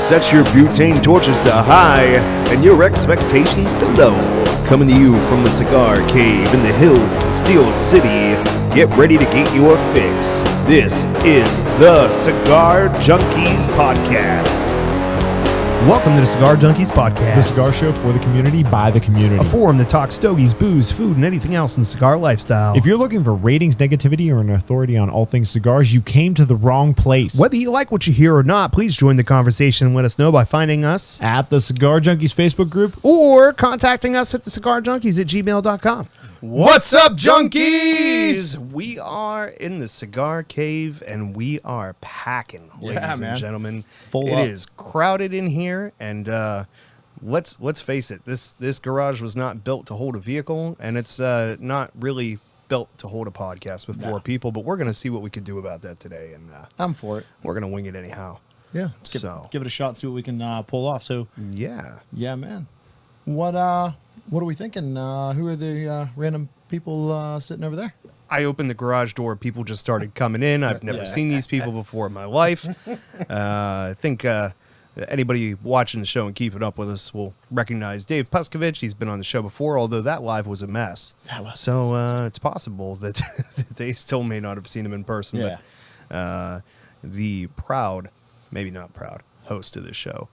Set your butane torches to high and your expectations to low. Coming to you from the cigar cave in the hills of the Steel City. Get ready to get your fix. This is the Cigar Junkies Podcast. Welcome to the Cigar Junkies Podcast. The cigar show for the community, by the community. A forum that talks stogies, booze, food, and anything else in the cigar lifestyle. If you're looking for ratings, negativity, or an authority on all things cigars, you came to the wrong place. Whether you like what you hear or not, please join the conversation and let us know by finding us At the Cigar Junkies Facebook group. or contacting us at thecigarjunkies@gmail.com. What's up, junkies? We are in the cigar cave and we are packing, ladies and gentlemen. Full It up. is crowded in here, and let's face it. This garage was not built to hold a vehicle, and it's not really built to hold a podcast with four people. But we're gonna see what we can do about that today, and I'm for it. we're gonna wing it anyhow. Yeah, let's give it a shot and see what we can pull off. So, Yeah. man. What are we thinking? Who are the random people sitting over there? I opened the garage door. People just started coming in. I've never seen these people before in my life. I think anybody watching the show and keeping up with us will recognize Dave Puskovich. He's been on the show before, although that live was a mess. It's possible that they still may not have seen him in person. Yeah. But the proud, maybe not proud, host of this show.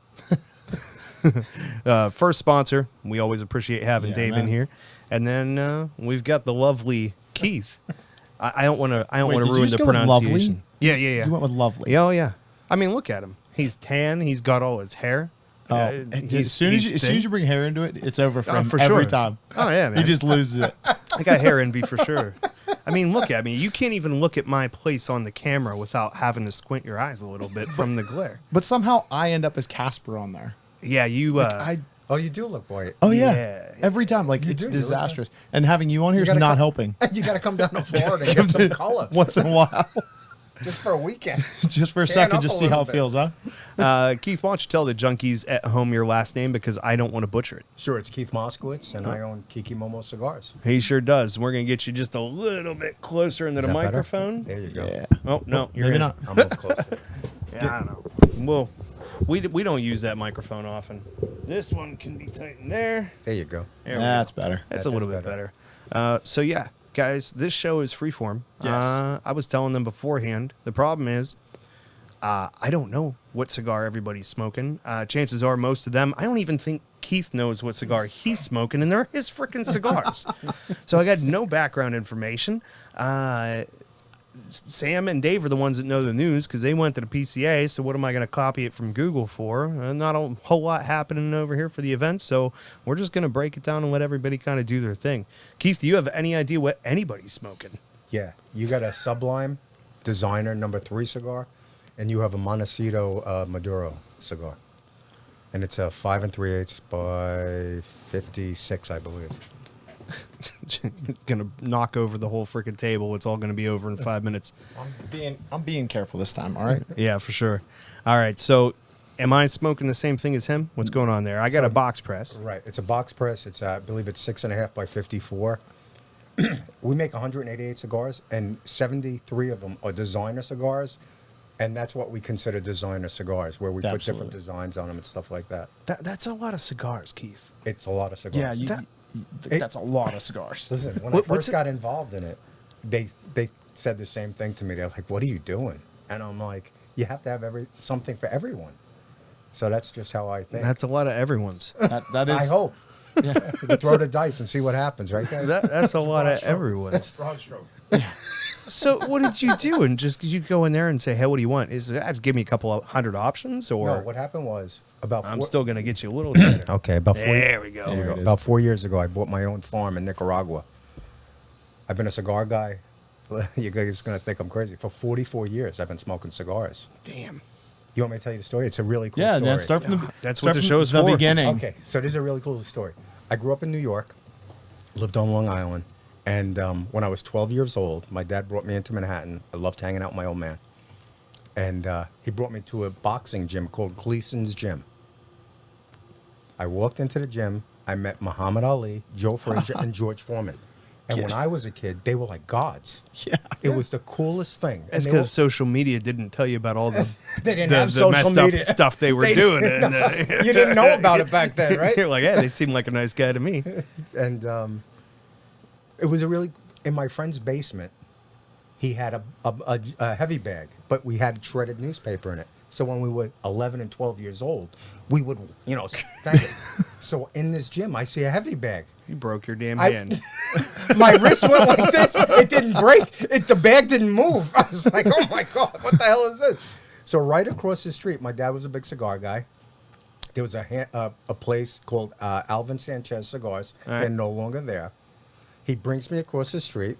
First sponsor. We always appreciate having Dave in here. And then we've got the lovely Keith. I don't want to ruin the pronunciation. Yeah. You went with lovely. Oh yeah. I mean, look at him. He's tan. He's got all his hair. As soon as you bring hair into it, it's over for him for every sure. time. Oh yeah, man. He just loses it. I got hair envy for sure. I mean, look at me. You can't even look at my place on the camera without having to squint your eyes a little bit from the glare. But somehow I end up as Casper on there. Yeah, you. Oh, you do look white. Oh Yeah. every time, like it's do, you look disastrous. And having you on here is gotta not come- helping. You got to come down to Florida and get some color Once in a while, just for a weekend. just for a Tan second, up just a see how little it bit. feels, huh? Keith, why don't you tell the junkies at home your last name, because I don't want to butcher it. Sure, it's Keith Moskowitz, and I own Kiki Momo Cigars. He sure does. We're gonna get you just a little bit closer into the Is that better? microphone. There you go. Yeah. Oh no, you're Maybe in. not. I'll move closer. Yeah, I don't know. Well, we don't use that microphone often. This one can be tightened there. There you go. There we That's go. better. That's That a little is bit better. So yeah, guys, this show is freeform. Yes. I was telling them beforehand. The problem is, I don't know what cigar everybody's smoking. Chances are, most of them, I don't even think Keith knows what cigar he's smoking, and they're his freaking cigars. So I got no background information. Sam and Dave are the ones that know the news because they went to the PCA. So what am I going to copy it from Google for? Not a whole lot happening over here for the event. So we're just going to break it down and let everybody kind of do their thing. Keith, do you have any idea what anybody's smoking? Yeah, you got a Sublime Designer No. 3 cigar, and you have a Montecito Maduro cigar. And it's a 5 3/8 by 56, I believe. Going to knock over the whole freaking table. It's all going to be over in 5 minutes. I'm being careful this time. All right. Yeah, for sure. All right. So am I smoking the same thing as him? What's going on there? I got a box press. Right, it's a box press. It's I believe it's 6.5 by 54. We make 188 cigars, and 73 of them are designer cigars, and that's what we consider designer cigars, where we put different Absolutely. designs on them and stuff like that. That's a lot of cigars, Keith. It's a lot of cigars. Yeah, that's a lot of cigars. Listen, when What- I what's first it- got involved in it, they said the same thing to me. They're like, "What are you doing?" And I'm like, "You have to have something for everyone." So that's just how I think. That's a lot of everyone's. That is. I hope. Yeah. We throw the dice and see what happens, right, guys? That's a lot of everyone's. Broad stroke. So what did you do? And just did you go in there and say, "Hey, what do you want?" Is just give me a couple of hundred options, or No, what happened was about. I'm four- still going to get you a little tighter. Okay, about four. There we go. There you There go. it is. About 4 years ago, I bought my own farm in Nicaragua. I've been a cigar guy. You guys are going to think I'm crazy. For 44 years, I've been smoking cigars. Damn. You want me to tell you the story? It's a really cool Yeah, story. man. Start from the. That's start what the from show's the for. beginning. Okay, so this is a really cool story. I grew up in New York, lived on Long Island, and when I was 12 years old, my dad brought me into Manhattan. I loved hanging out with my old man. And he brought me to a boxing gym called Gleason's Gym. I walked into the gym. I met Muhammad Ali, Joe Frazier, and George Foreman. And when I was a kid, they were like gods. Yeah. It was the coolest thing. That's And they because social media didn't tell you about all the They didn't have social messed media. up stuff they were They doing. didn't And, know. You didn't know about it back then, right? You're like, yeah, they seem like a nice guy to me. And it was a really, in my friend's basement, he had a heavy bag, but we had shredded newspaper in it. So when we were 11 and 12 years old, we would, bang it. So in this gym, I see a heavy bag. You broke your damn I- hand. My wrist went like this. It didn't break. The bag didn't move. I was like, oh my God, what the hell is this? So right across the street, my dad was a big cigar guy. There was a place called Alvin Sanchez Cigars. All right. They're no longer there. He brings me across the street.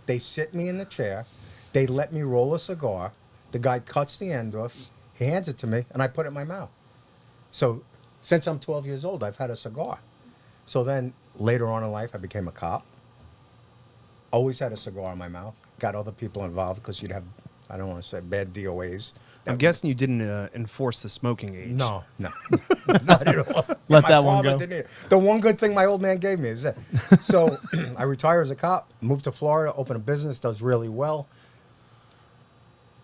They sit me in the chair. They let me roll a cigar. The guy cuts the end off. He hands it to me, and I put it in my mouth. So since I'm 12 years old, I've had a cigar. So then later on in life, I became a cop. Always had a cigar in my mouth. Got other people involved because you'd have, I don't want to say bad DOAs. I'm guessing you didn't enforce the smoking age. No, not at all. Let My that one father go. didn't either. The one good thing my old man gave me is that. So I retire as a cop, moved to Florida, opened a business, does really well.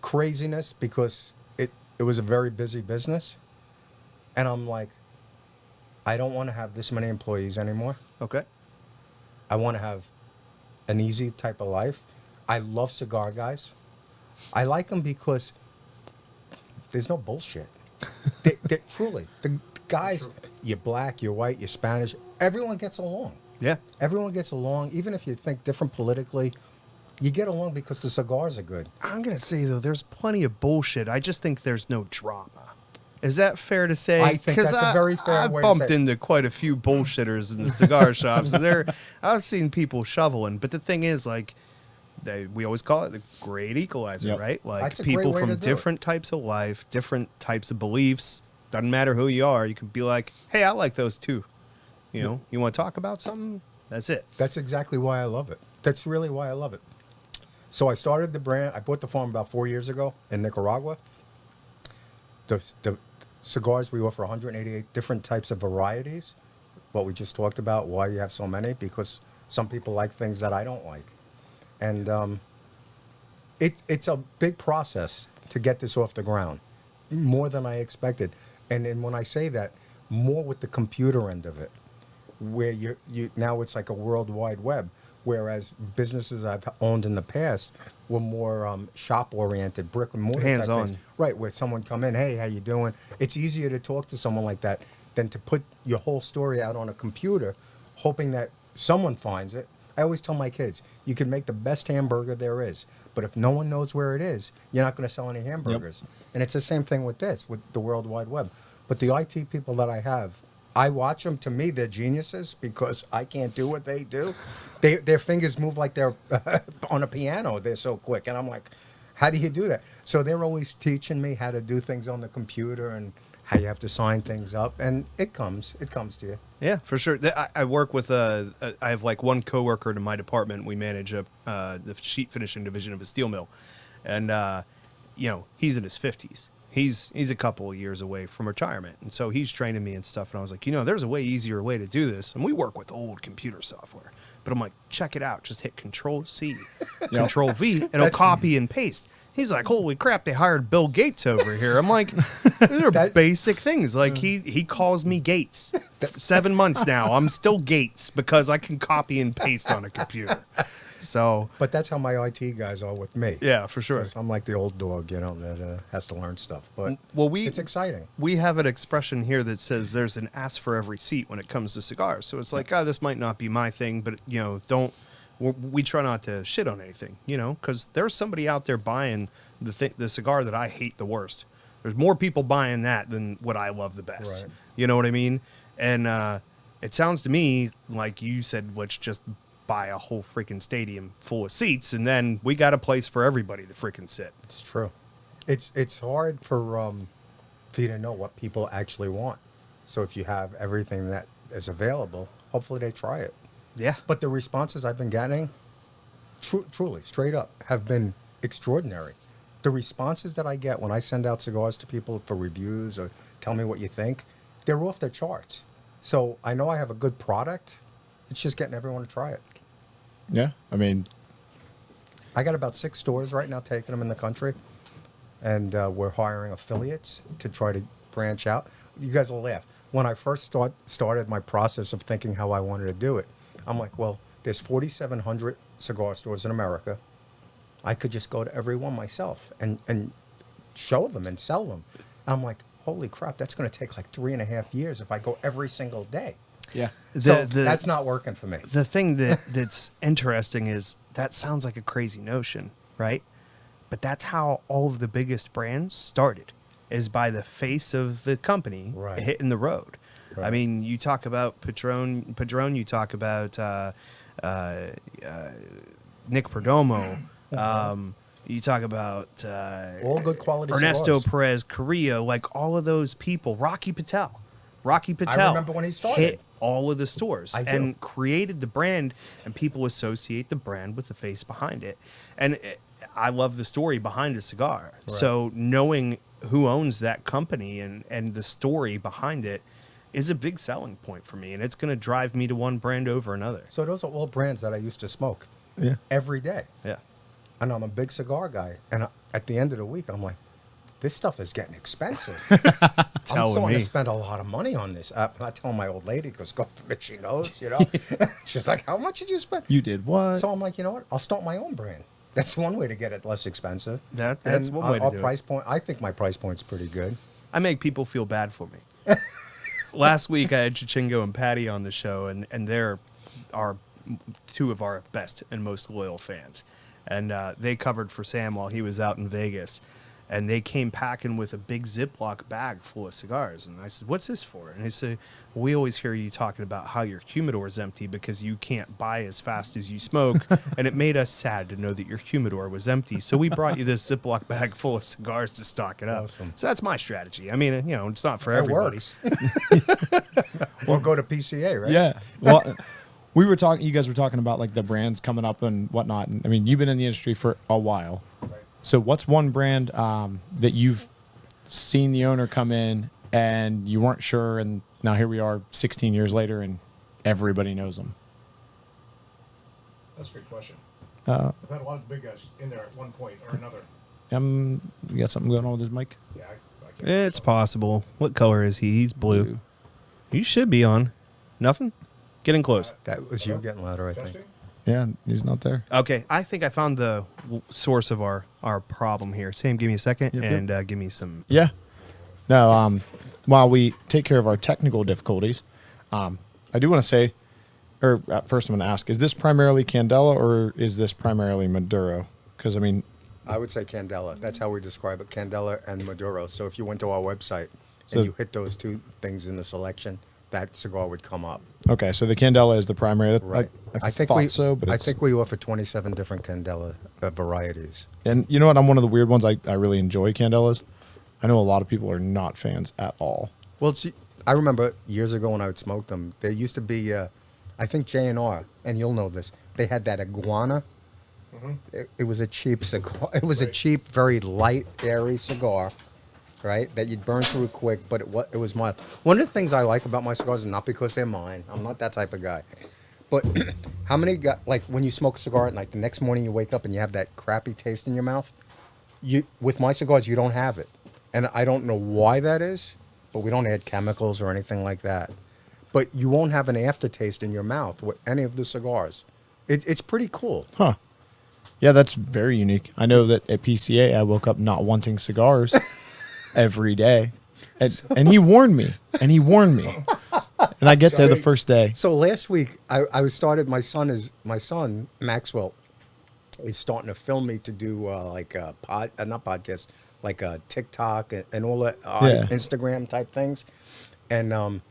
Craziness because it was a very busy business. And I'm like, I don't want to have this many employees anymore. Okay. I want to have an easy type of life. I love cigar guys. I like them because there's no bullshit. Truly, the guys, you're black, you're white, you're Spanish, everyone gets along. Yeah. Everyone gets along, even if you think different politically. You get along because the cigars are good. I'm going to say, though, there's plenty of bullshit. I just think there's no drama. Is that fair to say? I think 'Cause that's a very fair I way to bumped say it. into quite a few bullshitters in the cigar shops. And I've seen people shoveling. But the thing is, like, we always call it the great equalizer, Yep. right? Like, That's a great people way to from do it. different types of life, different types of beliefs. Doesn't matter who you are. You can be like, hey, I like those too. You know, you want to talk about something? That's it. That's exactly why I love it. That's really why I love it. So I started the brand. I bought the farm about 4 years ago in Nicaragua. The cigars, we offer 188 different types of varieties. What we just talked about, why you have so many, because some people like things that I don't like. And it's a big process to get this off the ground, more than I expected. And then when I say that, more with the computer end of it, where you now it's like a world wide web. Whereas businesses I've owned in the past were more shop-oriented, brick and mortar type Hands-on. things. Right, where someone come in, hey, how you doing? It's easier to talk to someone like that than to put your whole story out on a computer, hoping that someone finds it. I always tell my kids, you can make the best hamburger there is, but if no one knows where it is, you're not going to sell any hamburgers. And it's the same thing with this, with the World Wide Web. But the IT people that I have, I watch them. To me, they're geniuses because I can't do what they do. Their fingers move like they're on a piano. They're so quick. And I'm like, how do you do that? So they're always teaching me how to do things on the computer and how you have to sign things up. And it comes to you. Yeah, for sure. I work with I have like one coworker in my department. We manage the sheet finishing division of a steel mill, and you know, he's in his 50s. He's a couple of years away from retirement, and so he's training me and stuff. And I was like, you know, there's a way easier way to do this. And we work with old computer software, but I'm like, check it out. Just hit Control C, Control V, and it'll copy and paste. He's like, holy crap, they hired Bill Gates over here. I'm like, these are basic things. Like he calls me Gates. 7 months now, I'm still Gates because I can copy and paste on a computer. So, But that's how my IT guys are with me. yeah, for sure. 'Cause I'm like the old dog, you know, that has to learn stuff. But Well, it's exciting. We have an expression here that says there's an ass for every seat when it comes to cigars. So it's like, this might not be my thing, but you know, we try not to shit on anything, you know, because there's somebody out there buying the cigar that I hate the worst. There's more people buying that than what I love the best. Right. You know what I mean? And it sounds to me like you said, let's just buy a whole freaking stadium full of seats, and then we got a place for everybody to freaking sit. It's true. It's hard for you to know what people actually want. So if you have everything that is available, hopefully they try it. Yeah. But the responses I've been getting, truly, straight up, have been extraordinary. The responses that I get when I send out cigars to people for reviews or tell me what you think, they're off the charts. So I know I have a good product. It's just getting everyone to try it. Yeah, I mean, I got about 6 stores right now taking them in the country, and we're hiring affiliates to try to branch out. You guys will laugh. When I first started my process of thinking how I wanted to do it, I'm like, well, there's 4,700 cigar stores in America. I could just go to every one myself and show them and sell them. I'm like, holy crap, that's going to take like 3.5 years if I go every single day. yeah. So that's not working for me. The thing that's interesting is that sounds like a crazy notion, right? But that's how all of the biggest brands started, is by the face of the company Right. hitting the road. Right. I mean, you talk about Padron, you talk about Nick Perdomo, you talk about All good quality Ernesto cigars. Perez Carrillo, like all of those people. Rocky Patel remember when he started. hit all of the stores I do. and created the brand, and people associate the brand with the face behind it. And I love the story behind a cigar. So knowing who owns that company and the story behind it is a big selling point for me, and it's going to drive me to one brand over another. So those are all brands that I used to smoke Yeah. every day. Yeah. And I'm a big cigar guy. And at the end of the week, I'm like, this stuff is getting expensive. I'm Telling starting me. to spend a lot of money on this. I'm not telling my old lady because God forbid she knows, you know. She's like, how much did you spend? You did what? So I'm like, you know what? I'll start my own brand. That's one way to get it less expensive. That's And one way to our do it. price point, I think my price point's pretty good. I make people feel bad for me. Last week I had Chichingo and Patty on the show, and they're two of our best and most loyal fans. And they covered for Sam while he was out in Vegas. And they came packing with a big Ziploc bag full of cigars. And I said, what's this for? And they said, we always hear you talking about how your humidor is empty because you can't buy as fast as you smoke. And it made us sad to know that your humidor was empty. So we brought you this Ziploc bag full of cigars to stock it up. Awesome. So that's my strategy. I mean, you know, it's not for It everybody. works. We'll go to PCA, right? Yeah. Well, we were talking. You guys were talking about like the brands coming up and whatnot. And, I mean, you've been in the industry for a while. So, what's one brand that you've seen the owner come in and you weren't sure, and now here we are, 16 years later, and everybody knows them? That's a great question. I've had a lot of big guys in there at one point or another. You got something going on with his mic? Yeah, I can't. It's possible. What color is he? He's blue. You should be on. Nothing? Getting close. That was you getting louder, I think. Testing? Yeah, he's not there. Okay, I think I found the source of our problem here. Sam, give me a second Yep, and give me some. Yeah. No, while we take care of our technical difficulties, I do want to say, or first I'm going to ask, is this primarily Candela or is this primarily Maduro? Because, I mean, I would say Candela. That's how we describe it, Candela and Maduro. So if you went to our website So- and you hit those two things in the selection, that cigar would come up. okay, so the Candela is the primary. Right. I thought so, but I it's, think we offer 27 different Candela varieties. and you know what? I'm one of the weird ones. I really enjoy Candelas. I know a lot of people are not fans at all. Well, see, I remember years ago when I would smoke them, there used to be, I think J&R, and you'll know this, they had that iguana. It was a cheap cigar. It was a cheap, very light, airy cigar, right? That you'd burn through quick, but it was mild. One of the things I like about my cigars, and not because they're mine, I'm not that type of guy, but how many got, like when you smoke a cigar at night, the next morning you wake up and you have that crappy taste in your mouth? With my cigars, you don't have it. And I don't know why that is, but we don't add chemicals or anything like that. But you won't have an aftertaste in your mouth with any of the cigars. It's pretty cool. Huh. Yeah, that's very unique. I know that at PCA, I woke up not wanting cigars every day. And he warned me. And And I get there the first day. So last week, I was started. My son Maxwell is starting to film me to do like a not podcast, like a TikTok and all that Yeah. Instagram type things, and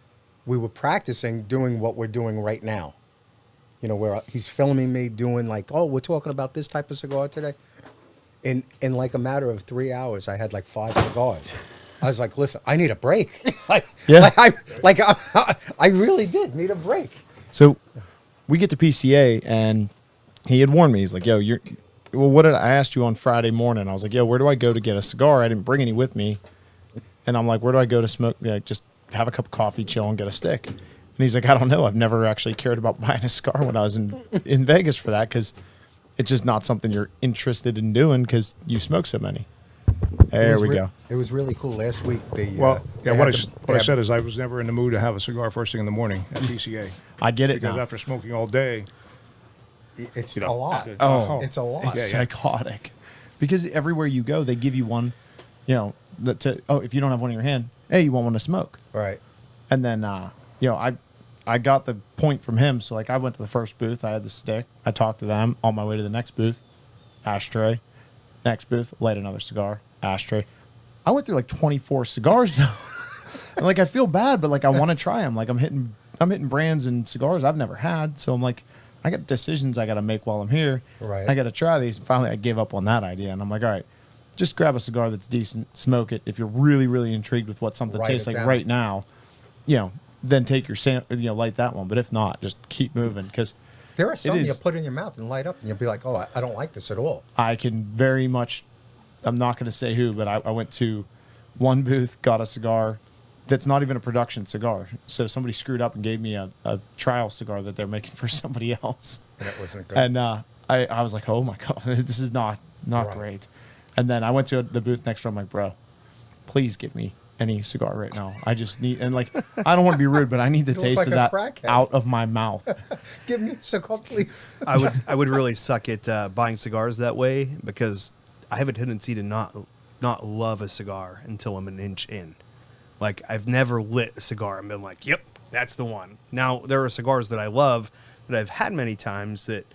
we were practicing doing what we're doing right now. You know, where he's filming me doing like, oh, we're talking about this type of cigar today. In like a matter of 3 hours, I had like 5 cigars. I was like, listen, I need a break. Yeah. I really did need a break. So we get to PCA, and he had warned me. He's like, yo, what did I asked you on Friday morning? I was like, yo, where do I go to get a cigar? I didn't bring any with me. And I'm like, where do I go to smoke? Just have a cup of coffee, chill, and get a stick. And he's like, I don't know. I've never actually cared about buying a cigar when I was in Vegas for that because it's just not something you're interested in doing because you smoke so many. There we go. It was really cool last week. What I said is I was never in the mood to have a cigar first thing in the morning at PCA. I get it Because now. after smoking all day, It's you a know, lot. Oh, It's a lot. It's psychotic. Because everywhere you go, they give you one, you know, if you don't have one in your hand, hey, you want one to smoke. Right. And then, you know, I got the point from him. So, like, I went to the first booth. I had the stick. I talked to them on my way to the next booth. Ashtray. Next booth. Light another cigar. Ashtray. I went through, like, 24 cigars, though. And, like, I feel bad, but, like, I want to try them. Like, I'm hitting brands and cigars I've never had. So, I'm like, I got decisions I got to make while I'm here. Right. I got to try these. Finally, I gave up on that idea. And I'm like, all right, just grab a cigar that's decent. Smoke it. If you're really, really intrigued with what something Write tastes it like down. right now, you know, then take your light that one. But if not, just keep moving because There are some is- you put in your mouth and light up, and you'll be like, "Oh, I don't like this at all." I can very much. I'm not going to say who, but I went to one booth, got a cigar that's not even a production cigar. So somebody screwed up and gave me a trial cigar that they're making for somebody else, And it wasn't good. and I was like, oh my god, this is not Right. great. And then I went to the booth next door. I'm like, bro, please give me any cigar right now. I just need, and like, I don't want to be rude, but I need the You look taste like of a that crackhead. out of my mouth. Give me a cigar, please. I would really suck at buying cigars that way because I have a tendency to not love a cigar until I'm an inch in. Like, I've never lit a cigar and been like, yep, that's the one. Now, there are cigars that I love that I've had many times that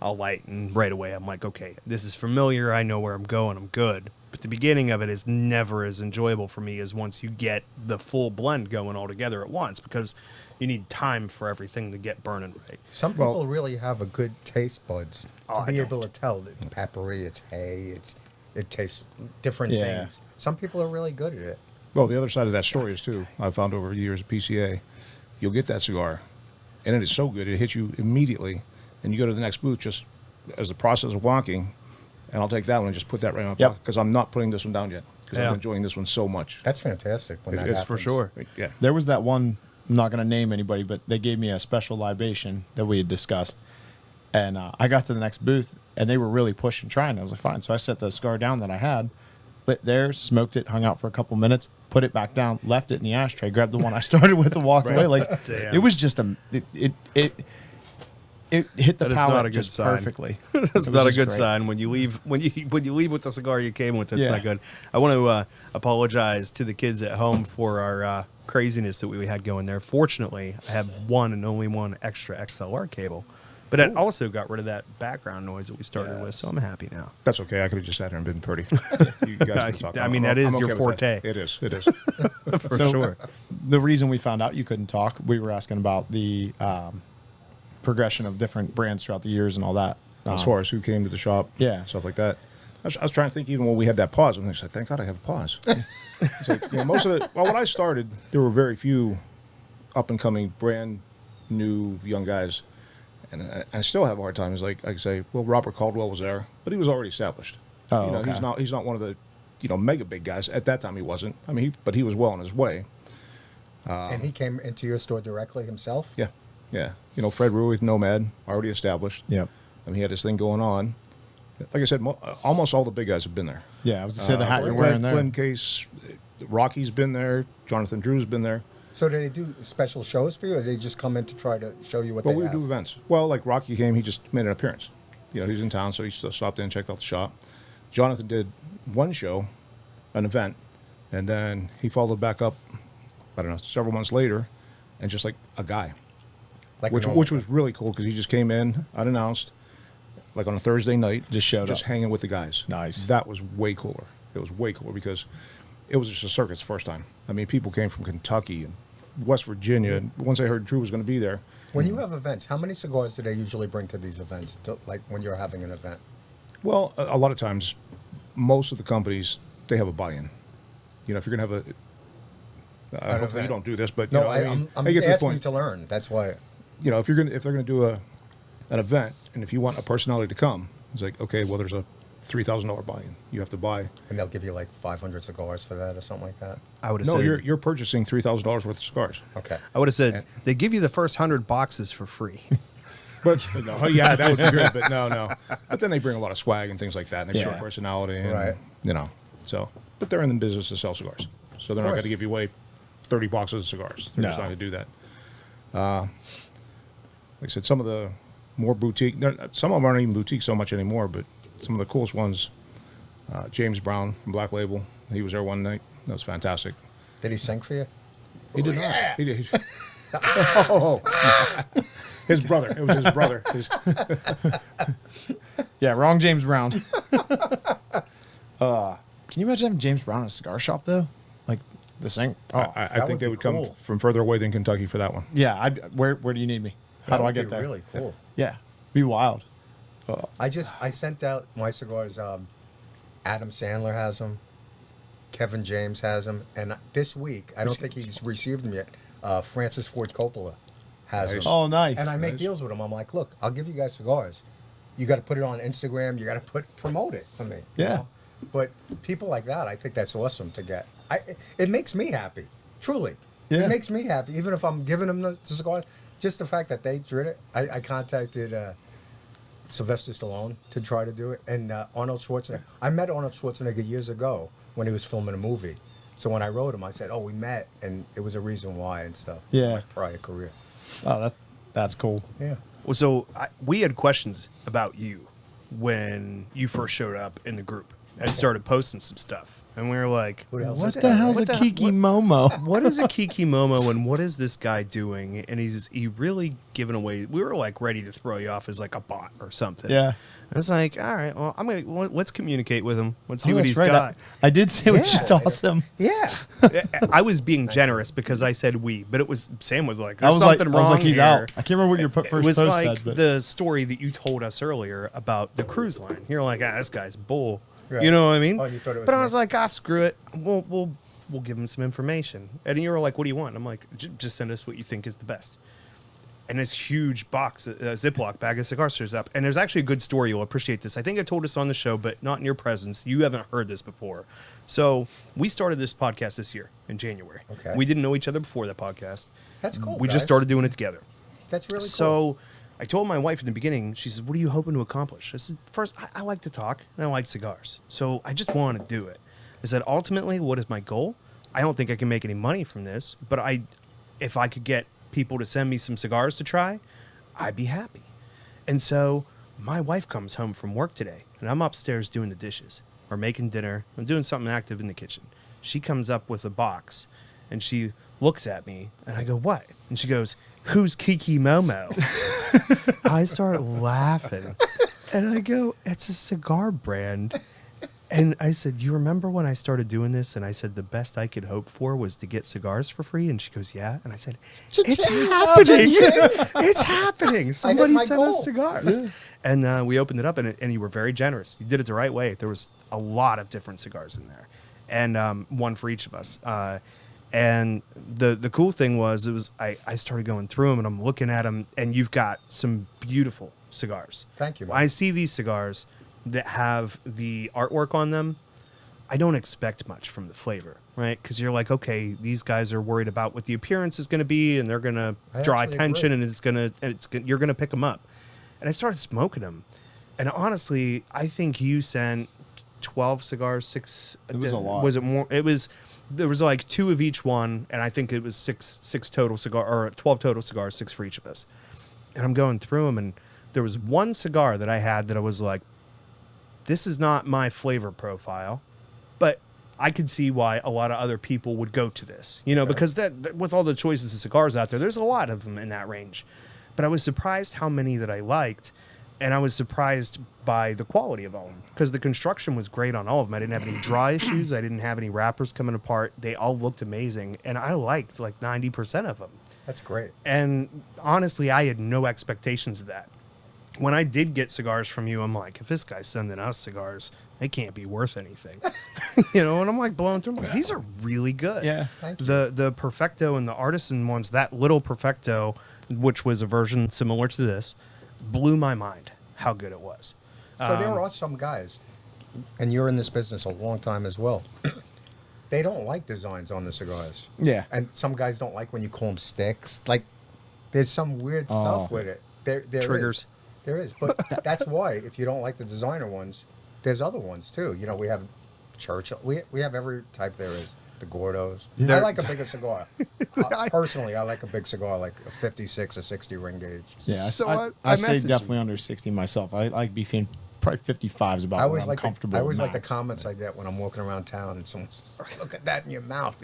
I'll light, and right away I'm like, okay, this is familiar. I know where I'm going. I'm good. But the beginning of it is never as enjoyable for me as once you get the full blend going all together at once because you need time for everything to get burning right. Some people really have a good taste buds Oh, to I be don't. able to tell that peppery, it's hay, it tastes different Yeah. things. Some people are really good at it. well, the other side of that story is too. I found over years at PCA, you'll get that cigar, and it is so good it hits you immediately, and you go to the next booth just as the process of walking, and I'll take that one and just put that right in my Yep. pocket because I'm not putting this one down yet because Yeah. I'm enjoying this one so much. That's fantastic when that It's happens. for sure. Yeah. There was that one, I'm not going to name anybody, but they gave me a special libation that we had discussed. And I got to the next booth, and they were really pushing, trying. I was like, fine. So I set the cigar down that I had, lit there, smoked it, hung out for a couple minutes, put it back down, left it in the ashtray, grabbed the one I started with, and walked away. Like, Damn. it was just it hit the That is palate not a good just sign. perfectly. That's It was not a just good great. sign when you leave when you leave with the cigar you came with. That's Yeah. not good. I want to apologize to the kids at home for our craziness that we had going there. Fortunately, I have one and only one extra XLR cable, but it also got rid of that background noise that we started with. So I'm happy now. That's okay. I could have just sat here and been pretty. You guys can talk. I mean, I'm- that is I'm your okay with that. forte. It is. It is. For So, sure. The reason we found out you couldn't talk, we were asking about the progression of different brands throughout the years and all that. As far as who came to the shop, Yeah. stuff like that. I was trying to think even when we had that pause. I said, thank God I have a pause. It's like, most of it. Well, when I started, there were very few up and coming, brand new young guys, and I still have a hard time. Is like I say, well, Robert Caldwell was there, but he was already established. Oh, okay. He's not one of the mega big guys. At that time, he wasn't. I mean, but he was well on his way. And he came into your store directly himself? Yeah, yeah. Fred Rue with Nomad, already established. Yep. I mean, he had this thing going on. Like I said, almost all the big guys have been there. Yeah, I was to say the hat you're wearing there. Glenn Case, Rocky's been there. Jonathan Drew's been there. So did they do special shows for you, or did they just come in to try to show you what But they we have? would do events. Well, like Rocky came, he just made an appearance. He's in town, so he still stopped in and checked out the shop. Jonathan did one show, an event, and then he followed back up, I don't know, several months later, and just like a guy. Like which a normal- was really cool because he just came in unannounced, like on a Thursday night, Just showed just up. hanging with the guys. Nice. That was way cooler. It was way cooler because it was just a circus the first time. I mean, people came from Kentucky and West Virginia. And once I heard Drew was going to be there, When you have events, how many cigars do they usually bring to these events, like when you're having an event? well, a lot of times, most of the companies they have a buy-in. If you're going to have hopefully event. you don't do this, but No, I mean, I'm I get to the asking point. to learn. That's why. If they're going to do an event, and if you want a personality to come, it's like, okay, well, there's a $3,000 buy-in. You have to buy. And they'll give you like 500 cigars for that or something like that. I would have No, said you're purchasing $3,000 worth of cigars. Okay. I would have said they give you the first 100 boxes for free. But no, yeah, that would be good. But no. But then they bring a lot of swag and things like that, and they show Yeah. personality, and, Right. you know. So, but they're in the business to sell cigars, so they're not going course. to give you away 30 boxes of cigars. They're just No. not going to do that. Like I said, some of the more boutique, some of them aren't even boutique so much anymore, but some of the coolest ones. James Brown from Black Label, he was there one night. That was fantastic. Did he sing for you? He did not. He did. Oh, his brother. It was his brother. Yeah, wrong James Brown. Can you imagine having James Brown in a cigar shop though? Like the same. Oh, I that think would they be would come cool. from further away than Kentucky for that one. yeah. Where do you need me? How That do I would get be there? Really cool. Yeah, be wild. I sent out my cigars. Adam Sandler has them. Kevin James has them. And this week, I don't think he's received them yet. Francis Ford Coppola has Nice. them. Oh, nice. And I make deals with him. I'm like, look, I'll give you guys cigars. You got to put it on Instagram. You got to promote it for me. you Yeah. know? But people like that, I think that's awesome to get. It makes me happy, truly. Yeah. It makes me happy, even if I'm giving them the cigars. Just the fact that they did it. I contacted Sylvester Stallone to try to do it, and Arnold Schwarzenegger. I met Arnold Schwarzenegger years ago when he was filming a movie. So when I wrote him, I said, "Oh, we met, and it was a reason why and stuff." Yeah. My prior career. Oh, that's cool. Yeah. Well, so we had questions about you when you first showed up in the group and started posting some stuff, and we were like, Who the hell's What this the guy? hell's a What the- Kiki what- Momo? what is a Kiki Momo and what is this guy doing? And he really giving away. We were like ready to throw you off as like a bot or something. Yeah. I was like, all right, well, let's communicate with him. Let's see Oh, what that's he's right. got. I did say we Yeah. should toss him. Yeah, I was being generous because I said we, but it was Sam was like, I "There's was like, something I was wrong like, he's here." out. I can't remember what your first It was post like said, but the story that you told us earlier about the cruise line. You're like, this guy's bull. Right. You know what I mean? Oh, you thought it was but I me. was like, screw it. We'll give him some information. And you were like, what do you want? I'm like, just send us what you think is the best. And this huge box, Ziploc bag of cigar shows up. And there's actually a good story. You'll appreciate this. I think I told this on the show, but not in your presence. You haven't heard this before. So we started this podcast this year in January. Okay. We didn't know each other before that podcast. That's cool, We guys. just started doing it together. That's really cool. So I told my wife in the beginning, she said, what are you hoping to accomplish? I said, first, I like to talk and I like cigars. So I just want to do it. I said, ultimately, what is my goal? I don't think I can make any money from this, but if I could get people to send me some cigars to try, I'd be happy. And so my wife comes home from work today and I'm upstairs doing the dishes or making dinner. I'm doing something active in the kitchen. She comes up with a box and she looks at me and I go, what? And she goes, who's Kiki Momo? I start laughing and I go, it's a cigar brand. And I said, you remember when I started doing this and I said the best I could hope for was to get cigars for free? And she goes, yeah. And I said, it's happening. It's happening. Somebody my sent us goal. cigars. And we opened it up and you were very generous. You did it the right way. There was a lot of different cigars in there and one for each of us. And the cool thing was I started going through them and I'm looking at them and you've got some beautiful cigars. Thank you, man. When I see these cigars that have the artwork on them, I don't expect much from the flavor, right? Because you're like, okay, these guys are worried about what the appearance is going to be, and they're going to I draw actually attention, agree. and you're going to pick them up. And I started smoking them, and honestly, I think you sent 12 cigars, 6. It was a lot. Was it more? It was. There was like 2 of each one, and I think it was six total cigar or 12 total cigars, 6 for each of us. And I'm going through them, and there was one cigar that I had that I was like, this is not my flavor profile, but I could see why a lot of other people would go to this, because that with all the choices of cigars out there, there's a lot of them in that range. But I was surprised how many that I liked, and I was surprised by the quality of all of them because the construction was great on all of them. I didn't have any dry issues. I didn't have any wrappers coming apart. They all looked amazing, and I liked like 90% of them. That's great. And honestly, I had no expectations of that. When I did get cigars from you, I'm like, if this guy's sending us cigars, they can't be worth anything. And I'm like blowing through them. Like, these are really good. Yeah. Thank you. The Perfecto and the Artisan ones, that little Perfecto, which was a version similar to this, blew my mind how good it was. So there are some guys and you're in this business a long time as well. They don't like designs on the cigars. Yeah. And some guys don't like when you call them sticks. Like, there's some weird stuff with it. There Triggers. There is. But that's why, if you don't like the designer ones, there's other ones too. You know, we have Churchill. We have every type there is. The Gordos. I like a bigger cigar. Personally, I like a big cigar, like a 56, a 60 ring gauge. Yeah, So I I stay messaged definitely under 60 myself. I like between probably 55 is about I where always I'm like comfortable. I always with like the max. comments I get when I'm walking around town and someone's look at that in your mouth.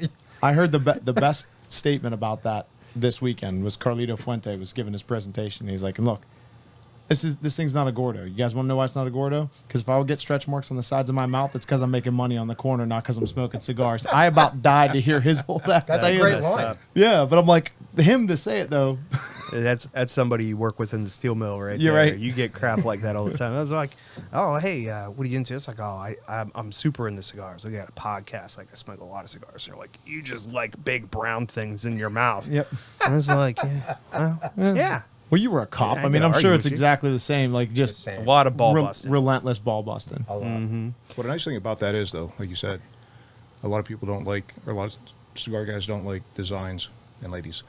I heard the best statement about that this weekend was Carlito Fuente was giving his presentation. He's like, look, this thing's not a Gordo. You guys want to know why it's not a Gordo? Because if I would get stretch marks on the sides of my mouth, it's because I'm making money on the corner, not because I'm smoking cigars. I about died to hear his whole ass That's say a great that. line. Yeah, but I'm like, him to say it though. That's somebody you work with in the steel mill, right? You're there. right. You get crap like that all the time. I was like, oh, hey, what are you into? It's like, oh, I'm super into cigars. I got a podcast. Like, I smoke a lot of cigars. They're like, you just like big brown things in your mouth. Yep. I was like, yeah, yeah. Well, you were a cop. Yeah, I I mean, could I'm sure argue it's with you. exactly the same. Like just The A same. lot of ball busting. relentless ball busting. A lot. What a nice thing about that is, though, like you said, a lot of people don't like, or a lot of cigar guys don't like designs, and ladies,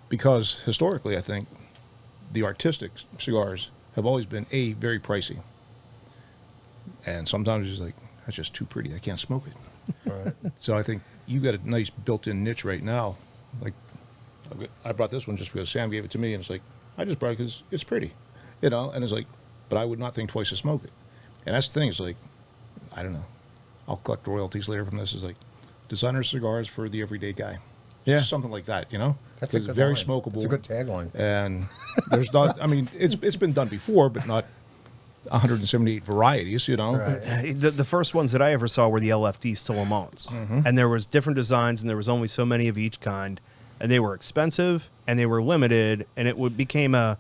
because historically, I think the artistic cigars have always been very pricey, and sometimes it's like that's just too pretty. I can't smoke it. Right. So I think you got a nice built-in niche right now. Like I brought this one just because Sam gave it to me, and it's like I just brought it because it's pretty, you know. And it's like, but I would not think twice to smoke it. And that's the thing. It's like, I don't know. I'll collect royalties later from this. Is like designer cigars for the everyday guy. Yeah. Something like that, you know. That's a 'Cause good it's very line. smokable. It's a good tagline. And there's not. I mean, it's been done before, but not 178 varieties, you know. Right. The first ones that I ever saw were the LFD Stillamones, and there was different designs, and there was only so many of each kind, and they were expensive and they were limited, and it became a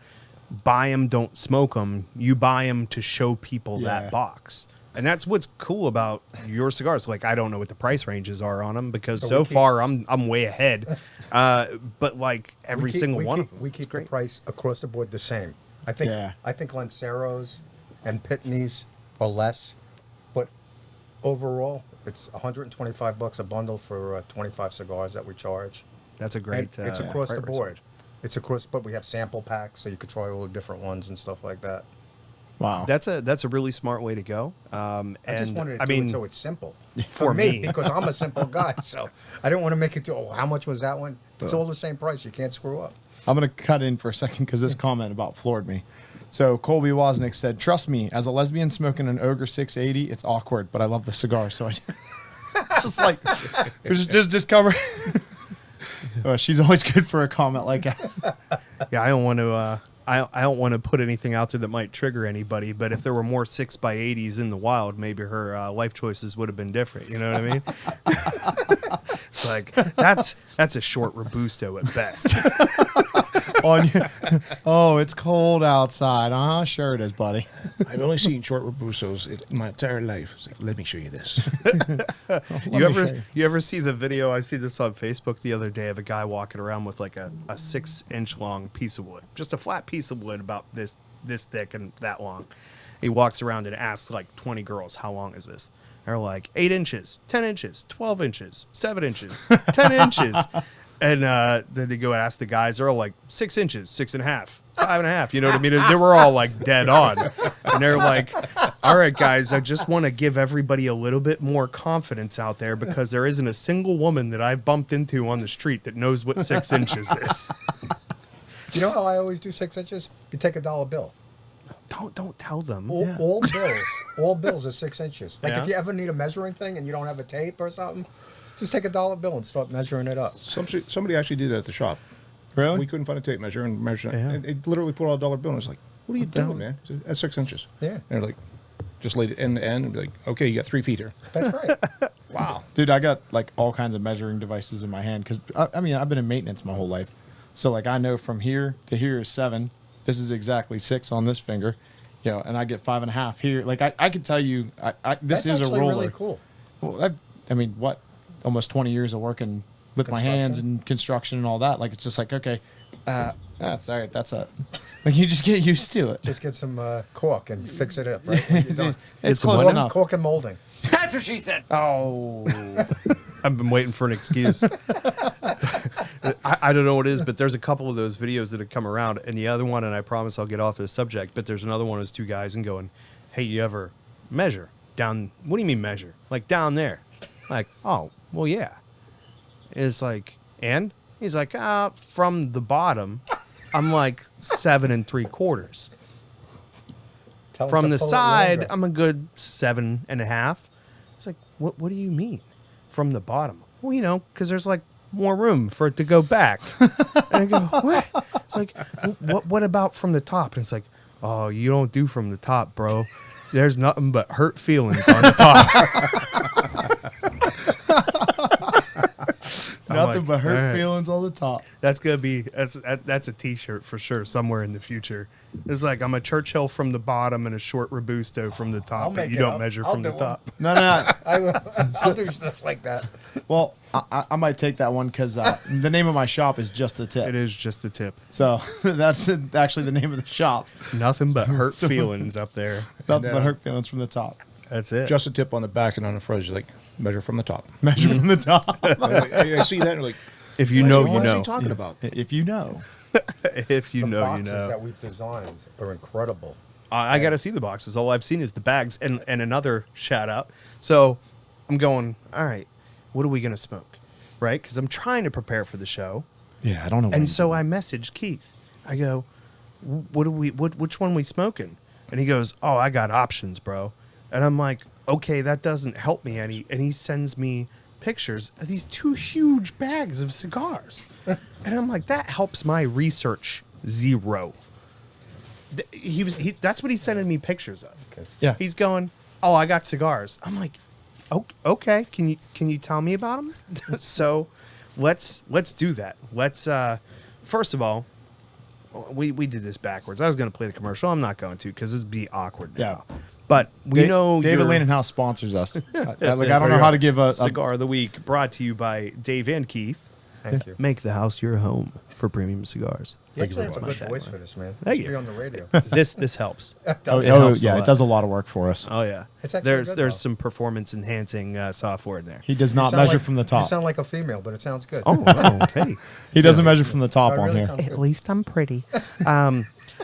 buy them, don't smoke them. You buy them to show people Yeah. that box, and that's what's cool about your cigars. Like, I don't know what the price ranges are on them because So so we keep- far I'm way ahead, but like every single one of them, We it's keep the great. price across the board the same. I think. Yeah. I think Lanceros and Pitneys are less, but overall, it's $125 a bundle for 25 cigars that we charge. That's a And great. it's across the price board. range. It's across, but we have sample packs, so you could try all the different ones and stuff like that. Wow. That's a really smart way to go. I just And, wanted to I do mean, it so it's simple for me. because I'm a simple guy. So I didn't want to make it to, oh, how much was that one? It's all the same price. You can't screw up. I'm going to cut in for a second because this comment about floored me. So Colby Wozniak said, trust me, as a lesbian smoking an Ogre 680, it's awkward, but I love the cigar. So I just like, just cover. She's always good for a comment like that. Yeah, I don't want to. I don't want to put anything out there that might trigger anybody. But if there were more 6x80s in the wild, maybe her life choices would have been different. You know what I mean? It's like that's a short robusto at best. Oh, it's cold outside. Sure it is, buddy. I've only seen short robustos in my entire life. It's like, let me show you this. You ever see the video? I see this on Facebook the other day of a guy walking around with like a 6-inch long piece of wood, just a flat piece of wood about this thick and that long. He walks around and asks like 20 girls, "How long is this?" They're like 8 inches, 10 inches, 12 inches, 7 inches, 10 inches. And then they go and ask the guys. They're all like 6 inches, 6.5, 5.5. You know what I mean? They were all like dead on. And they're like, all right, guys, I just want to give everybody a little bit more confidence out there because there isn't a single woman that I've bumped into on the street that knows what 6 inches is. You know how I always do 6 inches? You take a dollar bill. Don't tell them. All bills are 6 inches. Like Yeah. if you ever need a measuring thing and you don't have a tape or something, just take a dollar bill and start measuring it up. Somebody actually did that at the shop. Really? We couldn't find a tape measure and measure. Yeah. And it literally put out a dollar bill and it's like, what are you the hell? doing, man? At 6 inches. Yeah. And they're like, just laid it end to end and be like, okay, you got 3 feet here. That's right. Wow. Dude, I got like all kinds of measuring devices in my hand because I mean, I've been in maintenance my whole life. So like I know from here to here is 7. This is exactly 6 on this finger. You know, and I get 5.5 here. Like I could tell you, this That's is a actually roller. really cool. Well, I mean, what? Almost 20 years of working with my hands and construction and all that. Like, it's just like, okay, That's all right. That's a like you just get used to it. Just get some cork and fix it up, right? When you're done. It's some close money? enough. Cork and molding. That's what she said. Oh, I've been waiting for an excuse. I don't know what it is, but there's a couple of those videos that have come around, and the other one, and I promise I'll get off this subject, but there's another one of those two guys and going, hey, you ever measure down? What do you mean measure? Like down there? Like, oh, well, yeah. It's like, and? He's like, from the bottom, I'm like 7 3/4. Tell 'em From to the pull it side, longer. I'm a good 7.5. It's like, what do you mean? From the bottom? Well, you know, because there's like more room for it to go back. And I go, what? It's like, what about from the top? And it's like, oh, you don't do from the top, bro. There's nothing but hurt feelings on the top. I'm Nothing like, but hurt all right. feelings on the top. That's gonna be that's a T-shirt for sure somewhere in the future. It's like I'm a Churchill from the bottom and a short Robusto from the I'll top, but make you it. don't I'll- measure I'll from the do top. no. I'll do stuff like that. Well, I might take that one because the name of my shop is Just the Tip. It is just the tip. So that's actually the name of the shop. Nothing but hurt feelings up there. Nothing but hurt feelings from the top. That's it. Just a tip on the back and on the front is like measure from the top. Measure from the top. I see that and like, if you know, what you is know. he talking about? If you know. If you The know, you boxes know. that we've designed are incredible. I got to see the boxes. All I've seen is the bags and another shout out. So I'm going, all right, what are we going to smoke? Right? Because I'm trying to prepare for the show. Yeah, I don't know. And so I messaged Keith. I go, which one we smoking? And he goes, oh, I got options, bro. And I'm like, okay, that doesn't help me any. And he sends me pictures of these 2 huge bags of cigars. And I'm like, that helps my research zero. That's what he's sending me pictures of. Yeah. He's going, oh, I got cigars. I'm like, okay, can you tell me about them? So let's do that. Let's first of all, we did this backwards. I was going to play the commercial. I'm not going to because it'd be awkward now. Yeah. But we know David your Lanenhouse sponsors us. I don't know how to give a cigar of the week brought to you by Dave and Keith. Thank you. Make the house your home for premium cigars. You actually have a much. good voice for this, man. Thank You should you. be on the radio. This helps. Oh, It helps a yeah, lot. it does a lot of work for us. Oh yeah. It's actually There's good, though. some performance enhancing software in there. He does You not sound measure like- from the You top. sound like a female, but it sounds good. Oh, hey. He doesn't measure from the top Oh, it on really here. sounds good. Least I'm pretty.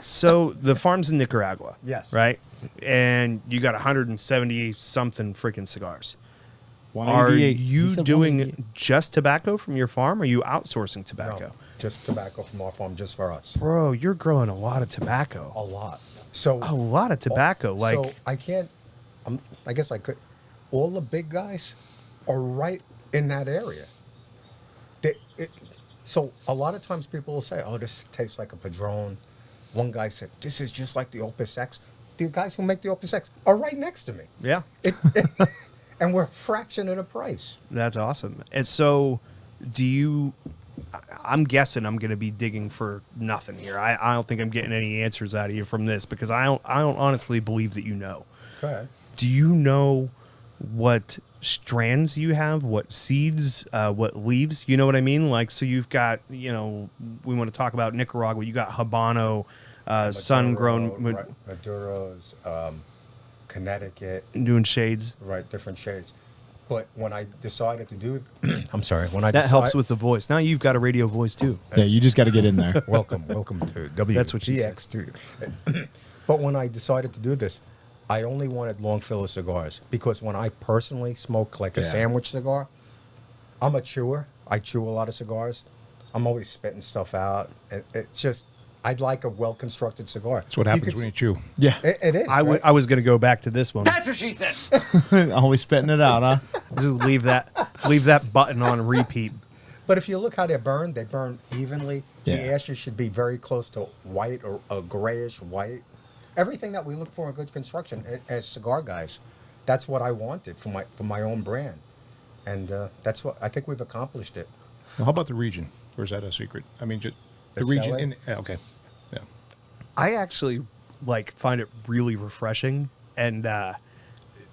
So the farm's in Nicaragua. Yes. Right? And you got 170 something freaking cigars. Are 188. He you said doing 188. just tobacco from your farm or are you outsourcing tobacco? No, just tobacco from our farm, just for us. Bro, you're growing a lot of tobacco. A lot. So A lot of tobacco. Like, so I can't. I guess I could. All the big guys are right in that area. So a lot of times people will say, "Oh, this tastes like a Padron." One guy said, "This is just like the Opus X." The guys who make the Opus X are right next to me. yeah, And we're a fraction of the price. that's awesome. And so, I'm guessing I'm going to be digging for nothing here. I don't think I'm getting any answers out of you from this because I don't honestly believe that you know. Go ahead. Do you know what strands you have, what seeds, what leaves? You know what I mean? Like, so you've got, we want to talk about Nicaragua. You got Habano, sun-grown, Maduros, Connecticut, doing shades. right? Different shades. But when I decided to do, I'm sorry. When I That helps with the voice. Now you've got a radio voice too. Yeah, you just got to get in there. welcome to WGX. That's what she said. too. But when I decided to do this, I only wanted long filler cigars because when I personally smoke like a sandwich cigar, I'm a chewer. I chew a lot of cigars. I'm always spitting stuff out. It's just, I'd like a well-constructed cigar. That's what happens when you chew. Yeah. It is. I right? was going to go back to this one. That's what she said. Always spitting it out, huh? Just leave that button on repeat. But if you look how they burn evenly. Yeah. The ashes should be very close to white or a grayish white. Everything that we look for in good construction as cigar guys, that's what I wanted for my own brand, and that's what I think we've accomplished it. Well, how about the region? Or is that a secret? I mean, just the It's region. LA? Okay. Yeah. I actually find it really refreshing, and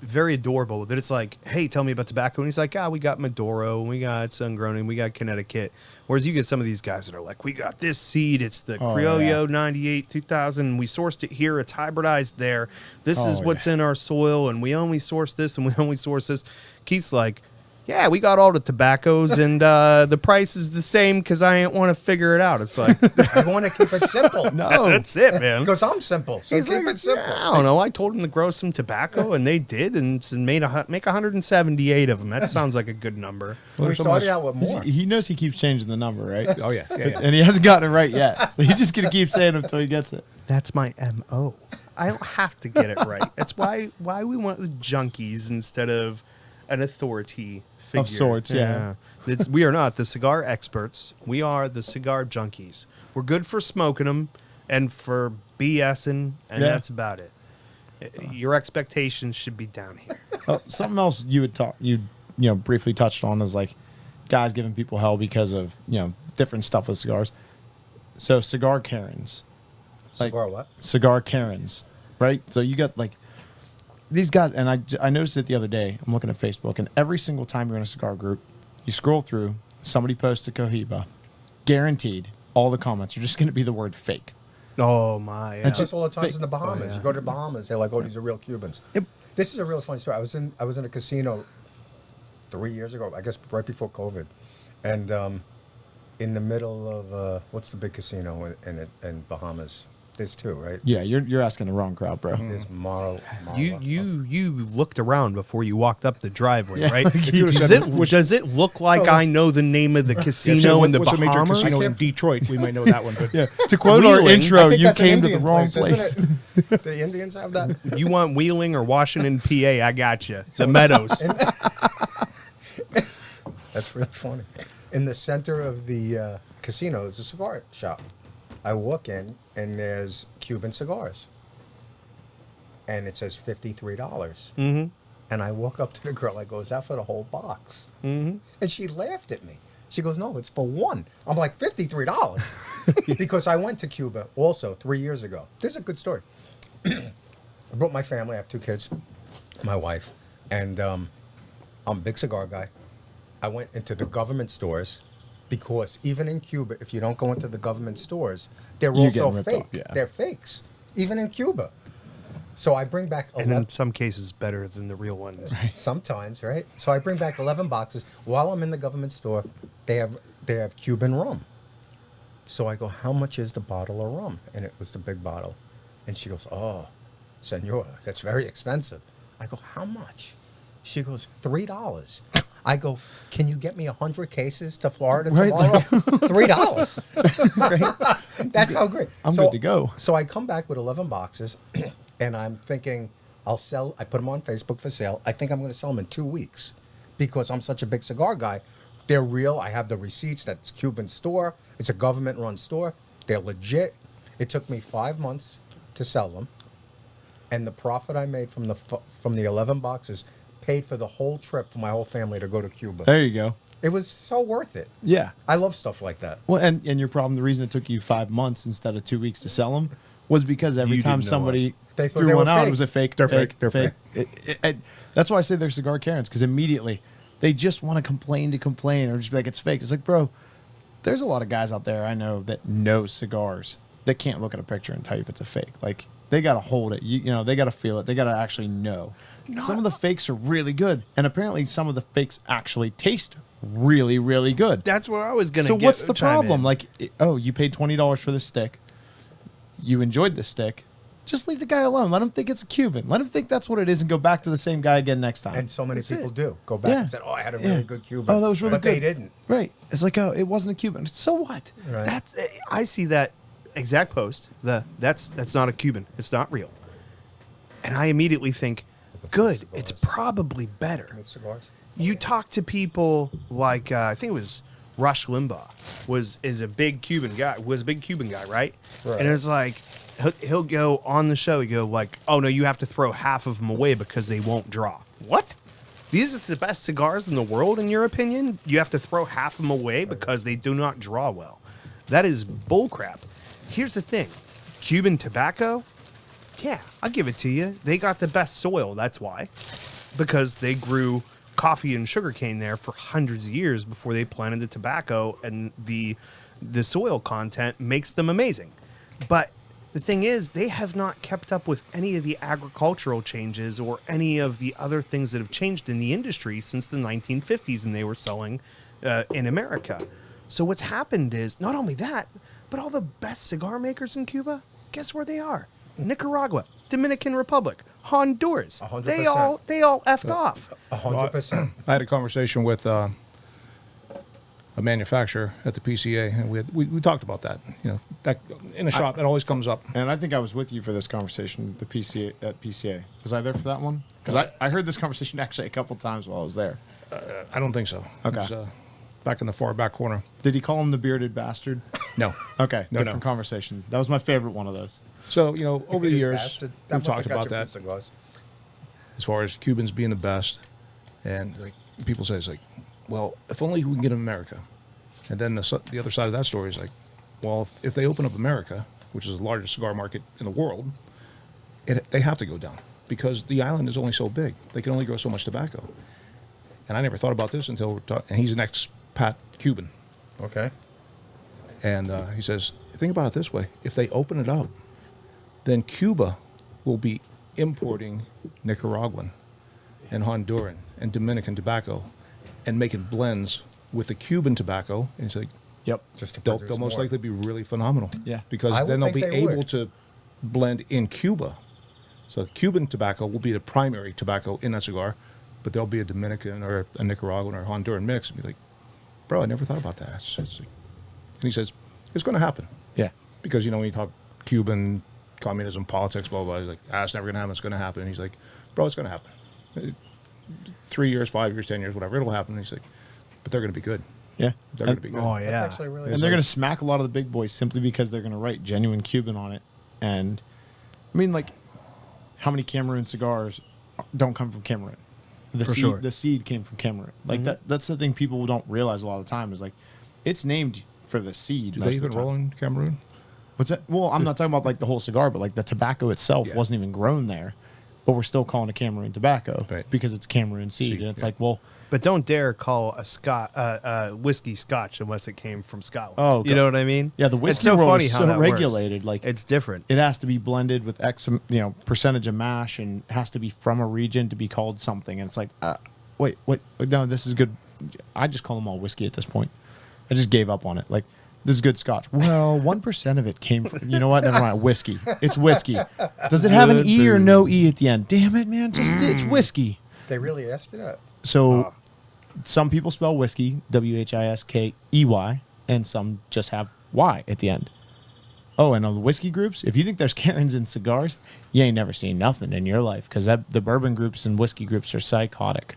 very adorable that it's like, hey, tell me about tobacco. And he's like, we got Maduro, and we got Sungrown, and we got Connecticut. Whereas you get some of these guys that are like, we got this seed. It's the Criollo 98 2000. We sourced it here. It's hybridized there. This is what's in our soil, and we only source this, and we only source this. Keith's like, yeah, we got all the tobaccos, and the price is the same because I ain't want to figure it out. It's like, I want to keep it simple. no, that's it, man. Because I'm simple. So He's keep like, it simple. yeah, I don't know. I told him to grow some tobacco, and they did, and make 178 of them. That sounds like a good number. We started out with more. He knows he keeps changing the number, right? Oh yeah. And he hasn't gotten it right yet. So he's just going to keep saying it until he gets it. That's my MO. I don't have to get it right. That's why we went with junkies instead of an authority figure. Of sorts, yeah. We are not the cigar experts. We are the cigar junkies. We're good for smoking them and for BSing, and that's about it. Your expectations should be down here. Something else you briefly touched on is like guys giving people hell because of different stuff with cigars. So cigar Karens, Cigar what? Cigar Karens, right? So you got like these guys, and I noticed it the other day. I'm looking at Facebook, and every single time you're in a cigar group, you scroll through, somebody posts a Cohiba, guaranteed all the comments are just going to be the word fake. Oh my! It's just all the times in the Bahamas. You go to the Bahamas, they're like, "Oh, these are real Cubans." This is a real funny story. I was in a casino 3 years ago, I guess, right before COVID, and in the middle of what's the big casino in Bahamas? There's two, right? Yeah, you're asking the wrong crowd, bro. There's You looked around before you walked up the driveway, Yeah. right? Does it look like I know the name of the casino in the what's a major Bahamas? casino in Detroit? We might know that one. But Yeah. To quote our Wheeling. intro, I think you that's an came to the Indian wrong place, place. isn't it? The Indians have that. You want Wheeling or Washington, PA? I got you. The Meadows. That's really funny. In the center of the casino is a cigar shop. I walk in, and there's Cuban cigars. And it says $53. Mm-hmm. And I walk up to the girl, I go, "Is that for the whole box?" Mm-hmm. And she laughed at me. She goes, "No, it's for one." I'm like, $53? Because I went to Cuba also 3 years ago. This is a good story. I brought my family. I have 2 kids, my wife. And I'm a big cigar guy. I went into the government stores because even in Cuba, if you don't go into the government stores, they're You're also getting ripped fake. off, yeah. They're fakes, even in Cuba. So I bring back And 11, in some cases, better than the real ones. sometimes, right? So I bring back 11 boxes. While I'm in the government store, they have Cuban rum. So I go, "How much is the bottle of rum?" And it was the big bottle. And she goes, "Oh, senor, that's very expensive." I go, "How much?" She goes, $3. I go, "Can you get me 100 cases to Florida tomorrow?" $3. Right? That's how great. I'm good to go. So I come back with 11 boxes, and I'm thinking I put them on Facebook for sale. I think I'm going to sell them in 2 weeks because I'm such a big cigar guy. They're real. I have the receipts. That's Cuban store. It's a government-run store. They're legit. It took me 5 months to sell them, and the profit I made from the 11 boxes paid for the whole trip for my whole family to go to Cuba. There you go. It was so worth it. Yeah. I love stuff like that. Well, and your problem, the reason it took you 5 months instead of 2 weeks to sell them was because every You time didn't know somebody us. They thought threw they one were out, fake. it was a fake. They're fake. They're fake. That's why I say they're cigar Karens, because immediately they just want to complain or just be like, it's fake. It's like, bro, there's a lot of guys out there I know that know cigars that can't look at a picture and tell you if it's a fake. Like, they got to hold it. You know, they got to feel it. They got to actually know. Some of the fakes are really good, and apparently some of the fakes actually taste really, really good. That's where I was going to So get. what's the chime problem? in. Like, you paid $20 for the stick. You enjoyed the stick. Just leave the guy alone. Let him think it's a Cuban. Let him think that's what it is and go back to the same guy again next time. And so many That's people it. do go back Yeah. and say, "Oh, I had a Yeah. really good Cuban." Oh, that was really but good. they didn't. Right. It's like, oh, it wasn't a Cuban. So what? Right. I see that exact post. That's not a Cuban. It's not real. And I immediately think, good. cigars. It's probably better. With cigars. You talk to people like I think it was Rush Limbaugh is a big Cuban guy. Was a big Cuban guy, right? Right. And it's like he'll go on the show. He go like, "Oh no, you have to throw half of them away because they won't draw." What? These are the best cigars in the world, in your opinion? You have to throw half of them away because they do not draw well. That is bullcrap. Here's the thing: Cuban tobacco Yeah, I'll give it to you. They got the best soil, that's why. Because they grew coffee and sugarcane there for hundreds of years before they planted the tobacco, and the soil content makes them amazing. But the thing is, they have not kept up with any of the agricultural changes or any of the other things that have changed in the industry since the 1950s, and they were selling in America. So what's happened is, not only that, but all the best cigar makers in Cuba, guess where they are? Nicaragua, Dominican Republic, Honduras. 100%. They all effed off. 100%. I had a conversation with a manufacturer at the PCA, and we talked about that. You know, that in a shop that always comes up. And I think I was with you for this conversation, the PCA at PCA. Was I there for that one? Because I heard this conversation actually a couple times while I was there. I don't think so. Okay. It was, back in the far back corner. Did he call him the bearded bastard? No. Okay, No, different no. conversation. That was my favorite one of those. So, you know, over the years, Bastard. we've must have talked got about you that for cigars. as far as Cubans being the best. And like people say, it's like, well, if only we can get in America. And then the other side of that story is like, well, if they open up America, which is the largest cigar market in the world, they have to go down because the island is only so big. They can only grow so much tobacco. And I never thought about this until we're talking. And he's an expat Cuban. Okay. And he says, think about it this way. If they open it up, then Cuba will be importing Nicaraguan and Honduran and Dominican tobacco and making blends with the Cuban tobacco. And it's like, Yep. Just to they'll produce most more. likely be really phenomenal. Yeah. Because I would then they'll think be they would. able to blend in Cuba. So Cuban tobacco will be the primary tobacco in that cigar, but there'll be a Dominican or a Nicaraguan or Honduran mix. And be like, bro, I never thought about that. It's like, and he says, it's going to happen. Yeah. Because, you know, when you talk Cuban communism, politics, blah, blah, blah, he's like, it's never going to happen. It's going to happen. And he's like, bro, it's going to happen. 3 years, 5 years, 10 years, whatever, it'll happen. And he's like, but they're going to be good. Yeah. They're going to be good. Oh, That's yeah. actually really And they're going to smack a lot of the big boys simply because they're going to write genuine Cuban on it. And I mean, like, how many Cameroon cigars don't come from Cameroon? The For seed, sure. the seed came from Cameroon. Like that's the thing people don't realize a lot of the time is like, it's named for the seed. Do most they of the even time. roll in Cameroon? What's that? Well, I'm not talking about like the whole cigar, but like the tobacco itself Yeah. wasn't even grown there, but we're still calling it Cameroon tobacco Right. because it's Cameroon seed, and it's yeah. like, well, But don't dare call a whiskey Scotch unless it came from Scotland. Oh, you God. know what I mean? yeah, the It's whiskey so world funny is how so that works. regulated. Like It's different. it has to be blended with X, percentage of mash, and has to be from a region to be called something. And it's like, wait, no, this is good. I just call them all whiskey at this point. I just gave up on it. Like, this is good Scotch. Well, 1% of it came from, you know what? Never mind. Whiskey. It's whiskey. Does it have an Good E or no booze. E at the end? Damn it, man. It's whiskey. They really asked you that. So some people spell whiskey, Whiskey, and some just have Y at the end. Oh, and on the whiskey groups, if you think there's Karens in cigars, you ain't never seen nothing in your life because the bourbon groups and whiskey groups are psychotic.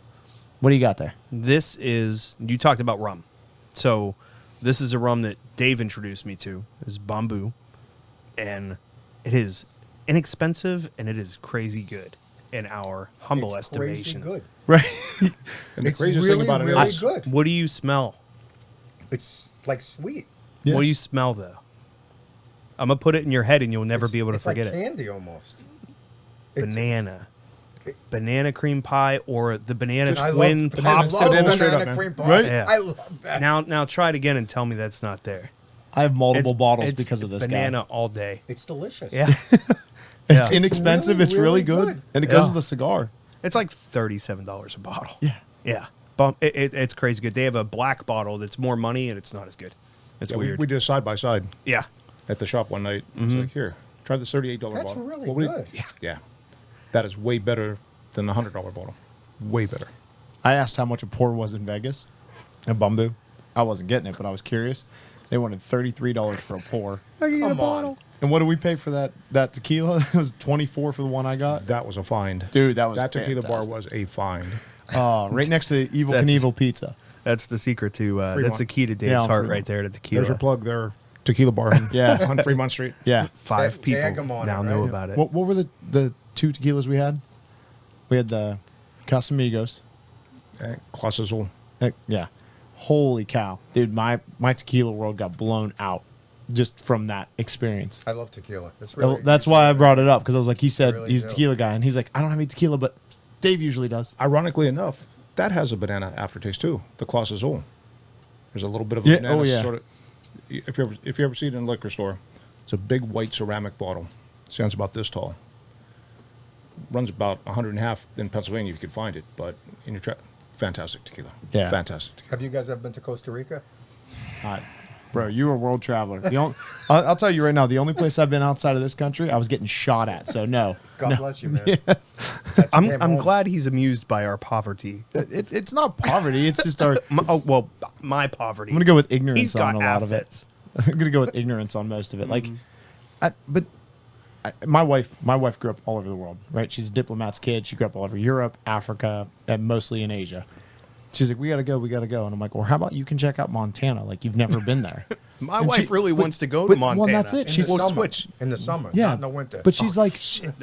What do you got there? This is, you talked about rum. So this is a rum that Dave introduced me to. It's Bamboo. And it is inexpensive and it is crazy good in our humble It's estimation. crazy good. Right. And the It's craziest really, thing about it really is, good. What do you smell? It's like sweet. Yeah. What do you smell, though? I'm going to put it in your head and you'll never It's- be able to it's forget like it. candy almost. It's- Banana. Banana cream pie or the banana I twin love, pops. I love banana straight banana up, cream pie. Right? Yeah. I love that. Now try it again and tell me that's not there. I have multiple bottles it's because of this banana guy. all day. It's delicious. Yeah. It's Yeah. inexpensive. It's It's really, really good. good. And it goes Yeah. with the cigar. It's like $37 a bottle. Yeah. Yeah. It's crazy good. They have a black bottle that's more money and it's not as good. It's yeah, weird. we did a side by side Yeah. at the shop one night. It's like, here, try the $38 That's bottle. really What would good. Yeah. That is way better than the $100 bottle. Way better. I asked how much a pour was in Vegas, a Bumbu. I wasn't getting it, but I was curious. They wanted $33 for a pour. Come on. And what did we pay for that tequila? It was $24 for the one I got. That was a find. Dude, that was that tequila bar fantastic. was a find. Right next to Evil That's- Knievel Pizza. That's the secret to that's Fremont. the key to Dave's Yeah, heart Fremont. right there to tequila. There's your plug there. Tequila bar Yeah. on Fremont Street. Yeah. 5 Tag people 'em on now it, know right? about it. What were the two tequilas we had? We had the Casamigos. Classical. Yeah. Holy cow. Dude, my tequila world got blown out. just from that experience. I love tequila. It's really, That's why I brought it up, because I was like, he said really he's a do. tequila guy, and he's like, I don't have any tequila, but Dave usually does. Ironically enough, that has a banana aftertaste too. The Claus Azul. There's a little bit of a Yeah, banana oh, yeah. sort of. If you ever see it in a liquor store, it's a big white ceramic bottle. Sounds about this tall. Runs about 100.5 in Pennsylvania if you could find it, but in your fantastic tequila. Yeah. Fantastic tequila. Have you guys ever been to Costa Rica? Bro, you're a world traveler. I'll tell you right now, the only place I've been outside of this country, I was getting shot at. So no. God bless you, man. That's your I'm damn home. glad he's amused by our poverty. It's not poverty. It's just our. My poverty. I'm gonna go with ignorance He's on got a lot assets. of it. I'm gonna go with ignorance on most of it. Like, my wife grew up all over the world. Right? She's a diplomat's kid. She grew up all over Europe, Africa, and mostly in Asia. She's like, we gotta go, and I'm like, well, how about you can check out Montana? Like, you've never been there. My And wife she- really but- wants to go but- to Montana. well, that's it. In She's the summer. switch. In the summer, Yeah, not in the winter. But she's like,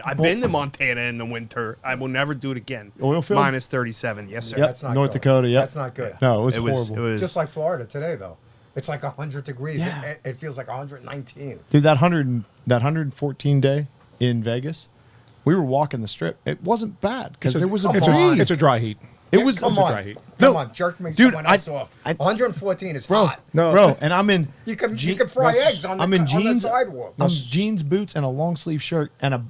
I've been to Montana in the winter. I will never do it again. Oil field? Minus 37. Yes, sir. Yep. That's not North good. Dakota, yep. That's not good. no, it was It was. horrible. It was. Just like Florida today, though. It's like 100 degrees. Yeah. It feels like 119. Dude, that 114 day in Vegas, we were walking the strip. It wasn't bad because there was a breeze. It's a dry heat. It was Come a on, dry heat. come No, on, jerk me dude, someone else off. 114 is hot. bro, and I'm in. You can fry eggs on the, I'm in on the jeans. sidewalk. I'm jeans, boots, and a long sleeve shirt and It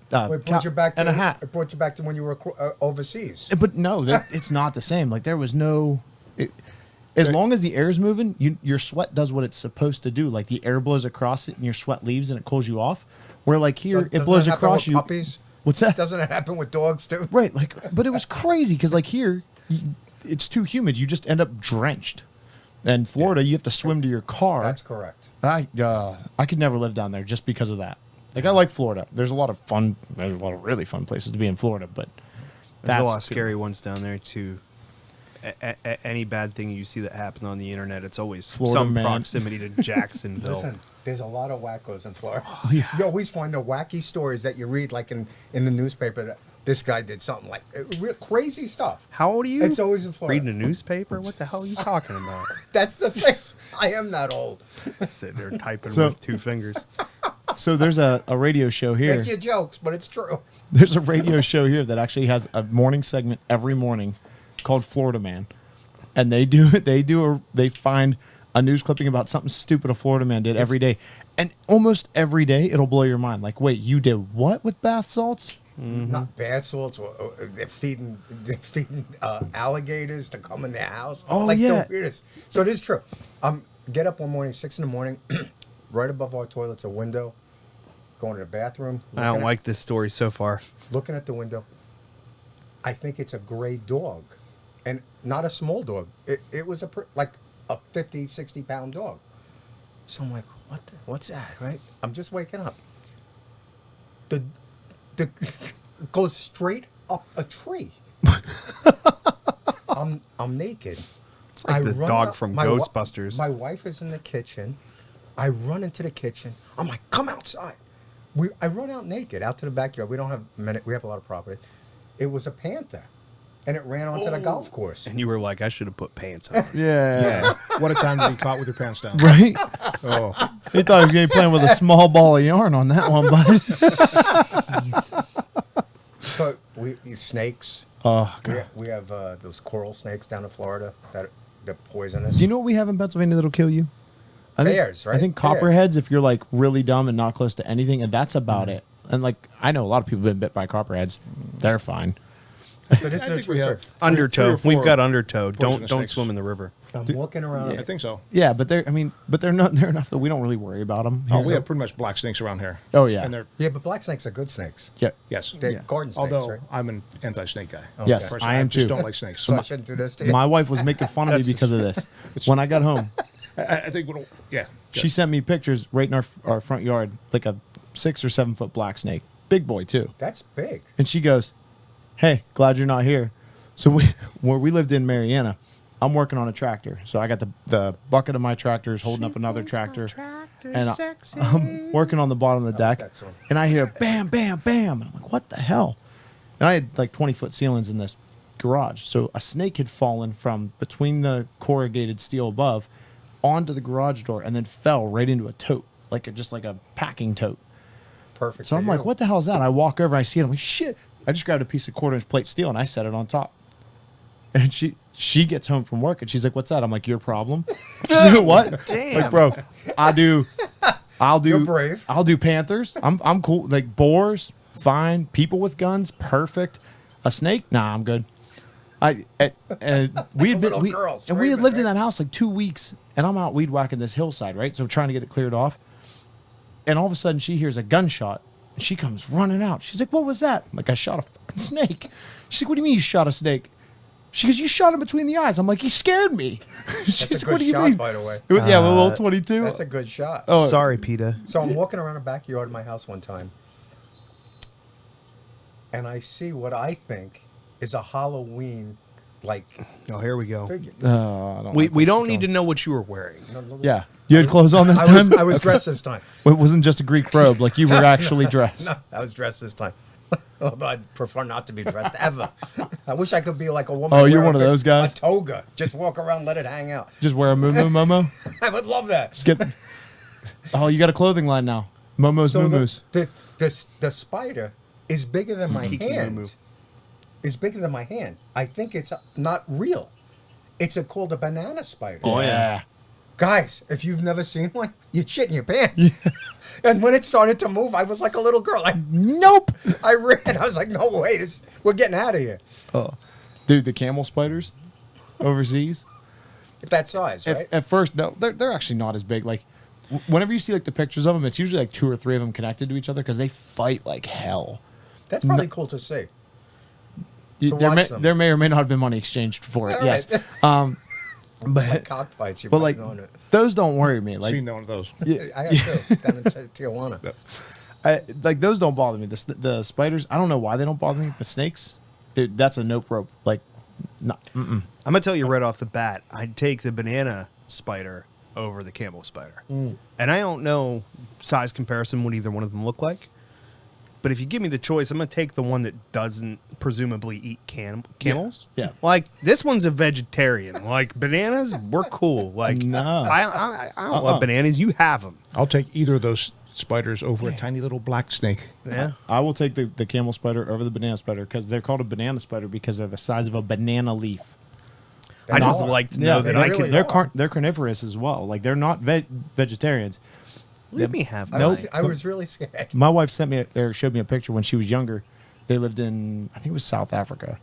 brought you back to and a hat. It brought you back to when you were overseas. But no, it's not the same. Like there was no. As long as the air is moving, your sweat does what it's supposed to do. Like the air blows across it, and your sweat leaves, and it cools you off. Where like here, it Doesn't blows that happen across with you. Puppies? What's that? Doesn't it happen with dogs too? Right, like, but it was crazy because like here, it's too humid. You just end up drenched. And Florida, you have to swim to your car. That's correct. I could never live down there just because of that. Like I like Florida. There's a lot of really fun places to be in Florida, but There's a lot of too- scary ones down there too. Any bad thing you see that happen on the internet, it's always Florida some man. proximity to Jacksonville. Listen, there's a lot of wackos in Florida. yeah. You always find the wacky stories that you read, like in the newspaper, that this guy did something like crazy stuff. How old are you? It's always in Florida. Reading a newspaper? What the hell are you talking about? That's the thing. I am that old. Sitting there typing So- with two fingers. So there's a radio show here. Make your jokes, but it's true. There's a radio show here that actually has a morning segment every morning called Florida Man. And they find a news clipping about something stupid a Florida man did every day. And almost every day it'll blow your mind. Like, wait, you did what with bath salts? Not bath salts. Or they're feeding alligators to come in their house. Oh, like yeah. The weirdest. So it is true. Get up one morning, 6 in the morning, right above our toilet's a window. Going to the bathroom. I don't like this story so far. Looking at the window. I think it's a gray dog, and not a small dog. It was like a 50, 60-pound dog. So I'm like, what's that, right? I'm just waking up. The goes straight up a tree. I'm naked. It's like the run dog out- from my wi- Ghostbusters. My wife is in the kitchen. I run into the kitchen. I'm like, come outside. I run out naked out to the backyard. We don't have many. We have a lot of property. It was a panther, and it ran onto the golf course. And you were like, I should have put pants on. Yeah. What a time to be caught with your pants down. Right? Oh, He thought he was going to be playing with a small ball of yarn on that one, bud. But these snakes. Oh, God. We have those coral snakes down in Florida that they're poisonous. Do you know what we have in Pennsylvania that'll kill you? I think, Bears, right? I think Bears. copperheads, if you're like really dumb and not close to anything, and that's about it. And like, I know a lot of people have been bit by copperheads. They're fine. So this I is a think true we story. have Undertow. three or We've four got undertow. Don't poisonous snakes. swim in the river. I'm walking around. I think so. Yeah, but they're enough that we don't really worry about them. Oh, we have pretty much black snakes around here. Oh, yeah. And they're Yeah, but black snakes are good snakes. Yeah. yes. They're garden snakes, Although right? I'm an anti-snake guy. Yes, Personally, I am just too. don't like snakes. So I shouldn't do this to you. My wife was making fun of me because of this. When I got home, I think yeah. she sent me pictures right in our front yard, like a 6 or 7 foot black snake, big boy too. That's big. And she goes, "Hey, glad you're not here." So where we lived in Mariana, I'm working on a tractor. So I got the bucket of my tractor is holding up another tractor, and I'm working on the bottom of the deck, that song. and I hear bam, bam, bam, and I'm like, "What the hell?" And I had like 20-foot ceilings in this garage, so a snake had fallen from between the corrugated steel above onto the garage door and then fell right into a tote, just like a packing tote. Perfect. So I'm like, what the hell is that? I walk over, I see it. I'm like, shit. I just grabbed a piece of 1/4-inch plate steel and I set it on top. And she gets home from work and she's like, what's that? I'm like, your problem. She's like, what? Damn. Like, bro, You're brave. I'll do panthers. I'm cool. Like boars, fine. People with guns, perfect. A snake? Nah, I'm good. And we had been Little girl and we had screaming, lived in right? that house like 2 weeks, and I'm out weed whacking this hillside, right? So I'm trying to get it cleared off. And all of a sudden she hears a gunshot. And she comes running out. She's like, what was that? I'm like, I shot a fucking snake. She's like, what do you mean you shot a snake? She goes, you shot him between the eyes. I'm like, he scared me. She's That's a like, what good do you shot, mean? by the way. It was- yeah, with a little 22. That's a good shot. Oh, Sorry, PETA. So I'm walking around the backyard of my house one time, and I see what I think is a Halloween like Oh, here we go. figure. I don't We like we where don't she's need to going. know what you were wearing. Yeah. You had clothes on this I time? was, I was dressed this time. It wasn't just a Greek robe. Like you were actually dressed. No, I was dressed this time. Although I'd prefer not to be dressed ever. I wish I could be like a woman. Oh, you're wear one of those guys? A toga. Just walk around, let it hang out. Just wear a Moo Momo. I would love that. Just get. Oh, you got a clothing line now. Momo's So Moo the spider is bigger than my Kiki hand. Momo. Is bigger than my hand. I think it's not real. It's called a banana spider. Oh yeah. Guys, if you've never seen one, you'd shit in your pants. And when it started to move, I was like a little girl. Nope. I ran. I was like, no way, we're getting out of here. Oh, dude, the camel spiders overseas. That size, right? At first, no, they're actually not as big. Like, whenever you see like the pictures of them, it's usually like 2 or 3 of them connected to each other because they fight like hell. That's probably cool to see. To There watch them. there may or may not have been money exchanged for it. All yes, right. but Like cockfights, you but might like know it. those don't worry me. Like Seen one of those. I have too, down in Tijuana. like those don't bother me. The spiders, I don't know why they don't bother me, but snakes, dude, that's a nope rope. Like, no, I'm gonna tell you right off the bat, I'd take the banana spider over the camel spider. And I don't know size comparison what either one of them look like. But if you give me the choice, I'm gonna take the one that doesn't presumably eat camels. Yeah. Like this one's a vegetarian. Like bananas, we're cool. Like No. I don't love bananas. You have them. I'll take either of those spiders over a tiny little black snake. Yeah. I will take the camel spider over the banana spider because they're called a banana spider because they're the size of a banana leaf. I just are. like to know that they I really can. are. They're carnivorous as well. Like they're not vegetarians. Let me have I mine. was really scared. My wife sent me or showed me a picture when she was younger. They lived in I think it was South Africa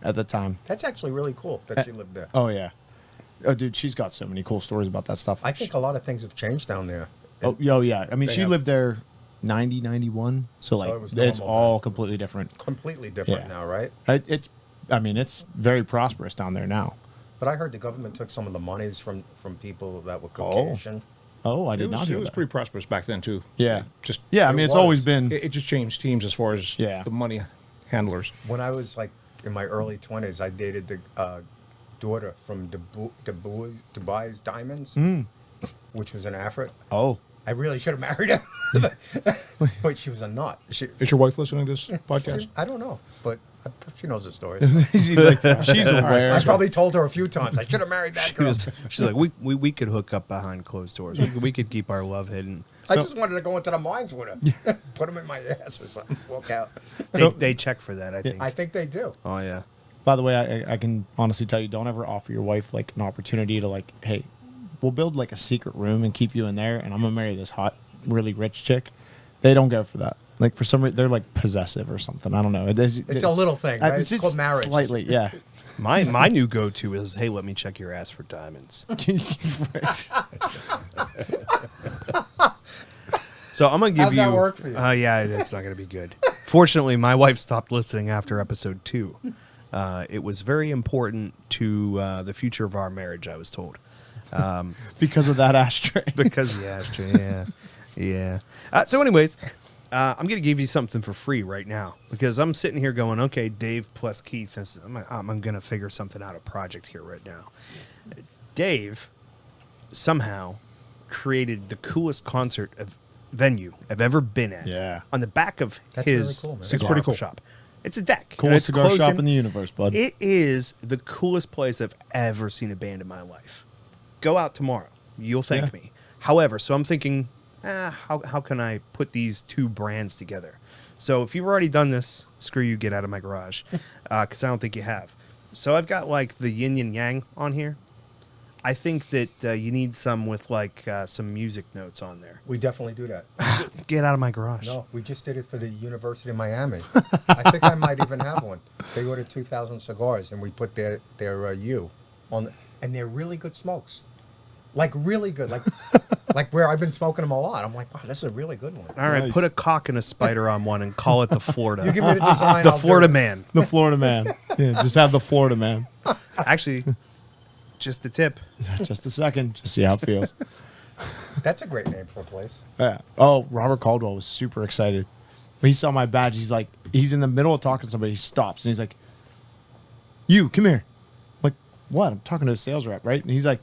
at the time. That's actually really cool that you lived there. Oh yeah. Oh dude, she's got so many cool stories about that stuff. I think a lot of things have changed down there. Oh yeah. I mean, she have- lived there 90, 91. So like it was it's normal all then. completely different. Completely different Yeah. now, right? I mean, it's very prosperous down there now. But I heard the government took some of the monies from people that were Caucasian. Oh, I It did not was, hear it was that. pretty prosperous back then too. Yeah. Just Yeah, I mean, It it's always was. been. it just changed teams as far as Yeah. the money handlers. When I was like in my early 20s, I dated the daughter from Dubai's Diamonds, which was in Africa. Oh, I really should have married her, but she was a nut. Is your wife listening to this podcast? I don't know, but she knows the story. she's like, she's aware. I probably told her a few times. I should have married that girl. She's like, we could hook up behind closed doors. We could keep our love hidden. I just wanted to go into the mines with her, put them in my ass or something, walk out. They check for that, I think. I think they do. Oh yeah. By the way, I can honestly tell you, don't ever offer your wife like an opportunity to like, hey, we'll build like a secret room and keep you in there, and I'm gonna marry this hot, really rich chick. They don't go for that. Like for some reason, they're like possessive or something. I don't know. It's a little thing, right? It's called marriage. Slightly, yeah. My new go to is, hey, let me check your ass for diamonds. So I'm gonna give How's you. that work for you? Yeah, it's not gonna be good. Fortunately, my wife stopped listening after episode 2. It was very important to the future of our marriage, I was told. Because of that ashtray. Because of the ashtray, yeah. So, anyways, I'm gonna give you something for free right now because I'm sitting here going, okay, Dave plus Keith. I'm gonna figure something out, a project here right now. Dave somehow created the coolest concert venue I've ever been at. Yeah. On the back of That's really his cool, man. It's cigar pretty cool. shop. It's a deck. and Coolest it's cigar shop closing. in the universe, bud. It is the coolest place I've ever seen a band in my life. Go out tomorrow. You'll thank Yeah. me. However, so I'm thinking, how can I put these two brands together? So if you've already done this, screw you, get out of my garage, because I don't think you have. So I've got like the yin and yang on here. I think that you need some with like some music notes on there. We definitely do that. Get out of my garage. No, we just did it for the University of Miami. I think I might even have one. They ordered 2,000 cigars, and we put their U on, and they're really good smokes. Like really good, like where I've been smoking them a lot. I'm like, wow, this is a really good one. All right, Nice. put a cock and a spider on one and call it the Florida. You give me the design. the I'll do Florida it. man. The Florida man. Yeah, just have the Florida man. Actually, just the tip. Just a second. Just see how it feels. That's a great name for a place. Yeah. Oh, Robert Caldwell was super excited. When he saw my badge, he's like, he's in the middle of talking to somebody. He stops and he's like, "You, come here." I'm like, what? I'm talking to a sales rep, right? And he's like,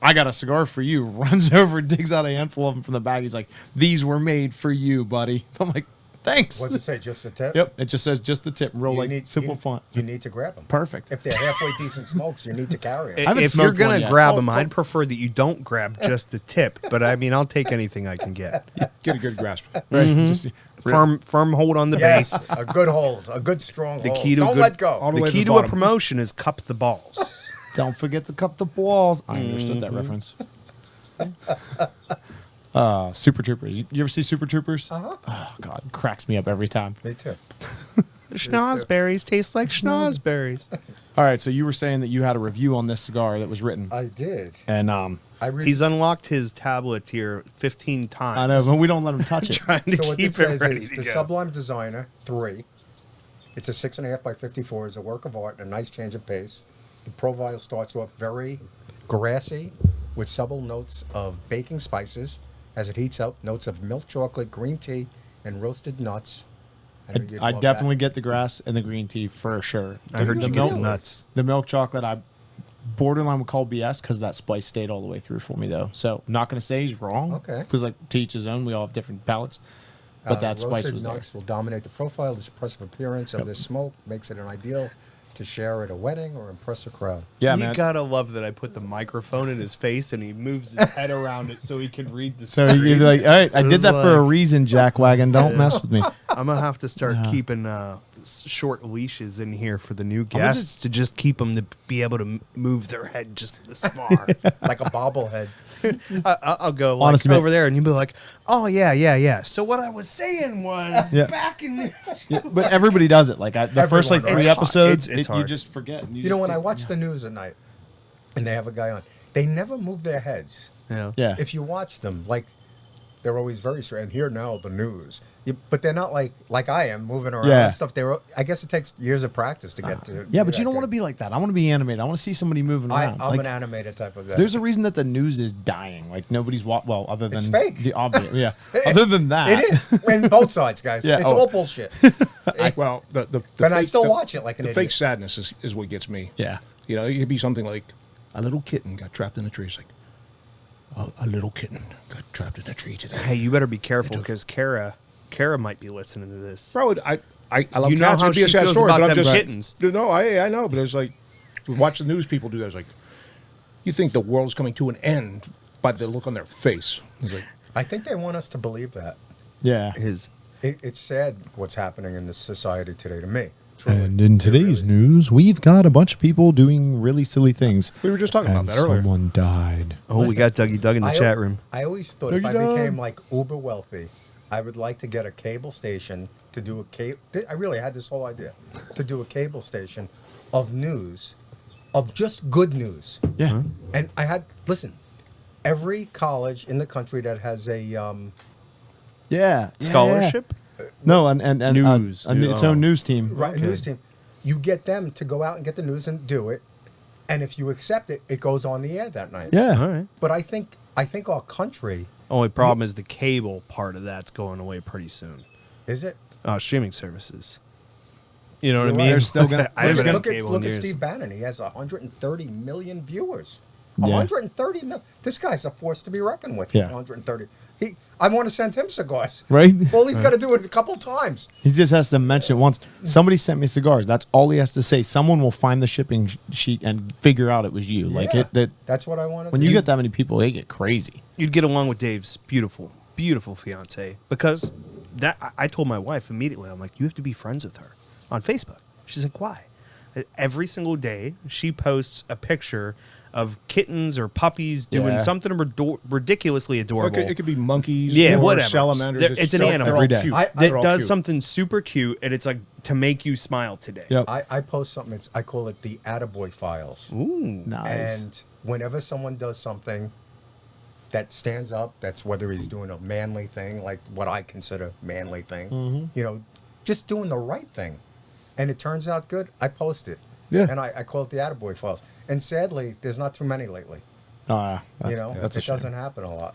"I got a cigar for you." Runs over, digs out a handful of them from the bag. He's like, "These were made for you, buddy." I'm like, "Thanks." What's it say? Just a tip? Yep. It just says just the tip, real like simple font. You need to grab them. Perfect. If they're halfway decent smokes, you need to carry them. haven't If you're smoked one gonna yet. grab them, I'd prefer that you don't grab just the tip. But I mean, I'll take anything I can get. Get a good grasp. Right. Just, Firm hold on the Yes, base. a good hold, a good strong The hold. key to Don't good- let go. All the The way to key the to a bottom. promotion is cup the balls. don't forget to cup the balls. I understood that reference. Super Troopers. You ever see Super Troopers? Uh-huh. Oh God, it cracks me up every time. Me too. Schnozberries taste like schnozberries. All right, so you were saying that you had a review on this cigar that was written, I did. and I read. He's unlocked his tablet here 15 times. I know, but we don't let him touch it. Trying to So what keep it it says ready is to the go. Sublime Designer 3. It's a 6.5 by 54. Is a work of art and a nice change of pace. The profile starts off very grassy, with subtle notes of baking spices. As it heats up, notes of milk chocolate, green tea, and roasted nuts. know you'd I love definitely that. get the grass and the green tea for sure. I heard the you milk, get the nuts. The milk chocolate, I borderline would call BS because that spice stayed all the way through for me though. So I'm not going to say he's wrong. Okay. Because like to each his own, we all have different palates. But that spice roasted was there. nuts will dominate the profile. The suppressive appearance of this smoke makes it an ideal to share at a wedding or impress a crowd. Yeah, you man. gotta love that I put the microphone in his face and he moves his head around it so he can read the So screen. you'd be like, all right, I It did was that for a like- reason, Jack Wagon. Don't mess with me. I'm gonna have to start keeping short leashes in here for the new guests to just keep them to be able to move their head just this far. Like a bobblehead. I'll go like Honestly, man- over there and you'll be like, oh yeah. So what I was saying was Yeah. back in the Yeah, but everybody does it. Like the first like Everyone, three right? episodes, It's you hard. just forget. And You know, just when I do- watch the news at night and they have a guy on, they never move their heads. yeah. Yeah. If you watch them, like, they're always very straight. And here now, the news. But they're not like I am, moving around Yeah. and stuff. I guess it takes years of practice to get to. Yeah, but you don't want to be like that. I want to be animated. I want to see somebody moving around. I'm Like, an animated type of guy. there's a reason that the news is dying. Like nobody's well, other than It's fake. the obvious. Yeah. Other than that, It is. And both sides, guys. Yeah, It's oh. all bullshit. Well, the But I fake- still the- watch it like an the idiot. fake sadness is what gets me. Yeah. You know, it could be something like a little kitten got trapped in a tree. It's like a little kitten got trapped in a tree today. Hey, you better be careful because Kara might be listening to this. Bro, I love You know cats. how It'd be a she sad feels story, about but I'm them just kittens. No, I know, but it's like watch the news people do that. It's like you think the world's coming to an end by the look on their face. It's like I think they want us to believe that. Yeah. It's sad what's happening in this society today to me. And in today's news, we've got a bunch of people doing really silly things. we were just talking about And that earlier. someone died. Oh, we got Dougie Doug in the I- chat room. I always thought if I Dougie Dog. became like uber wealthy, I would like to get a cable station to do a cable. I really had this whole idea to do a cable station of news, of just good news. Yeah. And I had every college in the country that has a Yeah. Scholarship? No, and News. its own news team. news team, you get them to go out and get the news and do it, and if you accept it, it goes on the air that night. Yeah. All right. But I think our country Only problem is the cable part of that's going away pretty soon. is it. Streaming services. You know what I You're mean? right. They're still gonna- I haven't had Look cable in at years. Steve Bannon. He has 130 million viewers. Yeah. 130 million. This guy's a force to be reckoned with. Yeah. 130. I want to send him cigars. Right? All he's got to do it a couple times. He just has to mention it once. Somebody sent me cigars. That's all he has to say. Someone will find the shipping sheet and figure out it was you. Like Yeah. it that That's what I want to when do. you get that many people, they get crazy. You'd get along with Dave's beautiful beautiful fiance, because I told my wife immediately, I'm like, you have to be friends with her on Facebook. She's like, why? Every single day she posts a picture of kittens or puppies doing something ridiculously adorable. It could be monkeys, Yeah, or whatever. salamanders. It's an animal. Every day. day. That does something super cute, and it's like to make you smile today. Yep. I post something. I call it the Attaboy Files. Ooh. Nice. And whenever someone does something that stands up, that's whether he's doing a manly thing, like what I consider manly thing, you know, just doing the right thing, and it turns out good, I post it. Yeah. And I call it the Attaboy Files. And sadly, there's not too many lately. You know, that's a it shame. doesn't happen a lot.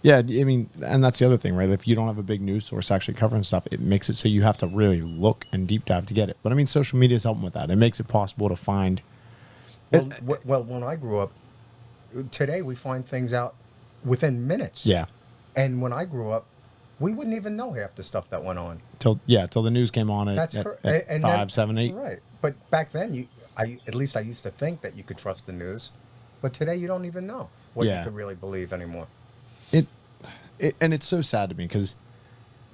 Yeah, I mean, and that's the other thing, right? If you don't have a big news source actually covering stuff, it makes it so you have to really look and deep dive to get it. But I mean, social media is helping with that. It makes it possible to find. Well, when I grew up, today we find things out within minutes. Yeah. And when I grew up, we wouldn't even know half the stuff that went on. Till the news came on at, That's at, correct. at And 5, then- 7, 8. Right. But back then, at least I used to think that you could trust the news. But today, you don't even know what Yeah. you could really believe anymore. And it's so sad to me because,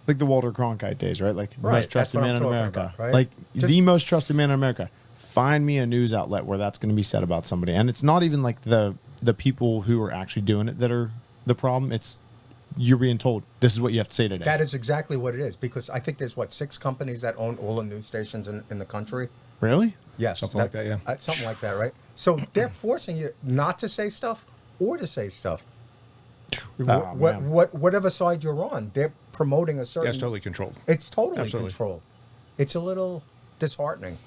like the Walter Cronkite days, right? Like Right, most that's trusted what man I'm in talking America, about, right? like Just- the most trusted man in America. Find me a news outlet where that's going to be said about somebody, and it's not even like the people who are actually doing it that are the problem. It's you're being told this is what you have to say today. That is exactly what it is. Because I think there's, 6 companies that own all the news stations in the country? Really? Yes. Something like that, yeah. Something like that, right? So they're forcing you not to say stuff or to say stuff. Oh, man. Whatever side you're on, they're promoting a certain... Yeah, it's totally controlled. It's totally Absolutely. controlled. It's a little disheartening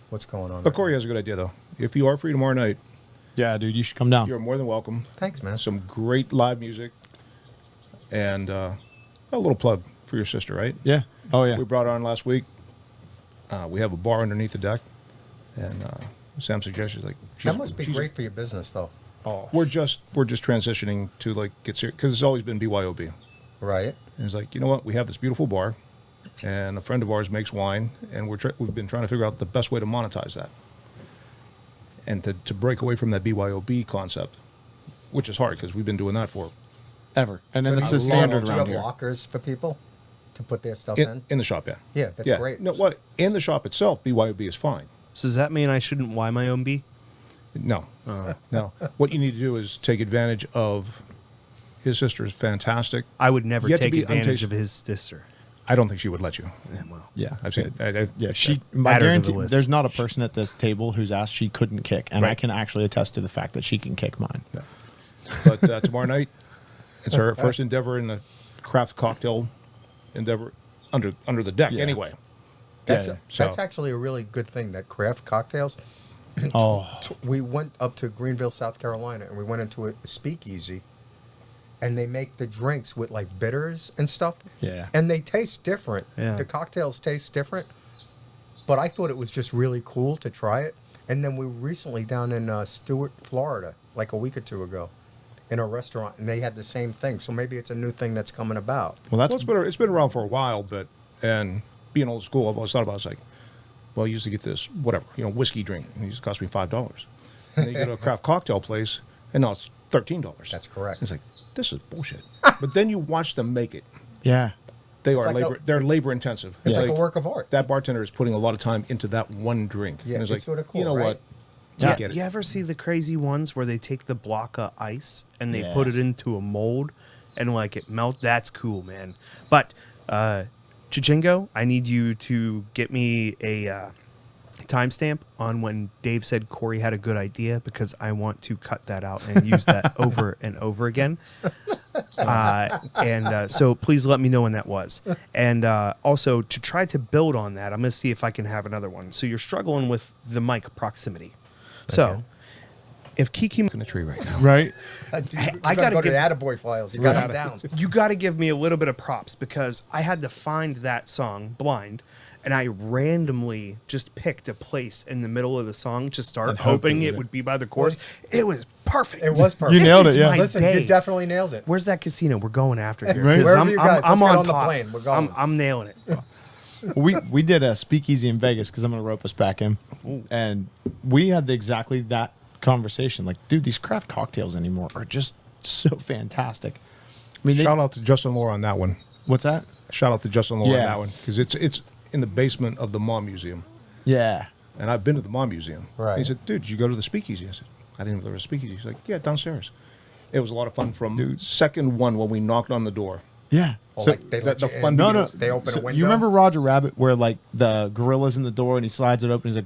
what's going on. But Corey has a good idea, though. If you are free tomorrow night, Yeah, dude, you should come down. you're more than welcome. Thanks, man. Some great live music, and a little plug for your sister, right? Yeah. Oh yeah. We brought her on last week. We have a bar underneath the deck, and Sam suggested like That must be great for your business, though. We're just transitioning to like get serious because it's always been BYOB. Right? And it's like, you know what? We have this beautiful bar, and a friend of ours makes wine, and we've been trying to figure out the best way to monetize that, and to break away from that BYOB concept, which is hard because we've been doing that for Ever. And then So it's do the you- standard do you around have here. lockers for people to put their stuff in the shop. Yeah, Yeah, that's great. No, what in the shop itself, BYOB is fine. So does that mean I shouldn't Y my own bee? No, no. What you need to do is take advantage of his sister is fantastic. I would never Yet to take be advantage untasted. of his sister. I don't think she would let you. Yeah, well, Yeah. I've seen it. Yeah, I Add her to guarantee the list. there's not a person at this table who's asked she couldn't kick, and I Right. can actually attest to the fact that she can kick mine. But tomorrow night, it's her first endeavor in the craft cocktail endeavor under the deck. Yeah. Anyway, That's Yeah, that's so- actually a really good thing. That craft cocktails. Oh, We went up to Greenville, South Carolina, and we went into a speakeasy, and they make the drinks with like bitters and stuff. Yeah. And they taste different. Yeah. The cocktails taste different. But I thought it was just really cool to try it. And then we were recently down in Stewart, Florida, like a week or two ago, in a restaurant, and they had the same thing. So maybe it's a new thing that's coming about. well, that's it's been around for a while, but and being old school, I've always thought about it, it's like, well, I used to get this whatever whiskey drink, and it used to cost me $5, and then you go to a craft cocktail place, and now it's $13. That's correct. It's like this is bullshit. But then you watch them make it. yeah. They It's are like they're labor intensive. It's like a work of art. That bartender is putting a lot of time into that one drink. Yeah, and it's like, sorta cool, you know right? what? Yeah, I get it. you ever see the crazy ones where they take the block of ice and they put Yes. it into a mold and like it melts? That's cool, man. But Chichingo, I need you to get me a timestamp on when Dave said Corey had a good idea, because I want to cut that out and use that over and over again. So please let me know when that was. And also to try to build on that, I'm going to see if I can have another one. So you're struggling with the mic proximity. So Okay. if Kiki, In a tree right now. Right. I I gotta gotta go to give- the Attaboy Files. You got them down. you got to give me a little bit of props, because I had to find that song blind, and I randomly just picked a place in the middle of the song to start, And hoping hoping it it- would be by the chorus. It was perfect. It was perfect. You This nailed is it, yeah. my Listen, day. you definitely nailed it. Where's that casino we're going after here? Right. 'Cause Wherever you guys, I'm let's get on on the top. plane. We're going. I'm nailing it. we did a speakeasy in Vegas because I'm gonna rope us back in, and we had exactly that conversation. Like, dude, these craft cocktails anymore are just so fantastic. mean, Shout out to Justin Laura on that one. what's that? Shout out to Justin Laura Yeah. on that one because it's in the basement of the Mom Museum, Yeah. and I've been to the Mom Museum. Right. He said, "Dude, did you go to the Speakeasy?" I said, "I didn't know there was a Speakeasy." He's like, "Yeah, downstairs." It was a lot of fun from second one when we knocked on the door. Yeah. Or So like they the- let the you in, fun- no, no. They open So a window. you remember Roger Rabbit, where like the gorilla's in the door and he slides it open? He's like,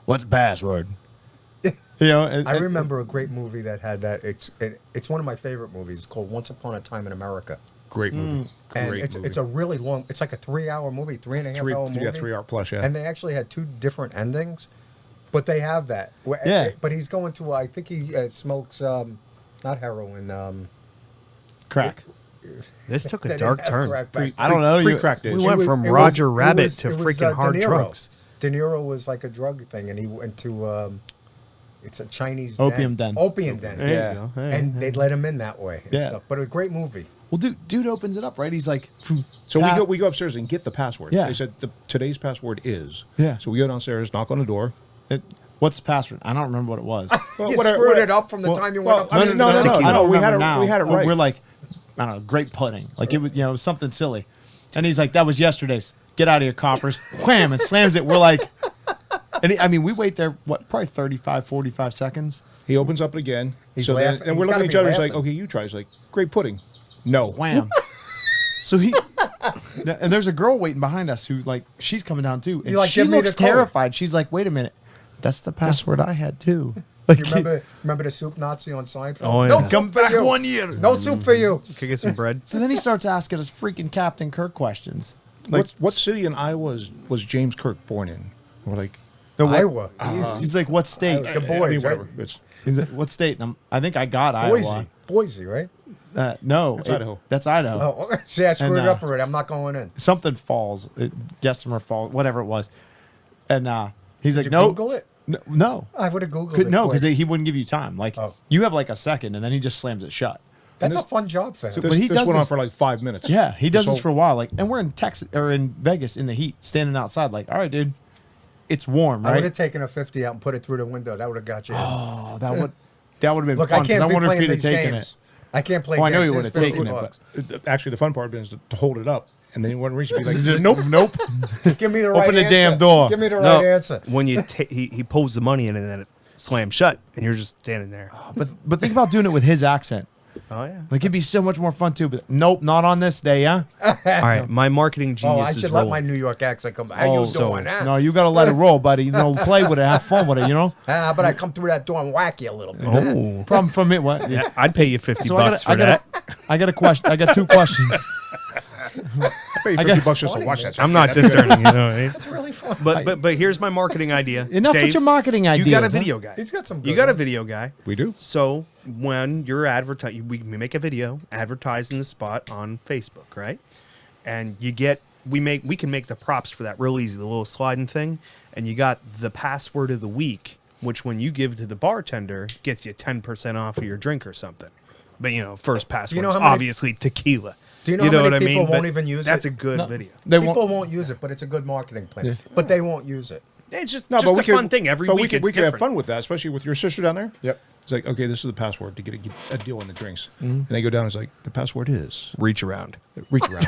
"What's the password?" You know. I remember a great movie that had that. It's one of my favorite movies. It's called Once Upon a Time in America. Great movie. And Great it's movie. a really long. It's like a 3-hour movie, 3.5 hour movie. Yeah, 3 hour plus. Yeah. And they actually had 2 different endings, but they have that. Yeah. But he's going to. I think he smokes not heroin. Crack. This took They a didn't dark have turn. crack back I don't know. You, Pre-crack days. We went from It Roger it Rabbit to it freaking hard De Niro. drugs. De Niro was like a drug thing, and he went to. It's a Chinese Opium den. Opium den. There Yeah. you go. Hey, And they'd let him in that way. And Yeah. stuff. But it was a great movie. well, dude opens it up, right? He's like, So we go upstairs and get the password. Yeah. They said today's password is. Yeah. So we go downstairs, knock on the door. What's the password? I don't remember what it was. Well, You whatever- screwed it up from the time you went upstairs. no, no, no. I I know, don't we had remember it- now. we had it right. We're like, I don't know, grape pudding. Like it was, it was something silly. And he's like, that was yesterday's. Get out of here, coppers. Wham! And slams it. We're like, we wait there, probably 35, 45 seconds. He opens up again. He's so then, laughing. and we're He's looking gotta at each be other. He's like, laughing. okay, you try. He's like, grape pudding. No. Wham! So he, and there's a girl waiting behind us who like she's coming down too, and You're like, she "Give me looks the code." terrified. She's like, wait a minute, that's the password I had too. You remember the soup Nazi on Seinfeld? Oh, yeah. No soup Come for back you. 1 year. No soup for you. Could I get some bread? So then he starts asking us freaking Captain Kirk questions. Like, What city in Iowa was James Kirk born in? We're like, Iowa. he's like, what state? The boys, right? whatever. It's, He's like, what state? And I think I got Boise. Iowa. Boise, right? No, That's Idaho. That's Idaho. Oh, see, I screwed And, it up already. I'm not going in. Something Falls, Gestimer Falls, whatever it was. And he's Did like, you no, Google it? no, I would have Googled it. no, because quick. he wouldn't give you time. Like Oh. you have like a second, and then he just slams it shut. That's a fun job for him. this But he this does went on this- for like 5 minutes. Yeah, he does this whole- for a while. Like, and we're in Texas or in Vegas in the heat, standing outside. Like, all right, dude, it's warm, I would right? have taken a 50 out and put it through the window. That would have got you in. Oh, that would have been Look, fun. I 'cause can't be wonder if playing he'd have these taken games. it. I can't play Oh, I games. know he It's would have 50 taken it, bucks. Actually, the fun part is to hold it up, and then one reach be like, Nope, nope. Give me the right Open the answer. damn door. Give me the No, right answer. when you he pulls the money in and then it slams shut, and you're just standing there. But think about doing it with his accent. Oh yeah. Like it'd be so much more fun too. But nope, not on this day, huh? All right, my marketing Oh, genius I is should let rolling. my New York accent come back. How you so- doing, huh? No, you got to let it roll, buddy. You know, play with it, have fun with it. You know. How about I come through that door and whack you a little bit? Oh, Problem from it. What? yeah, I'd pay you 50 So bucks for that. I got a question. I got 2 questions. pay you I 50 got- bucks just to Funny, watch man. that. I'm not discerning, you know. eh? It's really fun. But here's my marketing idea. Enough with Dave, your marketing You got a ideas, huh? video guy. He's got some You good got a ones. video guy. We do. So when you're advertising, we make a video advertising the spot on Facebook, right? And we can make the props for that real easy, the little sliding thing. And you got the password of the week, which when you give to the bartender gets you 10% off of your drink or something. But first password know is how many- obviously tequila. Do you know how many what I people mean? won't But even use that's it? a good No. video. They People won't. won't use it, but it's a good marketing plan. But they won't use it. It's just No, a but we fun could, thing every but week. we could, it's we could have different. fun with that, especially with your sister down there. Yep. It's like, okay, this is the password to get a deal on the drinks. And they go down. It's like the password is Reach around. reach around,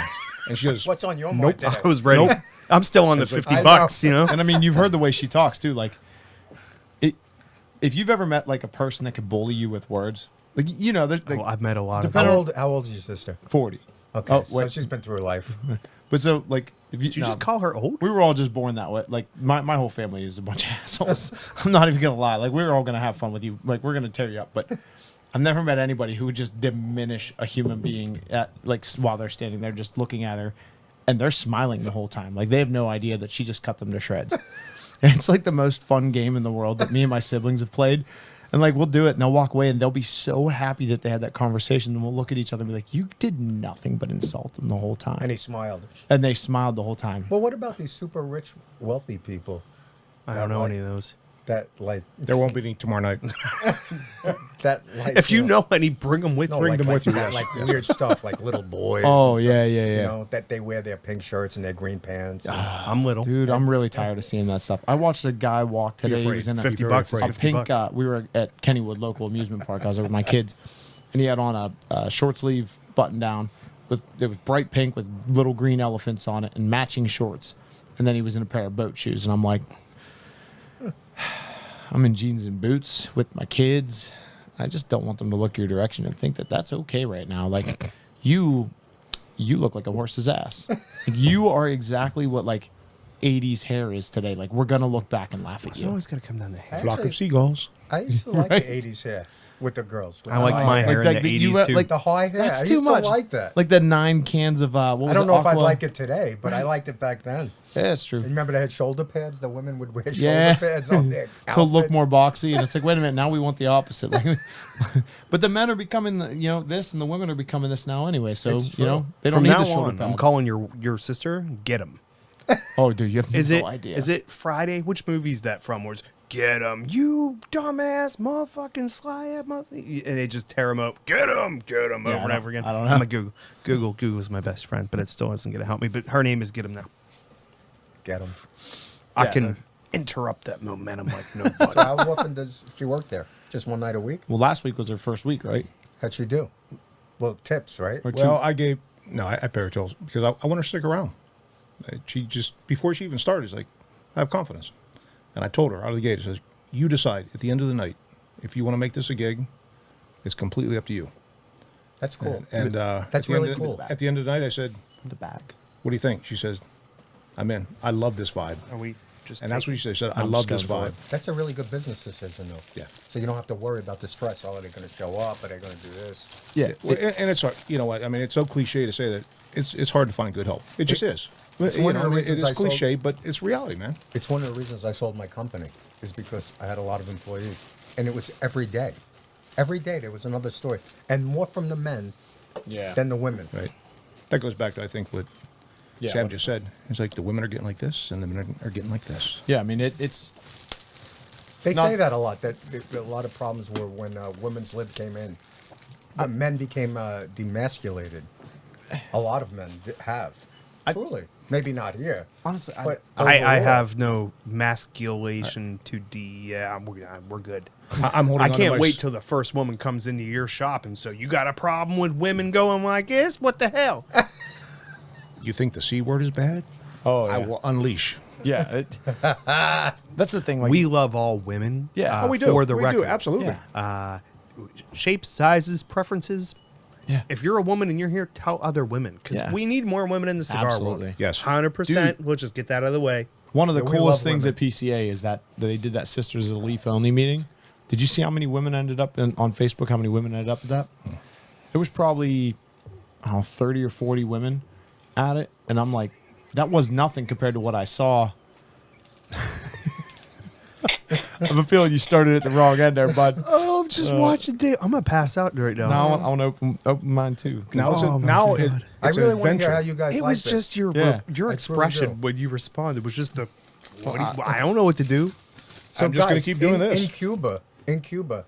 and she goes, What's on your Nope. mind today? I was ready. I'm still on the It's like, 50 I know. bucks, you know? And I mean, you've heard the way she talks too. Like, if you've ever met like a person that could bully you with words, like there's like Oh, I've met a lot of How them. old is your sister? 40. Okay, Oh, so wait. she's been through life. But so like, if Did you just call her old? we were all just born that way. Like my whole family is a bunch of assholes. I'm not even gonna lie. Like we're all gonna have fun with you. Like we're gonna tear you up. But I've never met anybody who would just diminish a human being while they're standing there just looking at her, and they're smiling the whole time. Like they have no idea that she just cut them to shreds. And it's like the most fun game in the world that me and my siblings have played. And like we'll do it, and they'll walk away, and they'll be so happy that they had that conversation. And we'll look at each other and be like, "You did nothing but insult them the whole time." And he smiled. And they smiled the whole time. Well, what about these super rich, wealthy people I don't know any of those. that like there won't be any tomorrow night. that like If you know any, bring them with no, you. bring like, them like with you, that, yes. like weird stuff like little boys. Oh, and yeah, stuff, yeah, yeah. You know that they wear their pink shirts and their green pants. I'm little. Dude, I'm really tired of seeing that stuff. I watched a guy walk today. He afraid. was in a, 50 very bucks. afraid. a 50 pink. bucks. We were at Kennywood local amusement park. I was over with my kids, and he had on a short sleeve button down it was bright pink with little green elephants on it and matching shorts. And then he was in a pair of boat shoes, and I'm like, I'm in jeans and boots with my kids. I just don't want them to look your direction and think that that's okay right now. Like, you look like a horse's ass. Like, you are exactly what like 80s hair is today. Like, we're gonna look back and laugh at It's you. always got to come down to hair. Flock of seagulls. I used to like Right. the 80s hair with the girls. I like my hair Like in the you 80s let- too. like the high hair. That's I too used much. to like that. Like the 9 cans of what was I don't it, know if I'd Aqua? like it today, but I liked it back then. Yeah, that's true. Remember they had shoulder pads? The women would wear Yeah. shoulder pads on their To look outfits? more boxy, and it's like, wait a minute, now we want the opposite. Like, but the men are becoming, this, and the women are becoming this now anyway. So It's true. they don't From need now the shoulder on, pad. I'm calling your sister. Get him. Oh, dude, you have Is no it idea. is it Friday? Which movie is that from? Where it's get him, you dumbass motherfucking sly ass motherfucker, and they just tear him up. Get him over and I don't- over again. I don't know. I'm a Google's my best friend, but it still isn't going to help me. But her name is Get him now. Get them. I Yeah, can that's- interrupt that momentum like nobody. So how often does she work there? Just one night a week? Well, last week was her first week, right? How'd she do? Well, tips, right? Or two. Well, I paid her tills because I want her to stick around. She just, before she even started, is like, I have confidence. And I told her out of the gate, I says, you decide at the end of the night if you want to make this a gig. It's completely up to you. That's cool. And That's at the really end cool. At the end of the night, I said, The bag. what do you think? She says, I'm in. I love this vibe. Are we just? And that's what she said. She said, I I'm love just this going vibe. for That's a really good business decision, though. Yeah. So you don't have to worry about the stress. Oh, are they going to show up? Are they going to do this? Yeah. Well, and it's hard. You know what? I mean, it's so cliche to say that it's hard to find good help. It just is. It's You one of know, the it reasons is I sold- cliche, but it's reality, man. It's one of the reasons I sold my company is because I had a lot of employees, and it was every day. Every day there was another story, and more from the men Yeah. than the women. Right. That goes back to, I think, what Yeah. Sam just said. It's like the women are getting like this, and the men are getting like this. Yeah, I mean, it's They Not- say that a lot. That a lot of problems were when women's lib came in. Men became demasculated. A lot of men have. Truly, maybe not here. honestly, But I overall, have no masculation to Yeah, we're good. I'm holding. I on to can't my wait till the first woman comes into your shop and so you got a problem with women going like this? What the hell? You think the C word is bad? Oh, I yeah. will unleash. yeah. That's the thing. Like, We love all women. Yeah. Oh, we do. For the we record, do. Absolutely. yeah. Shapes, sizes, preferences. Yeah. If you're a woman and you're here, tell other women because Yeah. we need more women in the cigar Absolutely. world. Yes. 100%. We'll just get that out of the way. One of the Yeah, we coolest love things women. at PCA is that they did that Sisters of the Leaf only meeting. Did you see how many women ended up on Facebook? How many women ended up at that? There was probably, I don't know, 30 or 40 women at it. And I'm like, that was nothing compared to what I saw. I have a feeling you started at the wrong end there, bud. Oh, I'm just watching Dave. I'm going to pass out right now. Now I want to open mine too. Now, Oh, my now God. it, I it's really an want to hear adventure. how you guys It like was this. just your Yeah. your I truly expression do. when you responded was just the. I don't know what to do. So I'm just gonna guys, keep doing this. In Cuba,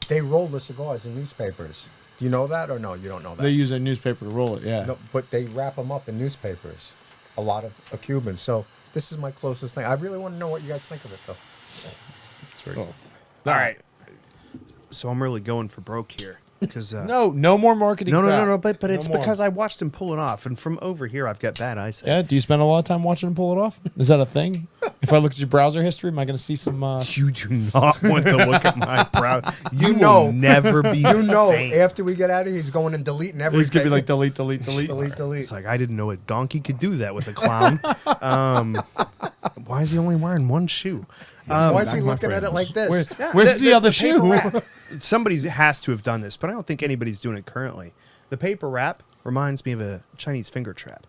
they roll the cigars in newspapers. Do you know that or no? You don't know that. They use a newspaper to roll it, yeah. No, but they wrap them up in newspapers. A lot of Cubans. So this is my closest thing. I really want to know what you guys think of it, though. It's very cool. All right. So I'm really going for broke here because No more marketing. no. But No it's more. because I watched him pull it off, and from over here I've got bad eyesight. Yeah, do you spend a lot of time watching him pull it off? Is that a thing? If I look at your browser history, am I going to see some? You do not want to look at my brow. You know. will never be. You know, sane. after we get out of here, he's going and deleting everything. He's gonna be like delete. delete. It's like I didn't know a donkey could do that with a clown. Why is he only wearing one shoe? Why is he back my looking at it friends. like this? Where's the other shoe? paper wrap. Somebody has to have done this, but I don't think anybody's doing it currently. The paper wrap reminds me of a Chinese finger trap.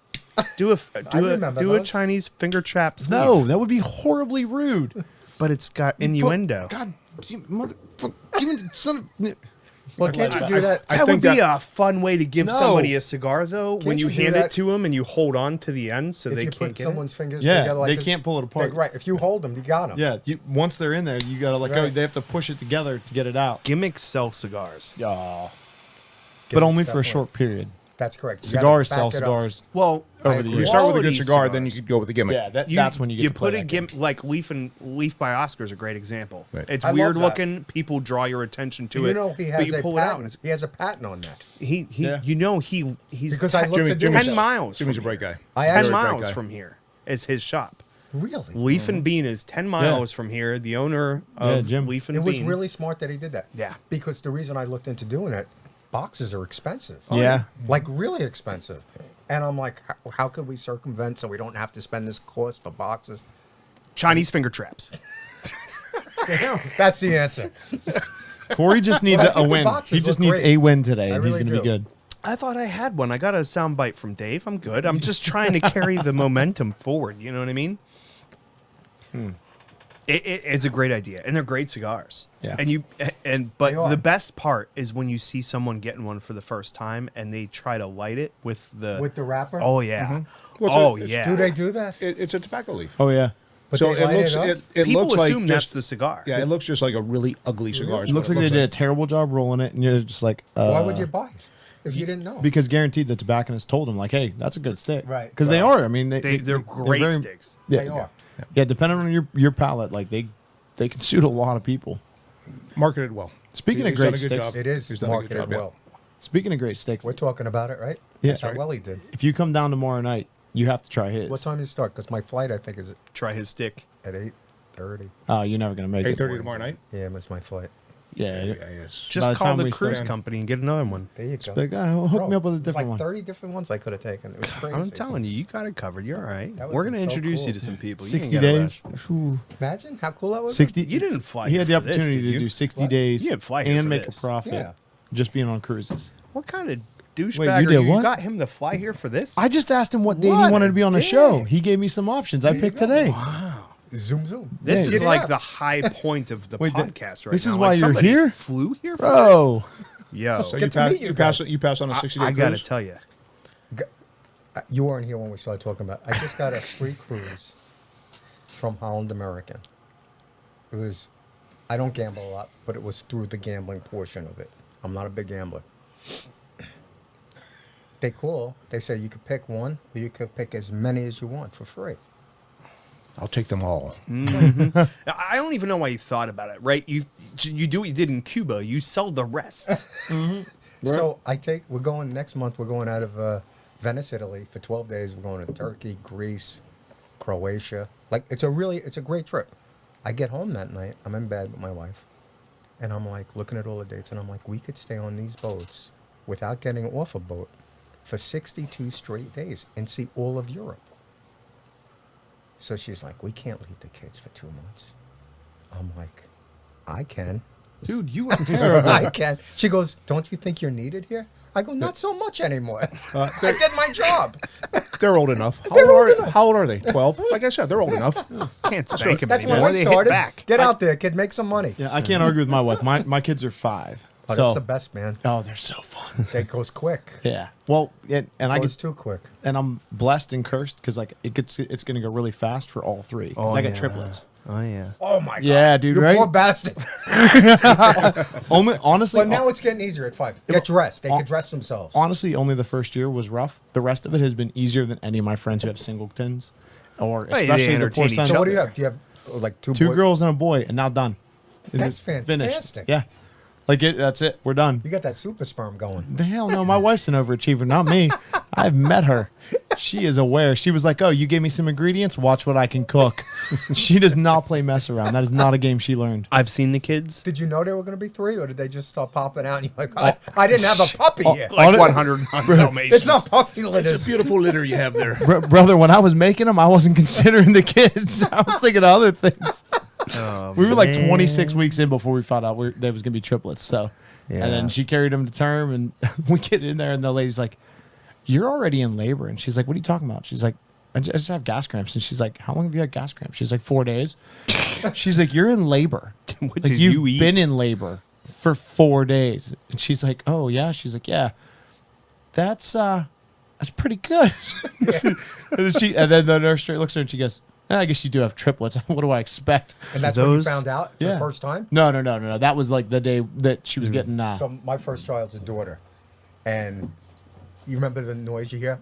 Do a remember do a those. Chinese finger trap. Sleeve, No, that would be horribly rude. but it's got innuendo. God, motherfucker, give me the son of. Well, can't you do that? That would think be a fun way to give No. somebody a cigar, though. When Can't you you do hand it that? to them and you hold on to the end so If they you can't put get someone's fingers Yeah, together like they this, can't pull it apart. right. If you hold them, you got them. Yeah, once they're in there, you gotta let go. Right. They have to push it together to get it out. it. Gimmicks sell cigars. Yeah, but Gimmicks, only for a definitely. short period. That's correct. You gotta Cigars back sell it up. cigars. Well, Over the You years. start with a good quality cigar, then you cigars. could go with the gimmick. Yeah, that's when you get to play put a that game. like Leaf by Oscar is a great example. Right. It's I love weird that. looking. People draw your attention to You it. know he but has you a pull it out and patent. it's, He has a patent on that. Yeah. you know he's Because I looked at Jimmy's 10 miles. Jimmy's a from bright here. guy. I Ten actually- Very bright miles guy. from here is his shop. Really? Leaf and Bean is 10 miles from here. The owner of Jim. Leaf and It was Bean. really smart that he did that. Yeah. Because the reason I looked into doing it, boxes are expensive. Yeah. Like really expensive. And I'm like, how could we circumvent so we don't have to spend this cost for boxes? Chinese finger traps. That's the answer. Corey just needs But I a think the win. boxes He just look needs great. a win today, I and he's really going to be do. good. I thought I had one. I got a sound bite from Dave. I'm good. I'm just trying to carry the momentum forward. You know what I mean? It's a great idea, and they're great cigars. Yeah. But They are. the best part is when you see someone getting one for the first time and they try to light it with the wrapper? Oh yeah. Well, Oh it's- yeah. Do they do that? It's a tobacco leaf. Oh, yeah. But so they it light looks it up? it People looks like assume that's just- the cigar. Yeah, it looks just like a really ugly cigar. is It looks what like they did a terrible job rolling it, and you're just like, Why would you buy it if you didn't know? Because guaranteed the tobacconist told him, like, hey, that's a good stick. Right. Because they Right. are. I mean, They're great very- sticks. Yeah, They are. Yeah, depending on your palate, like they can suit a lot of people. marketed well. Speaking of He's done great a good sticks, job. It is He's done a good marketed job, yeah. well. speaking of great sticks, We're talking about it, right? Yeah. That's how well he did. if you come down tomorrow night, you have to try his. What time do you start? Because my flight, I think, is Try his stick. at 8:30. Oh, you're never gonna make it. 8:30 tomorrow night. Yeah, I missed my flight. Yeah. Yeah, yes. Just By the call time the we cruise start- company and get another one. There you go. Like, hook me Bro, up with a there's different like one. 30 different ones I could have taken. It was crazy. I'm telling you, you got it covered. You're all right. That would've We're gonna been so introduce cool. you to some people. You 60 ain't gotta days. rest. Ooh. Imagine how cool that was. 60. You didn't fly He here had the for this, opportunity did to you? do 60 What? days You didn't fly here and for make this. a profit Yeah. just being on cruises. What kind of Wait, douchebag you are did you? what? You got him to fly here for this? I just asked him what day What he wanted a to be on the dick. show. He gave me some options. I There you picked go. today. Zoom, zoom. This Yeah, is yeah. like the high point of the Wait, podcast right this now. is Like, why you're somebody here? Flew here, for Bro. this? Yo, So Get you to pass, meet you pass, guys. you pass on a 60-day I cruise. gotta tell you, You weren't here when we started talking about. I just got a free cruise from Holland American. It was. I don't gamble a lot, but it was through the gambling portion of it. I'm not a big gambler. They call. They say you could pick one, or you could pick as many as you want for free. I'll take them all. I don't even know why you thought about it. Right? You do what you did in Cuba. You sell the rest. So we're going next month. We're going out of Venice, Italy for 12 days. We're going to Turkey, Greece, Croatia. Like it's a great trip. I get home that night. I'm in bed with my wife, and I'm like looking at all the dates, and I'm like, we could stay on these boats without getting off a boat for 62 straight days and see all of Europe. So she's like, we can't leave the kids for 2 months. I'm like, I can. Dude, you are terrible. I can. She goes, don't you think you're needed here? I go, not so much anymore. I did my job. They're old enough. How old are they? 12? Like I said, they're old enough. Can't spank him That's when anymore. I They hit started. back. Get out there, kid. Make some money. Yeah, I can't argue with my wife. My kids are 5. Oh, so that's the best, man. oh, they're so fun. It goes quick. Yeah. Well, and I Goes get too quick. and I'm blessed and cursed because like it's gonna go really fast for all 3. 'Cause I got triplets. Oh yeah. Oh my god. Yeah, dude, You right? poor bastard. Honestly, But now it's getting easier at 5. Get dressed. They can dress themselves. honestly, only the first year was rough. The rest of it has been easier than any of my friends who have singletons, or they especially the entertain poor each son. So what do other. you have? Do you have like 2 2 boys? girls and a boy, and now done. That's Finished. fantastic. Yeah, like that's it. We're done. You got that super sperm going. The hell no, my wife's an overachiever, not me. I've met her. She is aware. She was like, "Oh, you gave me some ingredients. Watch what I can cook." She does not play mess around. That is not a game she learned. I've seen the kids. Did you know there were going to be 3, or did they just start popping out? And you're like, oh, I didn't have a puppy yet. On Like it- 100 Dalmatians. It's not puppy It's a litters. beautiful litter you have there. Brother, when I was making them, I wasn't considering the kids. I was thinking of other things. Oh, We were like man. 26 weeks in before we found out there was gonna be triplets. So, Yeah. and then she carried them to term, and we get in there, and the lady's like, "You're already in labor," and she's like, "What are you talking about?" She's like, "I just have gas cramps," and she's like, "How long have you had gas cramps?" She's like, 4 days. She's like, "You're in labor. What Like did you've you eat? been in labor for 4 days." And she's like, "Oh yeah." She's like, "Yeah, that's pretty good." And then the nurse straight looks at her and she goes, "I guess you do have triplets. What do I expect?" And that's when you Those- found out for Yeah. the first time? No. That was like the day that she was getting. So my first child's a daughter, and You remember the noise you hear?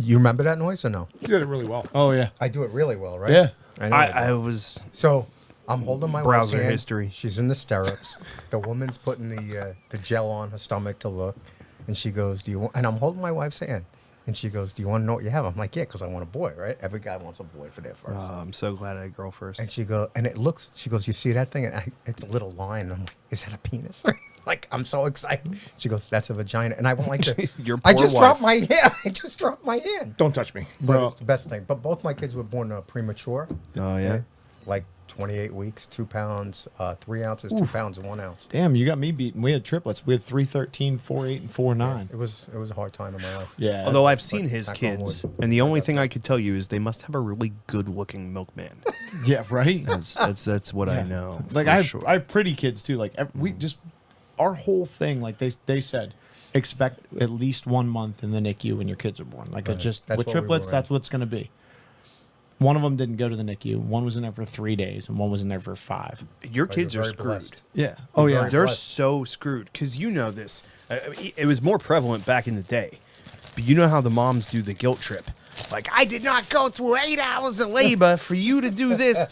You remember that noise or no? You did it really well. Oh yeah. I do it really well, right? Yeah. I know. I was So I'm holding my Browser wife's hand. history. She's in the stirrups. The woman's putting the gel on her stomach to look, and she goes, "Do you want?" And I'm holding my wife's hand, and she goes, "Do you want to know what you have?" I'm like, "Yeah, because I want a boy, right? Every guy wants a boy for their first." I'm so glad I had a girl first. And she goes, and it looks. She goes, "You see that thing? And it's a little line." And I'm like, "Is that a penis?" Like I'm so excited. She goes, "That's a vagina." And I went like this. Your I poor just wife. dropped my hand. I just dropped my hand. Don't touch me. But it's the best thing. But both my kids were born premature. Oh, yeah? Like 28 weeks, 2 pounds, 3 ounces, 2 pounds, and 1 ounce. Damn, you got me beaten. We had triplets. We had 313, 48, and 49. It was a hard time in my life. Yeah. Although I've seen his knock on kids, wood. and the only thing I could tell you is they must have a really good-looking milkman. Yeah. Right. That's what I Yeah. know. Like for I have, sure. I have pretty kids too. Like we just our whole thing. Like they said, expect at least 1 month in the NICU when your kids are born. Like Right. it just That's with what we triplets, were in. that's what it's gonna be. One of them didn't go to the NICU. One was in there for 3 days, and one was in there for 5. Your But kids you're are very screwed. blessed. Yeah. Oh You're yeah. very They're blessed. so screwed because you know this. It was more prevalent back in the day, but you know how the moms do the guilt trip. Like, I did not go through 8 hours of labor for you to do this,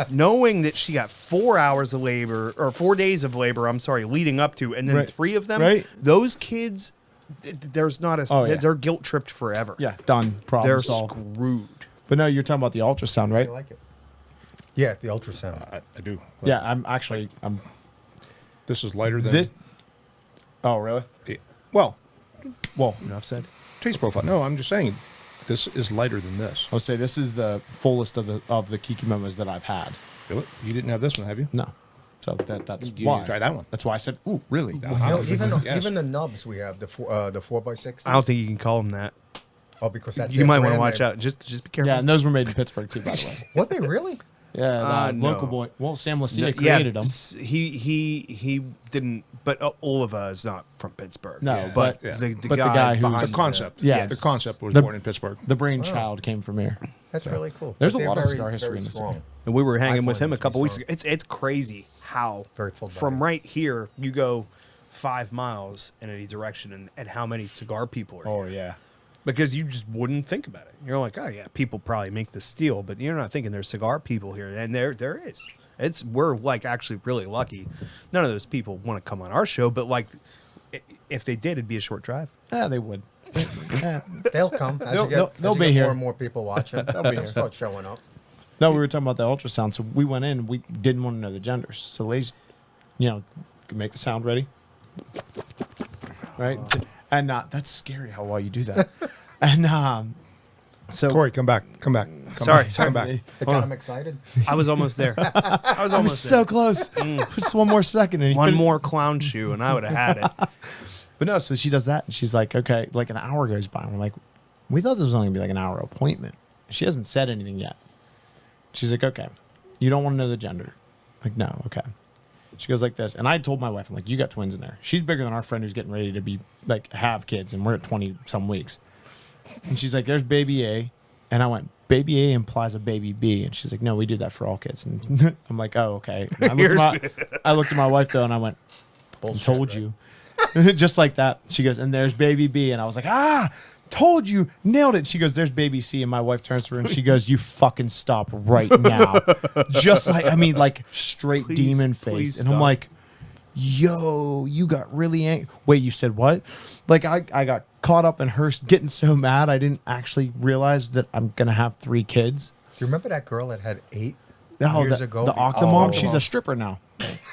knowing that she got 4 hours of labor or 4 days of labor. I'm sorry, leading up to, and then Right. 3 of them. Right. Those kids, there's not a. Oh, yeah. They're guilt tripped forever. Yeah. Done. Problem They're solved. screwed. But no, you're talking about the ultrasound, right? I like it. Yeah, the ultrasound. I do. Yeah. I'm This is lighter than this. Oh really? Well, Well, Enough said. taste profile. No, I'm just saying, this is lighter than this. I would say this is the fullest of the Kiki Momos that I've had. Really? You didn't have this one, have you? No. So that's You why. need to try that one. That's why I said, ooh, really? You know, Yes. even the nubs we have, the 4x6. I don't think you can call them that. Oh, because that's You their might want to brand watch name. out. Just be careful. Yeah, and those were made in Pittsburgh too, by the way. What they really? Yeah, the No. local boy. Well, Sam Lucia No, created them. He didn't. But Oliva is not from Pittsburgh. No, Yeah. but- but yeah. the But the guy guy who's- behind The concept. Yeah. The concept was The- born in Pittsburgh. The brainchild came from here. That's really cool. There's But a they're lot of very, cigar history very in this strong. area. And we were hanging with find him a them couple to be weeks strong. ago. It's crazy how Very full from body. right here you go 5 miles in any direction, and how many cigar people are here. yeah. Because you just wouldn't think about it. You're like, oh yeah, people probably make the steel, but you're not thinking there's cigar people here, and there is. We're like actually really lucky. None of those people want to come on our show, but like if they did, it'd be a short drive. Yeah, they would. Yeah. They'll come. As They'll- you get, they'll- as they'll you be get here. More and more people watching. They'll be here. start showing up. No, we were talking about the ultrasound, so we went in. We didn't want to know the genders, so ladies, can make the sound ready, right? And that's scary how well you do that. And so Corey, come back. Come back. Sorry, Come back. It got them excited. I was almost there. I was I'm almost so there. close. Just one more second, and he One fin- more clown shoe, and I would have had it. But no, so she does that, and she's like, okay, like an hour goes by, and we're like, we thought this was only gonna be like an hour appointment. She hasn't said anything yet. She's like, okay, you don't want to know the gender. I'm like, no, okay. She goes like this, and I told my wife, I'm like, you got twins in there. She's bigger than our friend who's getting ready to be like have kids, and we're at 20 some weeks. And she's like, there's baby A, and I went, baby A implies a baby B, and she's like, no, we do that for all kids. And I'm like, oh, okay. And I looked at my wife though, and I went, I told you. Just like that. She goes, and there's baby B. And I was like, told you, nailed it. She goes, there's baby C. And my wife turns to her and she goes, you fucking stop right now. Just like, like straight Please, demon please face. And I'm stop. like, yo, you got really angry. Wait, you said what? Like, I got caught up in her getting so mad. I didn't actually realize that I'm going to have 3 kids. Do you remember that girl that had 8 Oh, years the, ago? the Octomom, Oh. she's a stripper now.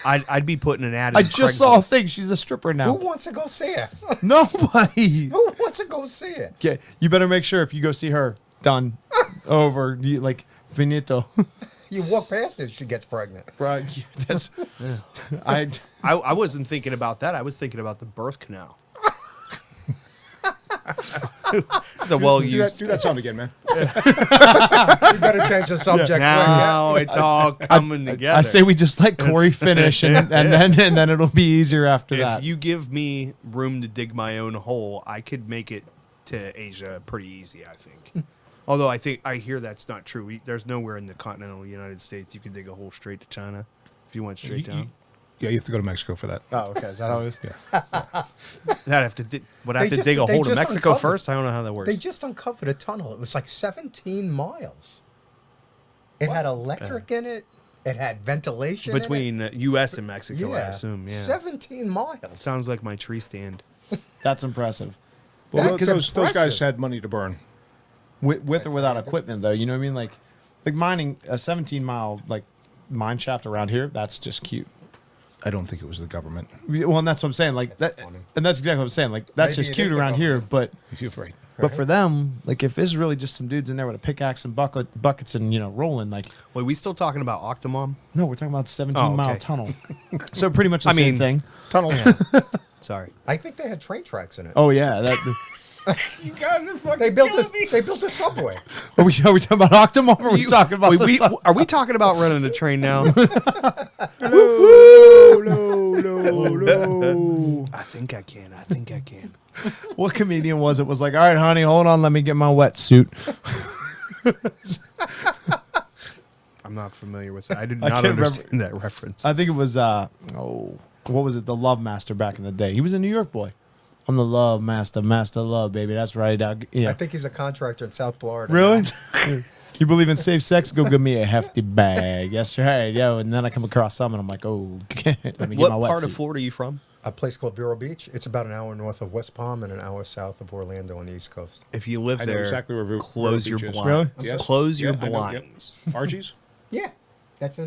I'd be putting an ad. I in just saw a Craigslist. thing. She's a stripper now. Who wants to go see her? Nobody. Who wants to go see her? Yeah, you better make sure if you go see her, done, over, like finito. You walk past her, she gets pregnant. Right, that's. I I wasn't thinking about that. I was thinking about the birth canal. It's a well used. Do that sound again, man. You better change the subject. Now it's all coming together. I say we just let Corey finish, and then it'll be easier after if that. you give me room to dig my own hole, I could make it to Asia pretty easy, I think. Although I hear that's not true. There's nowhere in the continental United States you can dig a hole straight to China if you went straight down. Yeah, you have to go to Mexico for that. Oh, okay. Is that how it is? Yeah. Would I have to just- dig a they hole to just Mexico uncovered- first? I don't know how that works. They just uncovered a tunnel. It was like 17 miles. It had electric in it. It had ventilation Between U.S. and in it. Mexico, I assume. Yeah. 17 miles. Sounds like my tree stand. That's impressive. Well, That's those guys impressive. had money to burn. With or without equipment, though, you know what I mean? Like mining a 17-mile like mine shaft around here. That's just cute. I don't think it was the government. Well, and that's what I'm saying. Like That's that, funny. and that's exactly what I'm saying. Like that's Maybe just it cute is the around here, but You're right. but for them, like if it's really just some dudes in there with a pickaxe and buckets and rolling, like Wait, we still talking about Octomom? no, we're talking about the 17-mile okay. tunnel. So pretty much the I same mean- thing. Tunnel. Sorry. I think they had train tracks in it. Oh yeah, that. You guys are fucking They built a subway. Are we talking about Octomom? Or are we talking about Wait, the are we talking about running a train now? No. I think I can. What comedian was it? Was like, all right, honey, hold on, let me get my wetsuit. I'm not familiar with that. I did I not can't understand that reference. I think it was what was it? The Love Master back in the day. He was a New York boy. I'm the Love Master, Master Love, baby. That's right. Yeah. I think he's a contractor in South Florida. Really? now. You believe in safe sex? Go give me a hefty bag. Yes, right. Yeah. And then I come across some, and I'm like, oh, let me what get my part of wetsuit. Florida are you from? A place called Vero Beach. It's about an hour north of West Palm and an hour south of Orlando on the East Coast. If you live I know there, exactly where close Vero your Beach is. blinds. Really? Yes. Close your Yeah, I know, yep. blinds. Archie's? Yeah, that's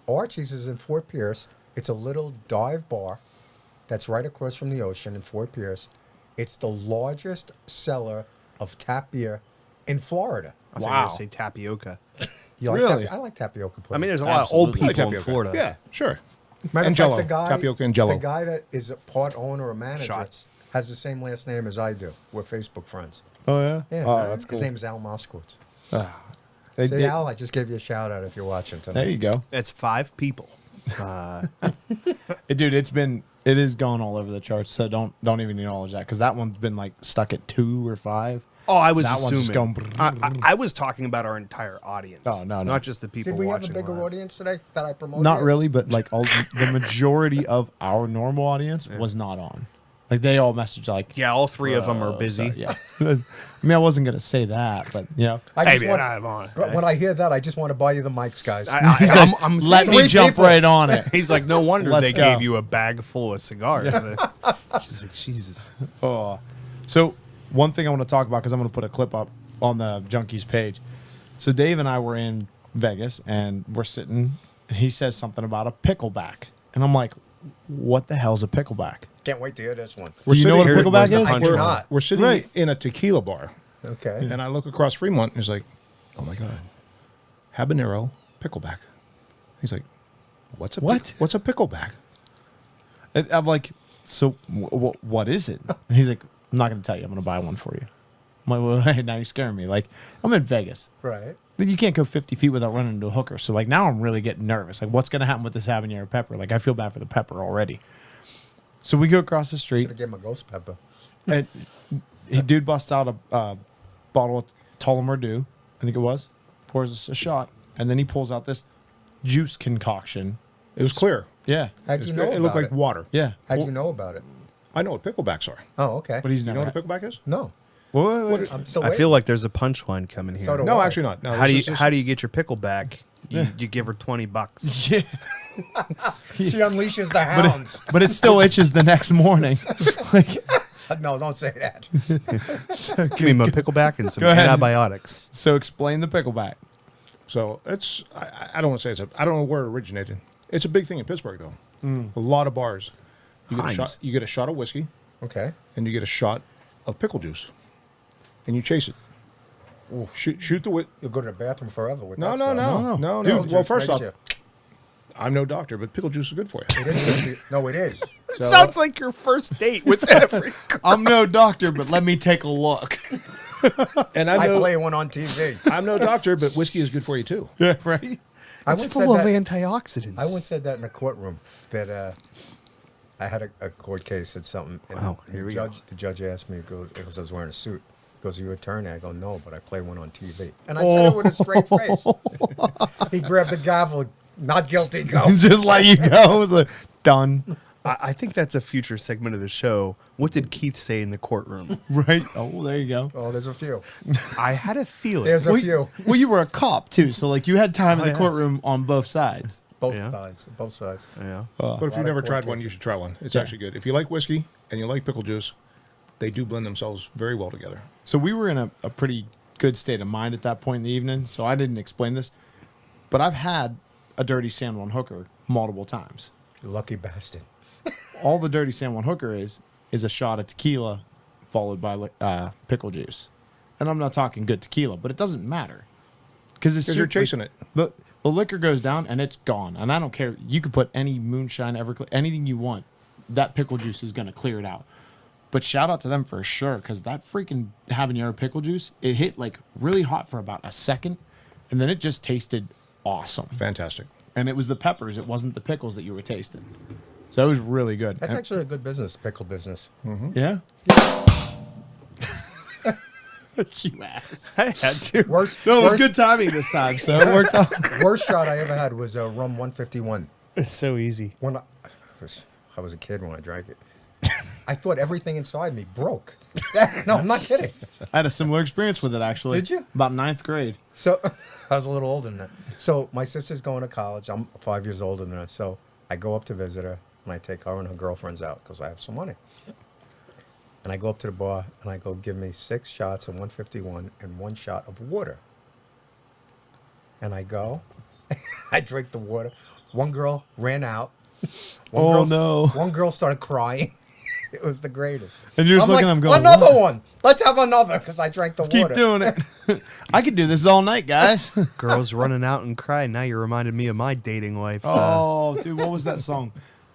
Archie's is in Fort Pierce. It's a little dive bar that's right across from the ocean in Fort Pierce. It's the largest seller of tap beer in Florida. I thought you were Wow. gonna say tapioca. You like Really? I like tapioca pudding. I mean, there's a lot of old Absolutely. people in Tapioca. Florida. Yeah, sure. Matter and of Jello. fact, the guy, Tapioca and Jello. The guy that is a part owner or manager Shots. has the same last name as I do. We're Facebook friends. Oh yeah. Yeah, Oh, that's cool. His name is Al Moskowitz. They Say, did- Al, I just gave you a shout out if you're watching tonight. There you go. It's 5 people. Dude, it is going all over the charts. So don't even acknowledge that because that one's been like stuck at 2 or 5. Oh, I was That one's just assuming. going I was talking about our entire audience. Oh, no. Not just the people Did we have a watching bigger live. audience today that I promoted? Not really, but like the majority of our normal audience was not on. Like they all messaged like, Yeah, all 3 of them are busy. so, yeah. I mean, I wasn't gonna say that, but you know, I Hey, just man, want, I'm on. but when I hear that, I just want to buy you the mics, guys. I'm let me three jump people. right on it. He's like, no wonder Let's they go. gave you a bag full of cigars. She's like, Jesus. Oh, so one thing I want to talk about because I'm going to put a clip up on the Junkies page. So Dave and I were in Vegas and we're sitting. And he says something about a pickleback, and I'm like, "What the hell's a pickleback?" Can't wait to hear this one. Do you know what a sitting here- pickleback where's the is? punch I do line? not. We're sitting Right. in a tequila bar, Okay. and I look across Fremont, and he's like, "Oh my god, habanero pickleback." He's like, "What's a What? What's a pickleback?" And I'm like, "So what is it?" And he's like, "I'm not going to tell you. I'm going to buy one for you." I'm like, "Well, hey, now you're scaring me." Like, I'm in Vegas. Right. You can't go 50 feet without running into a hooker. So like now I'm really getting nervous. Like what's going to happen with this habanero pepper? Like I feel bad for the pepper already. So we go across the Should street have given him a ghost pepper. and dude busts out a bottle of Tullamore Dew, I think it was, pours us a shot, and then he pulls out this juice concoction. It was clear. Yeah. How'd you know It looked about like water. Yeah. How'd you know about it? I know what picklebacks are. Oh, okay. But he's You never know what a had- pickleback is? No. Wait. I'm still I waiting. feel like there's a punchline coming here. So do No, I. actually not. No, how do this you is- how do you get your pickle back? You give her $20. Yeah. She unleashes the hounds. But it still itches the next morning. Like, No, don't say that. so, Give me my pickleback and some Go ahead. antibiotics. so explain the pickleback. So it's I don't want to say I don't know where it originated. It's a big thing in Pittsburgh though. A lot of bars. You get a Heinz. shot. You get a shot of whiskey, Okay. and you get a shot of pickle juice, and you chase it. Shoot the wit. You'll go to the bathroom forever with No, that no, stuff. no, no, Pickle no. juice Well, first makes off, you- I'm no doctor, but pickle juice is good for you. It is. No, it is. It sounds like your first date with every. I'm no doctor, but let me take a look. And I play one on TV. I'm no doctor, but whiskey is good for you too. Yeah, right? I It's once full said of that- antioxidants. I once said that in a courtroom that I had a court case at something. And Wow, here we go. the judge asked me, because I was wearing a suit, he goes, "Are you an attorney?" I go, "No, but I play one on TV." And I said it with a straight face. He grabbed the gavel, not guilty, go. Just let you go. It was like, done. I think that's a future segment of the show. What did Keith say in the courtroom? Right. Oh, there you go. Oh, there's a few. I had a feeling. There's a few. Well, you were a cop too, so like you had time in the yeah. courtroom on both sides. Both Yeah. sides. Both sides. Yeah. But if lot you've of never court tried one, cases. you should try one. It's Yeah. actually good. If you like whiskey and you like pickle juice, they do blend themselves very well together. So we were in a pretty good state of mind at that point in the evening, so I didn't explain this. But I've had a dirty San Juan hooker multiple times. You lucky bastard. All the dirty San Juan hooker is a shot of tequila followed by pickle juice. And I'm not talking good tequila, but it doesn't matter. Because Because you're chasing it. The liquor goes down and it's gone. And I don't care. You could put any moonshine, anything you want. That pickle juice is going to clear it out. But shout out to them for sure, because that freaking habanero pickle juice, it hit like really hot for about a second, and then it just tasted awesome. Fantastic. And it was the peppers, it wasn't the pickles that you were tasting. So it was really good. That's And- actually a good business, pickle business. yeah. You ass. I had to. Worst, No, it was worst, good timing this time, so it worked out. worst shot I ever had was rum 151. It's so easy. When I was a kid when I drank it. I thought everything inside me broke. No, I'm not kidding. I had a similar experience with it actually. Did you? About 9th grade. So I was a little older than that. So my sister's going to college. I'm 5 years older than her. So I go up to visit her, and I take her and her girlfriends out because I have some money. And I go up to the bar, and I go, give me 6 shots of 151 and 1 shot of water. And I go, I drink the water. One girl ran out. No. One girl started crying. It was the greatest. And you're just I'm looking like, at them going, another "What? one. Let's have another because I drank the Keep water. doing it. I could do this all night, guys. Girls running out and crying. Now you reminded me of my dating life. Oh, dude, what was that song?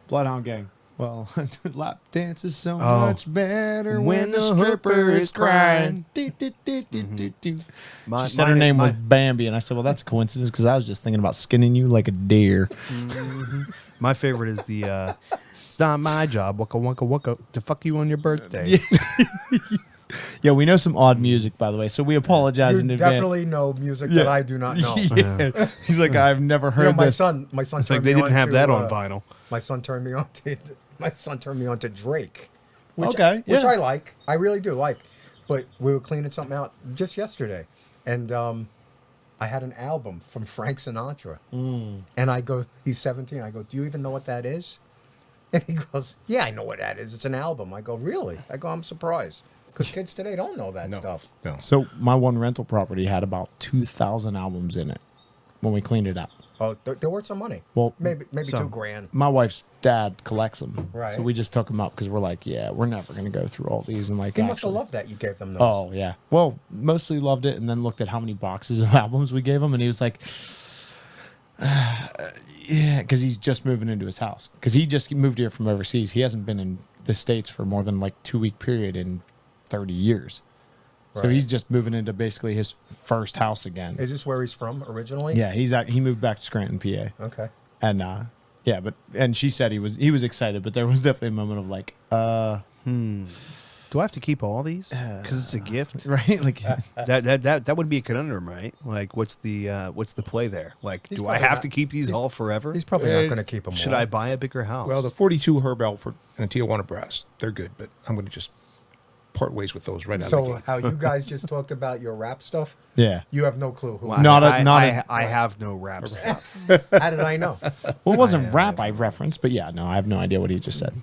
Bloodhound Gang. Well, lap dance is so Oh. much better When when the the stripper hooker is is crying. crying. My- She said my her na- name my- was Bambi, and I said, well, that's a coincidence because I was just thinking about skinning you like a deer. My favorite is the it's not my job, waka waka waka, to fuck you on your birthday. Yeah, we know some odd music, by the way, so we apologize You in advance. definitely know music that I do not know. Yeah. He's like, I've never You heard know, my this. son It's turned like they me didn't have to, that on vinyl. My son turned me on to Drake. Which, Okay, which yeah. I like. I really do like. But we were cleaning something out just yesterday, and I had an album from Frank Sinatra, and I go, he's 17. I go, do you even know what that is? And he goes, yeah, I know what that is. It's an album. I go, really? I go, I'm surprised because kids today don't know that stuff. No. So my one rental property had about 2,000 albums in it when we cleaned it out. Oh, they're worth some money. Well, maybe some. $2,000. My wife's dad collects them, Right. so we just took them up because we're like, yeah, we're never gonna go through all these and like. He must have actually- loved that you gave them those. Oh yeah, well, mostly loved it, and then looked at how many boxes of albums we gave him, and he was like, yeah, because he's just moving into his house because he just moved here from overseas. He hasn't been in the States for more than like 2-week period in 30 years. So Right. he's just moving into basically his first house again. Is this where he's from originally? Yeah, he moved back to Scranton, PA. Okay. And yeah, and she said he was excited, but there was definitely a moment of like, Do I have to keep all these? Because it's a gift. right, like That would be a conundrum, right? Like, what's the play there? Like, He's do I probably have not- to keep these all forever? He's probably not going to keep them Should all. I buy a bigger house? Well, the 42 Herb Alford and the Tijuana Brass, they're good, but I'm going to just part ways with those right out of the So gate. how you guys just talked about your rap stuff, yeah. you have no clue who. Well, Not a- I, not I, a- I have no rap stuff. How did I know? Well, it wasn't rap I referenced, but yeah, no, I have no idea what he just said.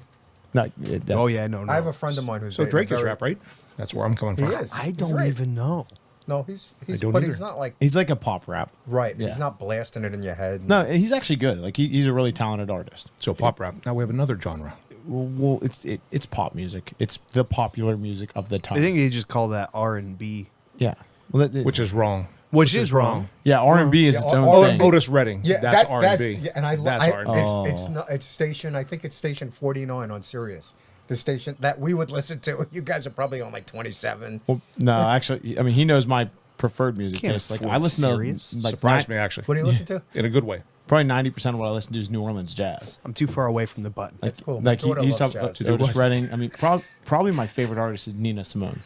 No, Oh yeah, no. I have a friend of mine who's So Drake is very- rap, right? That's where I'm coming He from. is. I He's don't right. even know. No, he's don't but either. he's not like He's like a pop rap. right. Yeah. He's not blasting it in your head. No, he's actually good. Like he's a really talented artist. So pop rap. Now we have another genre. Well, it's pop music. It's the popular music of the time. I think they just call that R&B, yeah. Well, Which is wrong. which is wrong. yeah, R&B is Yeah, its own R&B. thing. Otis Redding. Yeah, that's that- R&B. Yeah, and I that's I, R&B. It's not. It's station. I think it's station 49 on Sirius. The station that we would listen to. You guys are probably on like 27. Well, no, actually, I mean, he knows my preferred music Can't taste. Like afford I listen Sirius. to like Surprised me, actually. What do you listen to? In a good way. probably 90% of what I listen to is New Orleans jazz. I'm too far away from the button. Like, That's cool. My Like daughter he's loves talking jazz. Otis Redding. I mean, probably my favorite artist is Nina Simone.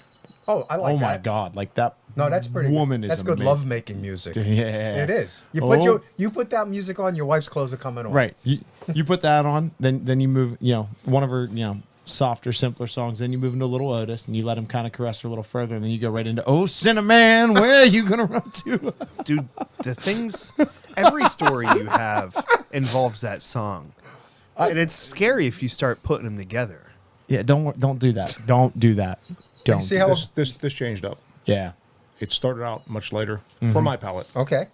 Oh, I like Oh that. my God, like that. No, that's pretty. Woman good. is That's good amazing. love making music. Yeah, It is. You Oh. put that music on, your wife's clothes are coming on. Right. You put that on, then you move. One of her softer, simpler songs. Then you move into Little Otis, and you let him kind of caress her a little further, and then you go right into Oh Cinnamon, where are you gonna run to? Dude, the things, every story you have involves that song. And it's scary if you start putting them together. Yeah, don't do that. Don't do that. Don't. see how- This changed up. Yeah. It started out much later for my palate, Okay.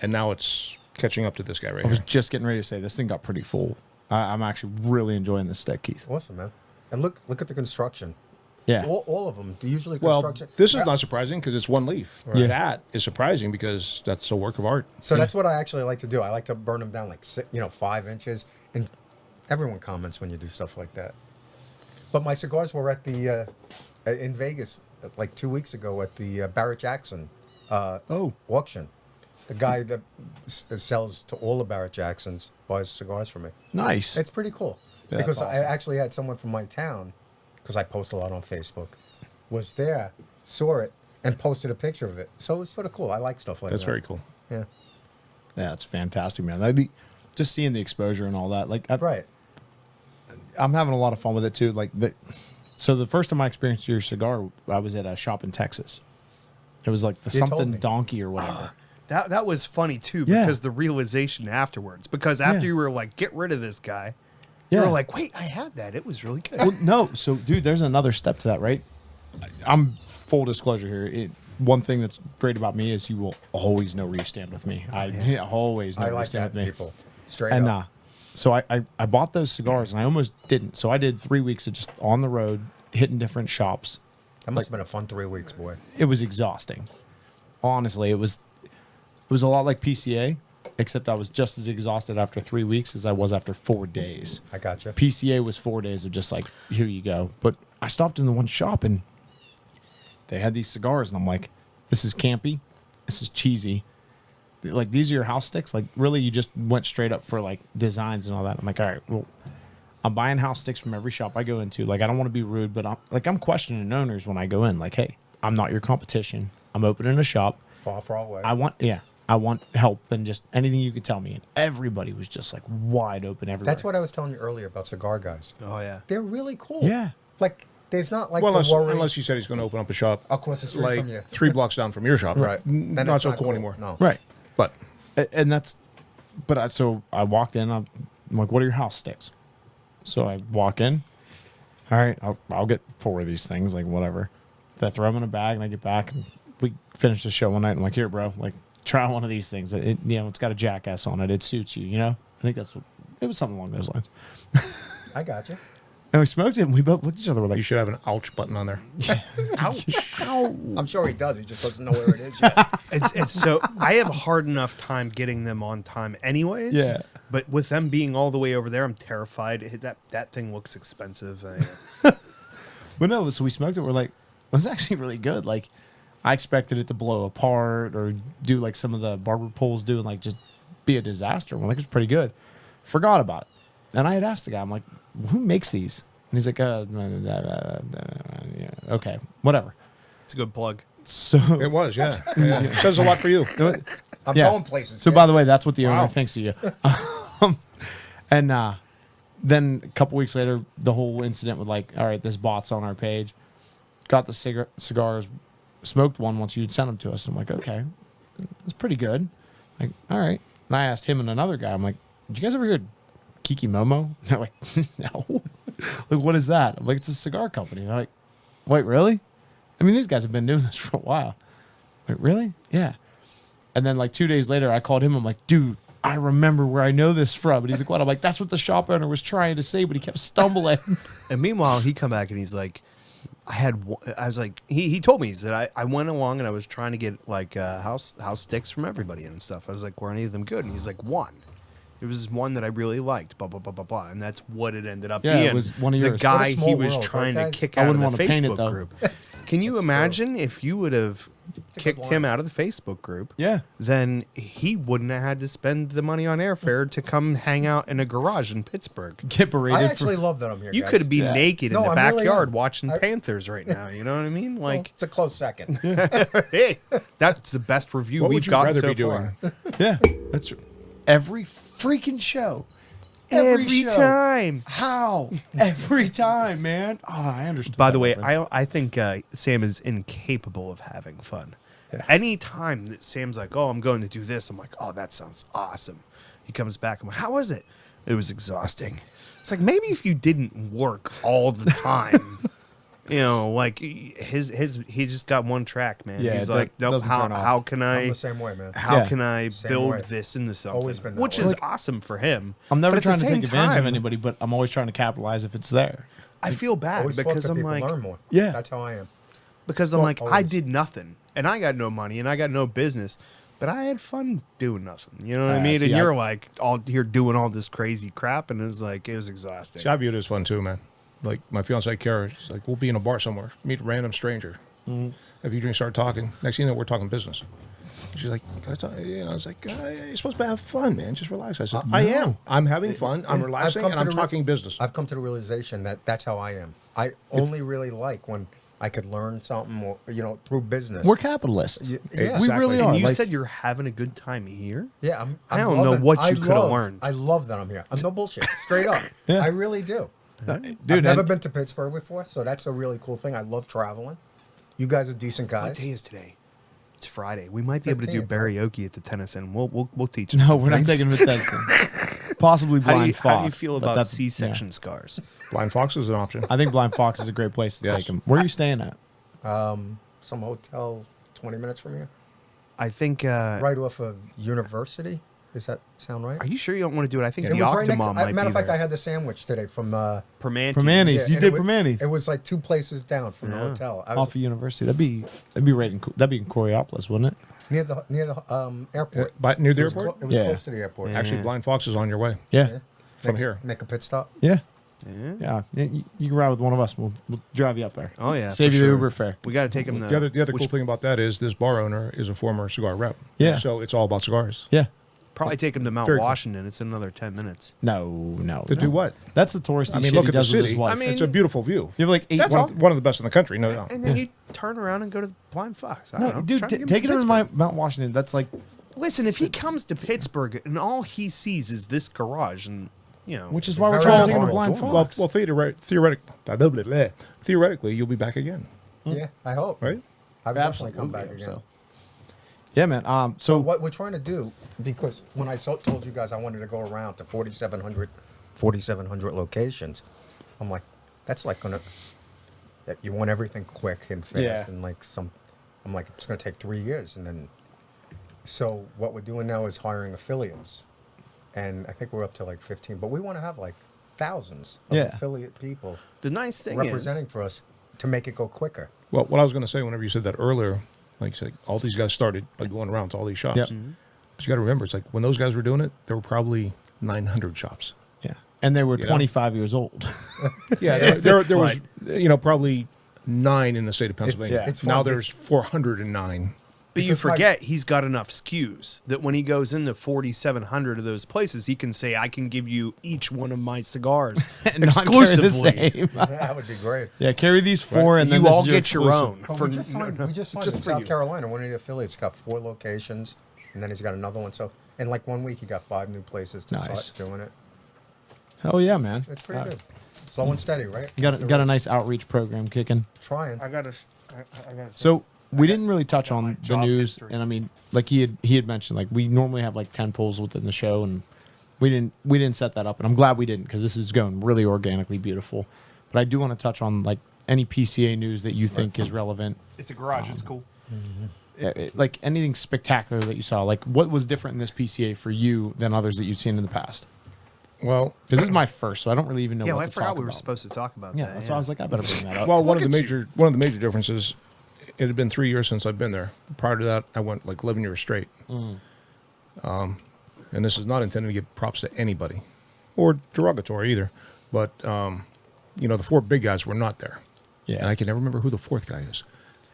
and now it's catching up to this guy right I was here. just getting ready to say this thing got pretty full. I'm actually really enjoying this stick, Keith. Awesome, man. And look at the construction. Yeah. All of them. Usually Well, construction. this is not surprising because it's one leaf. Yeah. That is surprising because that's a work of art. So that's what I actually like to do. I like to burn them down like 5 inches, and everyone comments when you do stuff like that. But my cigars were at the in Vegas like 2 weeks ago at the Barrett Jackson auction. The guy that sells to all the Barrett Jacksons buys cigars from me. Nice. It's pretty cool Yeah, because that's I awesome. actually had someone from my town, because I post a lot on Facebook, was there, saw it, and posted a picture of it. So it's sort of cool. I like stuff like That's that. very cool. Yeah. Yeah, it's fantastic, man. That'd be just seeing the exposure and all that. Like, Right. I'm having a lot of fun with it too. So the first time I experienced your cigar, I was at a shop in Texas. It was like the You told something me. donkey or whatever. That was funny too, Yeah. because the realization afterwards. Because after Yeah. you were like, get rid of this guy, you Yeah. were like, wait, I had that. It was really good. Well, no. So, dude, there's another step to that, right? I'm full disclosure here. One thing that's great about me is you will always know where you stand with me. I always know I where you like stand that, with me. people. Straight And up. so I bought those cigars and I almost didn't. So I did 3 weeks of just on the road, hitting different shops. That must have been a fun 3 weeks, boy. It was exhausting. Honestly, it was a lot like PCA, except I was just as exhausted after 3 weeks as I was after 4 days. I got you. PCA was 4 days of just like, here you go. But I stopped in the one shop and they had these cigars, and I'm like, this is campy, this is cheesy. Like, these are your house sticks? Like, really, you just went straight up for like designs and all that? I'm like, all right, well, I'm buying house sticks from every shop I go into. Like, I don't want to be rude, but I'm questioning owners when I go in. Like, hey, I'm not your competition. I'm opening a shop. Far away. I want help and just anything you could tell me. And everybody was just like wide open everywhere. That's what I was telling you earlier about cigar guys. Oh yeah. They're really cool. Yeah. Like, there's not like Well, the worry. unless he said he's going to open up a shop Across the street like from you. 3 blocks down from your shop. Right. Then Not it's so cool anymore. No. Right. But And that's, so I walked in. I'm like, what are your house sticks? So I walk in. All right, I'll get 4 of these things, like whatever. So I throw them in a bag and I get back and we finish the show one night. I'm like, here, bro, like try one of these things. It's got a jackass on it. It suits you, I think it was something along those lines. I got you. And we smoked it and we both looked at each other. We're you like, should have an ouch button on there. I'm sure he does. He just doesn't know where it is yet. It's so I have a hard enough time getting them on time anyways. Yeah. But with them being all the way over there, I'm terrified. That thing looks expensive. but no, so we smoked it. We're like, well, it's actually really good. Like, I expected it to blow apart or do like some of the barber poles do and like just be a disaster. We're like, it's pretty good. Forgot about it. And I had asked the guy, I'm like, who makes these? And he's like, yeah, okay, whatever. It's a good plug. So It was, yeah. It says a lot for you. I'm Yeah. going places. So kid. by the way, that's what the owner Wow. thinks of you. And then a couple weeks later, the whole incident with like, all right, this bot's on our page. Got the cigars, smoked one once you'd sent them to us. I'm like, okay, that's pretty good. Like, all right. And I asked him and another guy, I'm like, did you guys ever hear Kiki Momo? And they're like, no. Like, what is that? I'm like, it's a cigar company. And they're like, wait, really? I mean, these guys have been doing this for a while. Like, really? Yeah. And then like 2 days later, I called him. I'm like, dude, I remember where I know this from. And he's like, what? I'm like, that's what the shop owner was trying to say, but he kept stumbling. And meanwhile, he come back and he's like, I was like, he told me, he said, I went along and I was trying to get like house sticks from everybody and stuff. I was like, were any of them good? And he's like, one. It was one that I really liked, blah, blah, blah, blah, blah. And that's what it ended up Yeah, it being. was one of the yours. guy What a small he was world, trying right, to guys? kick I out of wouldn't the wanna paint it, Facebook though. group. Can you That's imagine if you would have kicked him out of the Facebook group, Yeah. then he wouldn't have had to spend the money on airfare to come hang out in a garage in Pittsburgh. Get berated. I actually love that I'm here. You guys. could be Yeah. naked No, in the I really backyard am. watching Panthers right now. You know what I mean? Well, Like, it's a close second. hey, that's the best review What would we've you gotten rather so be far. doing? Yeah. That's every freaking show. Every show. time. How? Every time, man. Oh, I understand. By the way, I think Sam is incapable of having fun. Any time that Sam's like, "Oh, I'm going to do this," I'm like, "Oh, that sounds awesome." He comes back, I'm like, "How was it?" It was exhausting. It's like maybe if you didn't work all the time, you know, like he just got one track, man. Yeah, He's it like, "Nope, doesn't turn off. how can I?" I'm the same way, man. How Yeah. can I Same build way. this into something? Always been that Which way. is awesome for him. I'm never But at the trying to same take advantage of time, anybody, but I'm always trying to capitalize if it's there. I feel bad Always talk because to I'm people, like, learn more. Yeah. That's how I am. because I'm Well, like, I always. did nothing and I got no money and I got no business, but I had fun doing nothing. You know what I mean? see, And I- you're like all here doing all this crazy crap, and it was exhausting. See, I view it as fun too, man. Like my fiance Kara, she's like, we'll be in a bar somewhere, meet a random stranger. If you drink, start talking. Next thing you know, we're talking business. She's like, "Can I talk?" You know, I was like, "You're supposed to have fun, man. Just relax." I said, "I am. I'm having fun. I'm relaxing, come and to I'm the re- talking business." I've come to the realization that that's how I am. I only really like when I could learn something, or, through business. We're capitalists. Yeah. We Exactly. really and are. you like, said you're having a good time here. Yeah, I'm I don't know loving- what I you coulda love- learned. I love that I'm here. I'm no bullshit. Straight up. Yeah. I really do. dude, I've never and- been to Pittsburgh before, so that's a really cool thing. I love traveling. You guys are decent guys. What day is today? It's Friday. We might be able to do 15th, right? karaoke at the tennis, and we'll teach. him No, some we're not things. taking him to Texas. Possibly How Blind do you, Fox. how do you feel but about that's- C-section yeah. scars? Blind Fox is an option. I think Blind Fox is a great place to Yes. take him. Where are you staying at? Some hotel 20 minutes from here, I think. right off of University. Does that sound right? Are you sure you don't want to do it? I think It the was right next. Octomom might Matter be of fact, there. I had the sandwich today from. Permanente. Permanente. You and did it was, Permanente. It was like 2 places down from the Yeah. hotel. I was Off of University. That'd be right in that'd be in Coriopolis, wouldn't it? near the airport. But near the It was, airport. it was Yeah. close to the airport. Yeah. Actually, Blind Fox is on your way Yeah. from here. Make a pit stop. Yeah. Yeah. Yeah. You can ride with one of us. We'll drive you up there. Oh yeah. Save for you the sure. Uber fare. We got to take him. The other which cool thing about that is this bar owner is a former cigar rep. Yeah. So it's all about cigars. Yeah. Probably take him to Mount Very cool. Washington. It's another 10 minutes. No. To do what? That's the touristy I mean, shit look he at the does with his city. wife. I mean, It's a beautiful view. you have like 8 That's One all. of, one of the best in the country. No doubt. And then you turn around and go to Blind Fox. I don't know. No, dude, Try to get take it some to Pittsburgh. Mount Washington. That's like Listen, if he comes to Pittsburgh and all he sees is this garage, and which is why we're Very trying to take him to normal. Blind Fox. Well, theoretically, you'll be back again, Yeah, I hope. right? I would definitely come back Absolutely, again. so. Yeah, man. So So what we're trying to do, because when I told you guys I wanted to go around to 4,700 locations, I'm like, that's like gonna. That you want everything quick and fast, Yeah. and like some. I'm like, it's gonna take 3 years, and then. So what we're doing now is hiring affiliates, and I think we're up to like 15, but we want to have like thousands of Yeah. affiliate people the nice thing representing for us to make it go quicker. Well, what I was going to say, whenever you said that earlier, like you said, all these guys started by going around to all these shops. Yep. But you got to remember, it's like when those guys were doing it, there were probably 900 shops. yeah, and they were You know? 25 years old. Yeah, there was, probably 9 in the state of Pennsylvania. Yeah. It's Now fun. there's 409. But you Because, like- forget he's got enough SKUs that when he goes into 4,700 of those places, he can say, "I can give you each one of my cigars And not carry the exclusively." same. That would be great. Yeah, carry these 4 and then You this all is your get your exclusive. own. But For we just signed, no, we just signed just in for South you. Carolina. One of the affiliates got 4 locations, and then he's got another one. So in like 1 week, he got 5 new places to Nice. start doing it. Hell yeah, man. It's pretty good. Slow and steady, right? You got a nice outreach program kicking. Trying. I got to. So we didn't really touch on the job news, history. and I mean, like he had mentioned, like we normally have like 10 polls within the show, and we didn't set that up, and I'm glad we didn't because this is going really organically beautiful. But I do want to touch on like any PCA news that you think is relevant, It's a garage. It's cool. like anything spectacular that you saw. Like what was different in this PCA for you than others that you've seen in the past? Well, Because this is my first, so I don't really even know Yeah, what I to forgot talk we were about. supposed to talk about Yeah, that. that's why I was like, I better bring that up. well, one Look of the at you. major differences. It had been 3 years since I've been there. Prior to that, I went like 11 years straight. And this is not intended to give props to anybody, or derogatory either. But the 4 big guys were not there. Yeah. And I can never remember who the 4th guy is.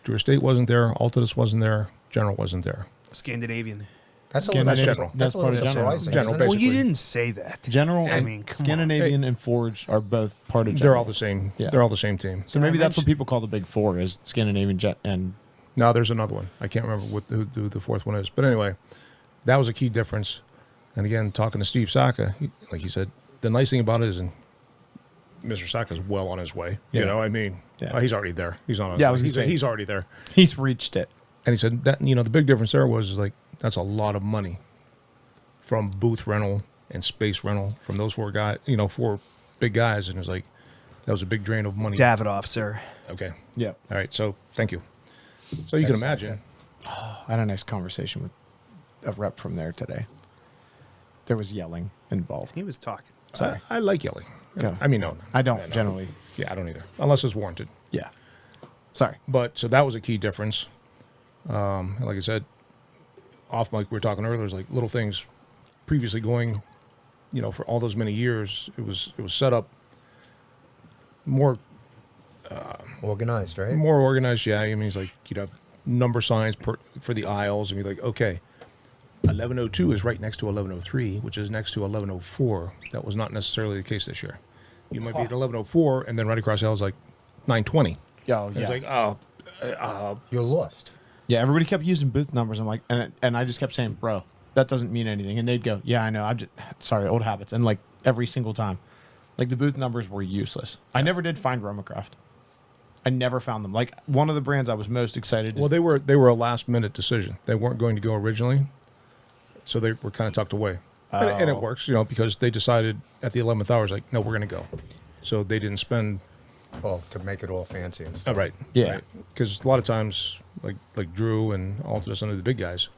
Drew Estate wasn't there. Altadis wasn't there. General wasn't there. Scandinavian. That's a Scandinavian- little, General. That's a part little of General. surprising, General, isn't it? Well, you basically. didn't say that. General I and mean, come on. Scandinavian and Forge are both part of They're General. all the same. Yeah. They're all the same team. So Did I maybe that's what mention- people call the big four is Scandinavian Jet and No, there's another one. I can't remember who the fourth one is. But anyway, that was a key difference. And again, talking to Steve Saka, like he said, the nice thing about it is, and Mr. Saka's well on his way. Yeah. You know, I mean, Yeah. He's already there. He's on. Yeah, I was gonna he's, say- he's already there. he's reached it. And he said that the big difference there was is like that's a lot of money from booth rental and space rental from those four guys. Four big guys, and it was like that was a big drain of money. Davidoff, sir. Okay. Yeah. All right. So thank you. So you can imagine. I had a nice conversation with a rep from there today. There was yelling involved. He was talking. Sorry. I like yelling. Go. I mean, no. I don't Yeah, no. generally. Yeah, I don't either, unless it's warranted. Yeah. Sorry. But so that was a key difference. And like I said, off mic we were talking earlier, it was like little things previously going, for all those many years, it was set up more Organized, right? more organized. Yeah, I mean, it's like you'd have number signs for the aisles, and be like, okay, 1102 is right next to 1103, which is next to 1104. That was not necessarily the case this year. You might be at 1104, and then right across the aisle is like 920. Yeah. And Yeah. it's like, oh, You're lost. Yeah. Everybody kept using booth numbers. I'm like, and I just kept saying, bro, that doesn't mean anything. And they'd go, yeah, I know. I'm just sorry, old habits. And like every single time, like the booth numbers were useless. I never did find Romacraft. I never found them. Like one of the brands I was most excited. well, they were a last minute decision. They weren't going to go originally, so they were kind of tucked away. And it works, because they decided at the 11th hour, it's like, no, we're going to go. So they didn't spend. Well, to make it all fancy and stuff. Oh, right. Yeah. Because a lot of times, like Drew and all of the big guys,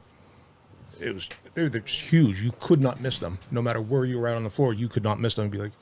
they're just huge. You could not miss them. No matter where you were out on the floor, you could not miss them and be like,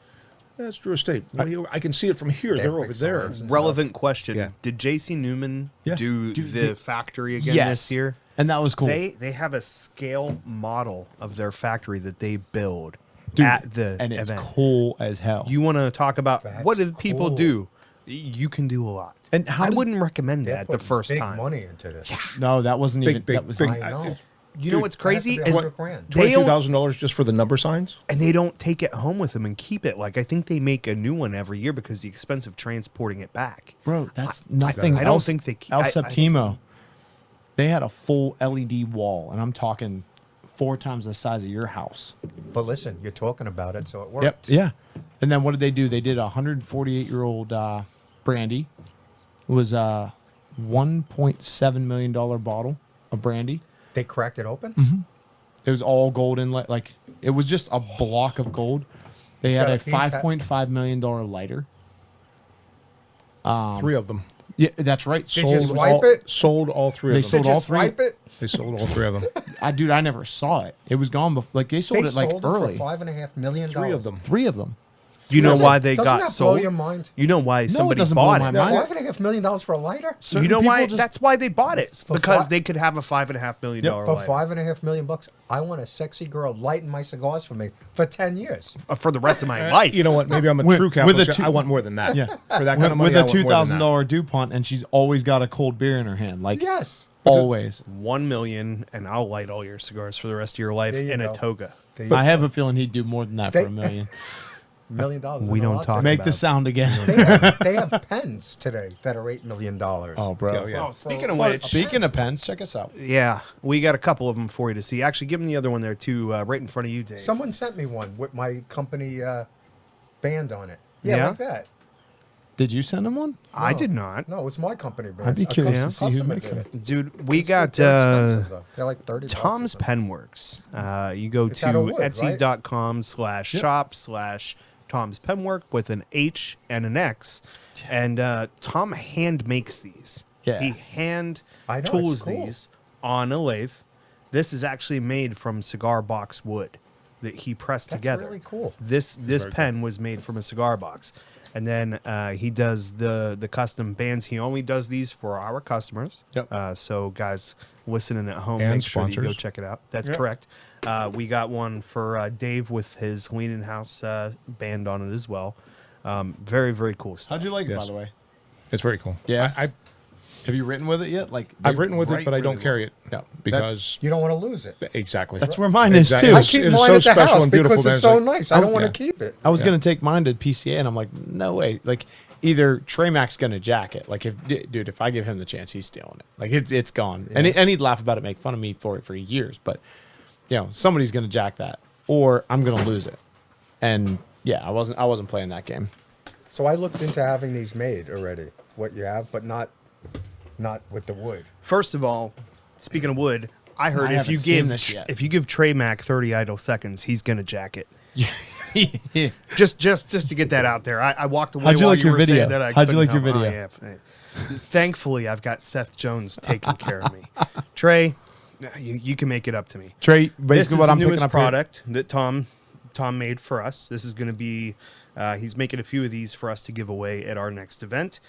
that's Drew Estate. I can see it from here. They They're have over big there. signs and Relevant question. Yeah. Did JC Newman Yeah. do Do the the- factory again Yes. this year? And that was cool. They have a scale model of their factory that they build Dude, at the and it's event. cool as hell. You want to talk about That's what do people cool. do? You can do a lot. And how I did- wouldn't recommend They're that the putting first big time. money into this. No, that wasn't even. Big, that was big. I know. You know what's crazy That has is to be $100,000. they don't, $22,000 just for the number signs? and they don't take it home with them and keep it. Like I think they make a new one every year because the expense of transporting it back. bro. That's nothing. I don't else. think they keep- El I- Septimo. They had a full LED wall, and I'm talking 4 times the size of your house. But listen, you're talking about it, so it worked. Yeah. And then what did they do? They did a 148-year-old brandy. It was a $1.7 million bottle of brandy. They cracked it open? Mm-hmm. It was all gold inlet. Like it was just a block of gold. They He's had got a a piece that- $5.5 million lighter. 3 of them. Yeah, that's right. Did you swipe all, it? Sold all 3 They of them. sold Did you all 3. swipe it? They sold all 3 of them. Dude, I never saw it. It was gone before. Like they sold They it like sold early. it for $5.5 million. 3 of them. 3 of them. You know Doesn't- why they doesn't got that sold? blow your mind? You know why somebody doesn't blow bought my it? mind. $5.5 million for a lighter? Certain You know why? people just- That's why they bought it. For Because fi- they could have a $5.5 million Yep, lighter. For $5.5 million, I want a sexy girl lighting my cigars for me for 10 years. For the rest of my life. You know what? Maybe I'm a With- true with capitalist. a two- I want more than that. Yeah. For that kind of money, with I a want more than that. $2,000 DuPont, and she's always got a cold beer in her hand. Like Yes. always. 1 million, and I'll light all your cigars for the rest of your life There you in a go. toga. There you I have a feeling he'd do more than that They- for $1 million. $1 million. We don't talk Make about the it. sound again. They have pens today that are $8 million. Oh, bro. Yeah, yeah. Speaking of which, Speaking of pens, check us out. yeah, we got a couple of them for you to see. Actually, give them the other one there too, right in front of you, Dave. Someone sent me one with my company band on it. Yeah, Yeah? like that. Did you send him one? I No. did not, No, it's my company band. I'd be A curious custom- to see who customer makes did them. it. dude. We It's- got they're expensive, though. They're like 30 bucks or Tom's something. Penworks. You go It's to out of wood, right? etsy.com/shop/Tom's Penwork with an H and an X, and Tom hand makes these. Yeah. He hand I know, it's tools cool. these on a lathe. This is actually made from cigar box wood that he pressed That's together. really cool. This very pen was made from a cigar box, and then he does the custom bands. He only does these for our customers. Yep. So guys listening at home, And make sure that you go sponsors. check it out. That's Yep. correct. We got one for Dave with his Lean In House band on it as well. Very very cool stuff. How'd you like it, Yes. by the way? It's very cool. Yeah. Have you written with it yet? Like I've written with it, but I don't really carry it. Yeah, Because You don't want to lose it. exactly. that's where mine is Exactly. too. I It's- keep it is mine so at the special house and beautiful because that it's it's so like- nice. I don't want yeah. to keep it. I was gonna take mine to PCA, and I'm like, no way. Like, either Trey Mac's gonna jack it. Like, if I give him the chance, he's stealing it. Like, it's gone. And he'd laugh about it, make fun of me for it for years. But somebody's gonna jack that, or I'm gonna lose it. And yeah, I wasn't playing that game. So I looked into having these made already. What you have, but not with the wood. First of all, speaking of wood, I heard I if you haven't seen give this yet. if you give Trey Mac 30 idle seconds, he's gonna jack it. Yeah. Just to get that out there. I walked away How'd you while like you your were video? saying that. How'd you like your couldn't video? help- Thankfully, I've got Seth Jones taking care of me. Trey, you can make it up to me. Trey, This basically is what the I'm picking newest up here. product that Tom made for us. This is going to be he's making a few of these for us to give away at our next event,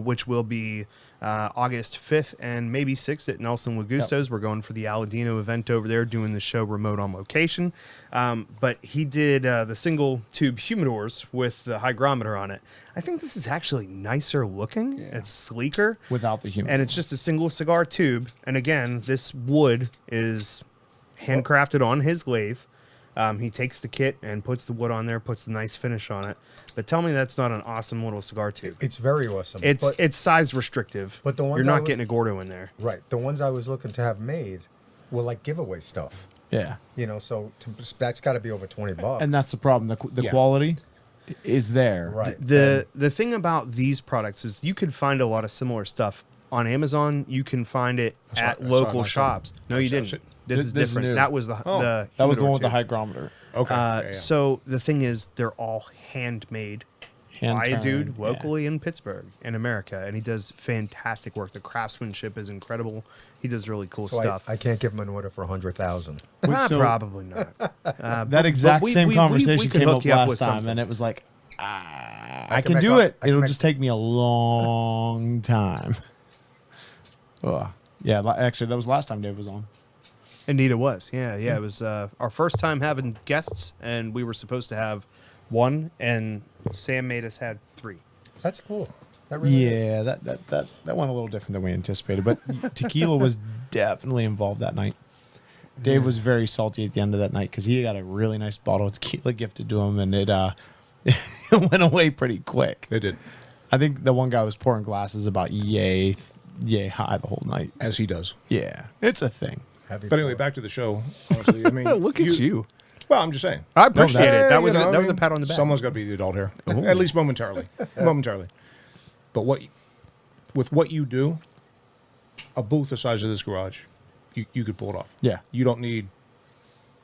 which will be August 5th and maybe 6th at Nelson Lagusto's. We're going for the Aladino event over there, doing the show remote on location. But he did the single tube humidors with the hygrometer on it. I think this is actually nicer looking. Yeah. It's sleeker. Without the humidor. And it's just a single cigar tube. And again, this wood is handcrafted on his lathe. He takes the kit and puts the wood on there, puts the nice finish on it. But tell me that's not an awesome little cigar tube. It's very awesome. It's size restrictive. But the ones you're I not was- getting a Gordo in there. right. The ones I was looking to have made were like giveaway stuff. Yeah. So that's got to be over $20. And that's the problem. The Yeah. quality is there. right. The thing about these products is you could find a lot of similar stuff on Amazon. You can find it I saw at it local last shops. time. No, I you saw didn't. it. This is This is different. new. That was the Oh. That was the humidor one with the tube. hygrometer. Okay. Yeah, yeah. So the thing is, they're all handmade by a dude Hand-turned, locally in Pittsburgh, in America, and he does fantastic work. The craftsmanship is incredible. He does really cool So stuff. I can't give him an order for 100,000. So- Probably not. That exact we- same we conversation could came hook up you up last with time, something. and it was like, I can can make do up- it. I can It'll make- just take me a long time. Yeah, actually, that was last time Dave was on. Indeed, it was. Yeah. It was our first time having guests, and we were supposed to have one, and Sam made us have three. That's cool. That really is. Yeah, that went a little different than we anticipated, but tequila was definitely involved that night. Dave was very salty at the end of that night because he got a really nice bottle of tequila gifted to him, and it it went away pretty quick. They did, I think the one guy was pouring glasses about yay high the whole night. as he does. Yeah, it's a thing. Heavy But anyway, pour. back to the show. Honestly, I mean, Look at you. Well, I'm just saying. I appreciate it. That was You know, that I was a mean, pat on the back. Someone's got to be the adult here, at least momentarily. Momentarily. But with what you do, a booth the size of this garage, you could pull it off. Yeah. You don't need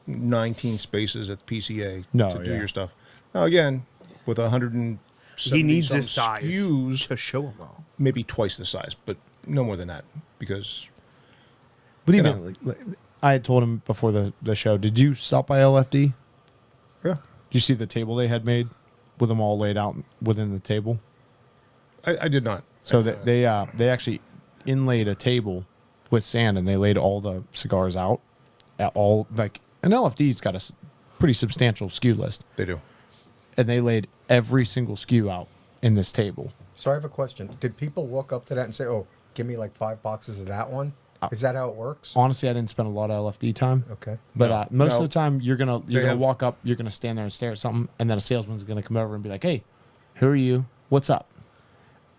19 spaces at PCA No, to do yeah. your stuff. Now again, with 170 He needs some this size SKUs, to show them all. maybe twice the size, but no more than that because But You even I had told him before the show, did you stop by LFD? yeah, Did you see the table they had made with them all laid out within the table? I did not. So that they actually inlaid a table with sand and they laid all the cigars out at all like an LFD's got a pretty substantial SKU list They do. and they laid every single SKU out in this table. So I have a question. Did people walk up to that and say, "Oh, give me like 5 boxes of that one"? Is that how it works? Honestly, I didn't spend a lot of LFD time. Okay. But most of No. the time, you're gonna have- walk up, you're gonna stand there and stare at something, and then a salesman's gonna come over and be like, "Hey, who are you? What's up?"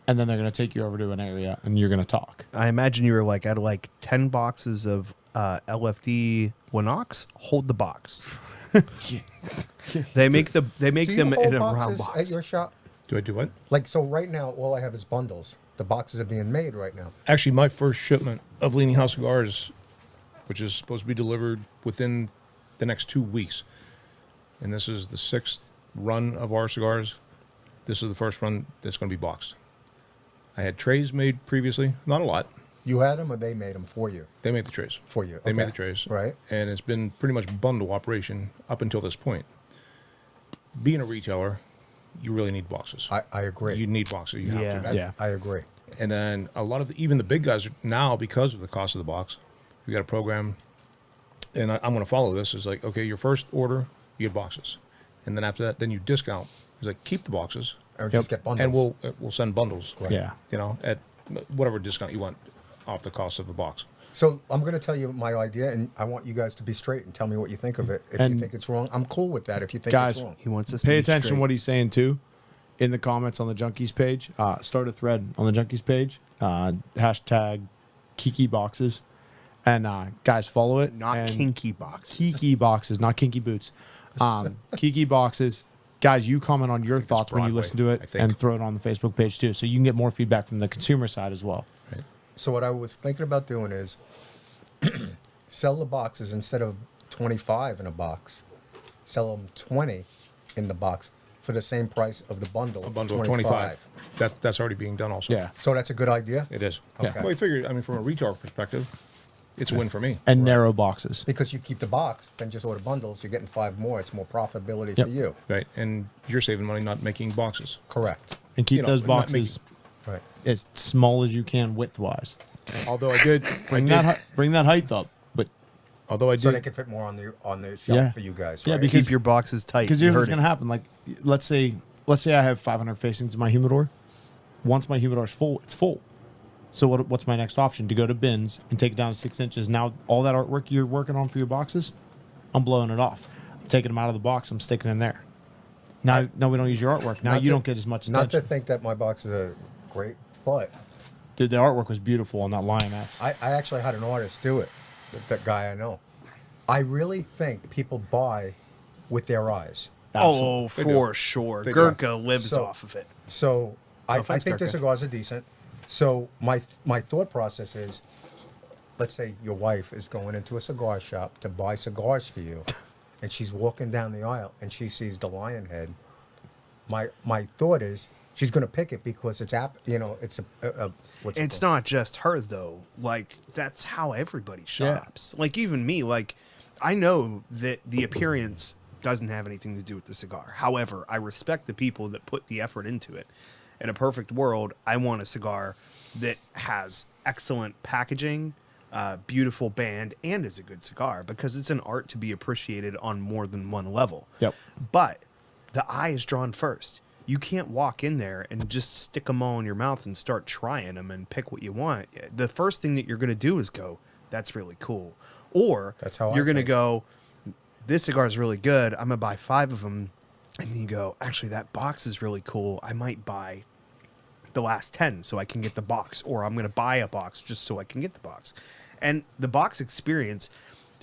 And then they're gonna take you over to an area, and you're gonna talk. I imagine you were like, out of like 10 boxes of LFD Winox, hold the box. They make Do you them hold in a round boxes box. at your shop? Do I do what? Like, so right now, all I have is bundles. The boxes are being made right now. Actually, my first shipment of Leaning House cigars, which is supposed to be delivered within the next 2 weeks, and this is the 6th run of our cigars. This is the first run that's going to be boxed. I had trays made previously, not a lot. You had them, or they made them for you? They made the trays. For you. They made Okay. the trays. Right. And it's been pretty much bundle operation up until this point. Being a retailer, you really need boxes. I agree. You need boxes. You have to. Yeah. I agree. And then a lot of even the big guys now, because of the cost of the box, we got a program, and I'm going to follow this. Is like, okay, your first order, you get boxes, and then after that, then you discount. It's like keep the boxes, Or just get bundles. and we'll send bundles. Right. Yeah. You know, at whatever discount you want off the cost of the box. So I'm going to tell you my idea, and I want you guys to be straight and tell me what you think of it. If And you think it's wrong, I'm cool with that. If you think guys, it's wrong, He wants us to Pay be attention to straight. what he's saying too. In the comments on the Junkies page, start a thread on the Junkies page. Hashtag Kiki Boxes, and guys, follow it. Not and kinky box. Kiki Boxes, not Kinky Boots. Kiki Boxes. Guys, you comment on your thoughts when you Broadway, listen to I it, think. and throw it on the Facebook page too, so you can get more feedback from the consumer side as well. so what I was thinking about doing is sell the boxes instead of 25 in a box. Sell them 20 in the box for the same price of the bundle. A bundle of 25. That's already being done also. Yeah, So that's a good idea. It is. Yeah. Okay. Well, you figure, I mean, from a retail perspective, it's a win for me. and narrow boxes. Because you keep the box, then just order bundles. You're getting 5 more. It's more profitability Yep. for you. Right. And you're saving money not making boxes. Correct. And keep You know, those not boxes Right. as small as you can width-wise. Although I did, Bring that height up, but although I So they did, can fit more on the shelf Yeah. for you guys. Yeah, right? because- Keep your boxes tight. because You here's heard what's it. going to happen. Like, let's say I have 500 facings in my humidor. Once my humidor is full, it's full. So what's my next option? To go to bins and take it down to 6 inches. Now all that artwork you're working on for your boxes, I'm blowing it off. I'm taking them out of the box. I'm sticking them in there. Now we don't use your artwork. Now Not you to- don't get as much Not to attention. think that my boxes are great, but Dude, the artwork was beautiful on that lioness. I actually had an artist do it. That guy I know. I really think people buy with their eyes. Oh, They for do. sure. They do. Gurkha lives So- off of it. So I offense, think the Gurkha. cigars are decent. So my thought process is, let's say your wife is going into a cigar shop to buy cigars for you, and she's walking down the aisle and she sees the lion head. My thought is she's going to pick it because it's it's a what's it It's called? not just her though. Like that's how everybody shops. Like even me. Like I know that the appearance doesn't have anything to do with the cigar. However, I respect the people that put the effort into it. In a perfect world, I want a cigar that has excellent packaging, beautiful band, and is a good cigar because it's an art to be appreciated on more than one level. Yep. But the eye is drawn first. You can't walk in there and just stick them all in your mouth and start trying them and pick what you want. The first thing that you're going to do is go, that's really cool. Or That's how I you're going to think. go, this cigar is really good. I'm going to buy 5 of them. And then you go, actually, that box is really cool. I might buy the last 10 so I can get the box. Or I'm going to buy a box just so I can get the box. And the box experience,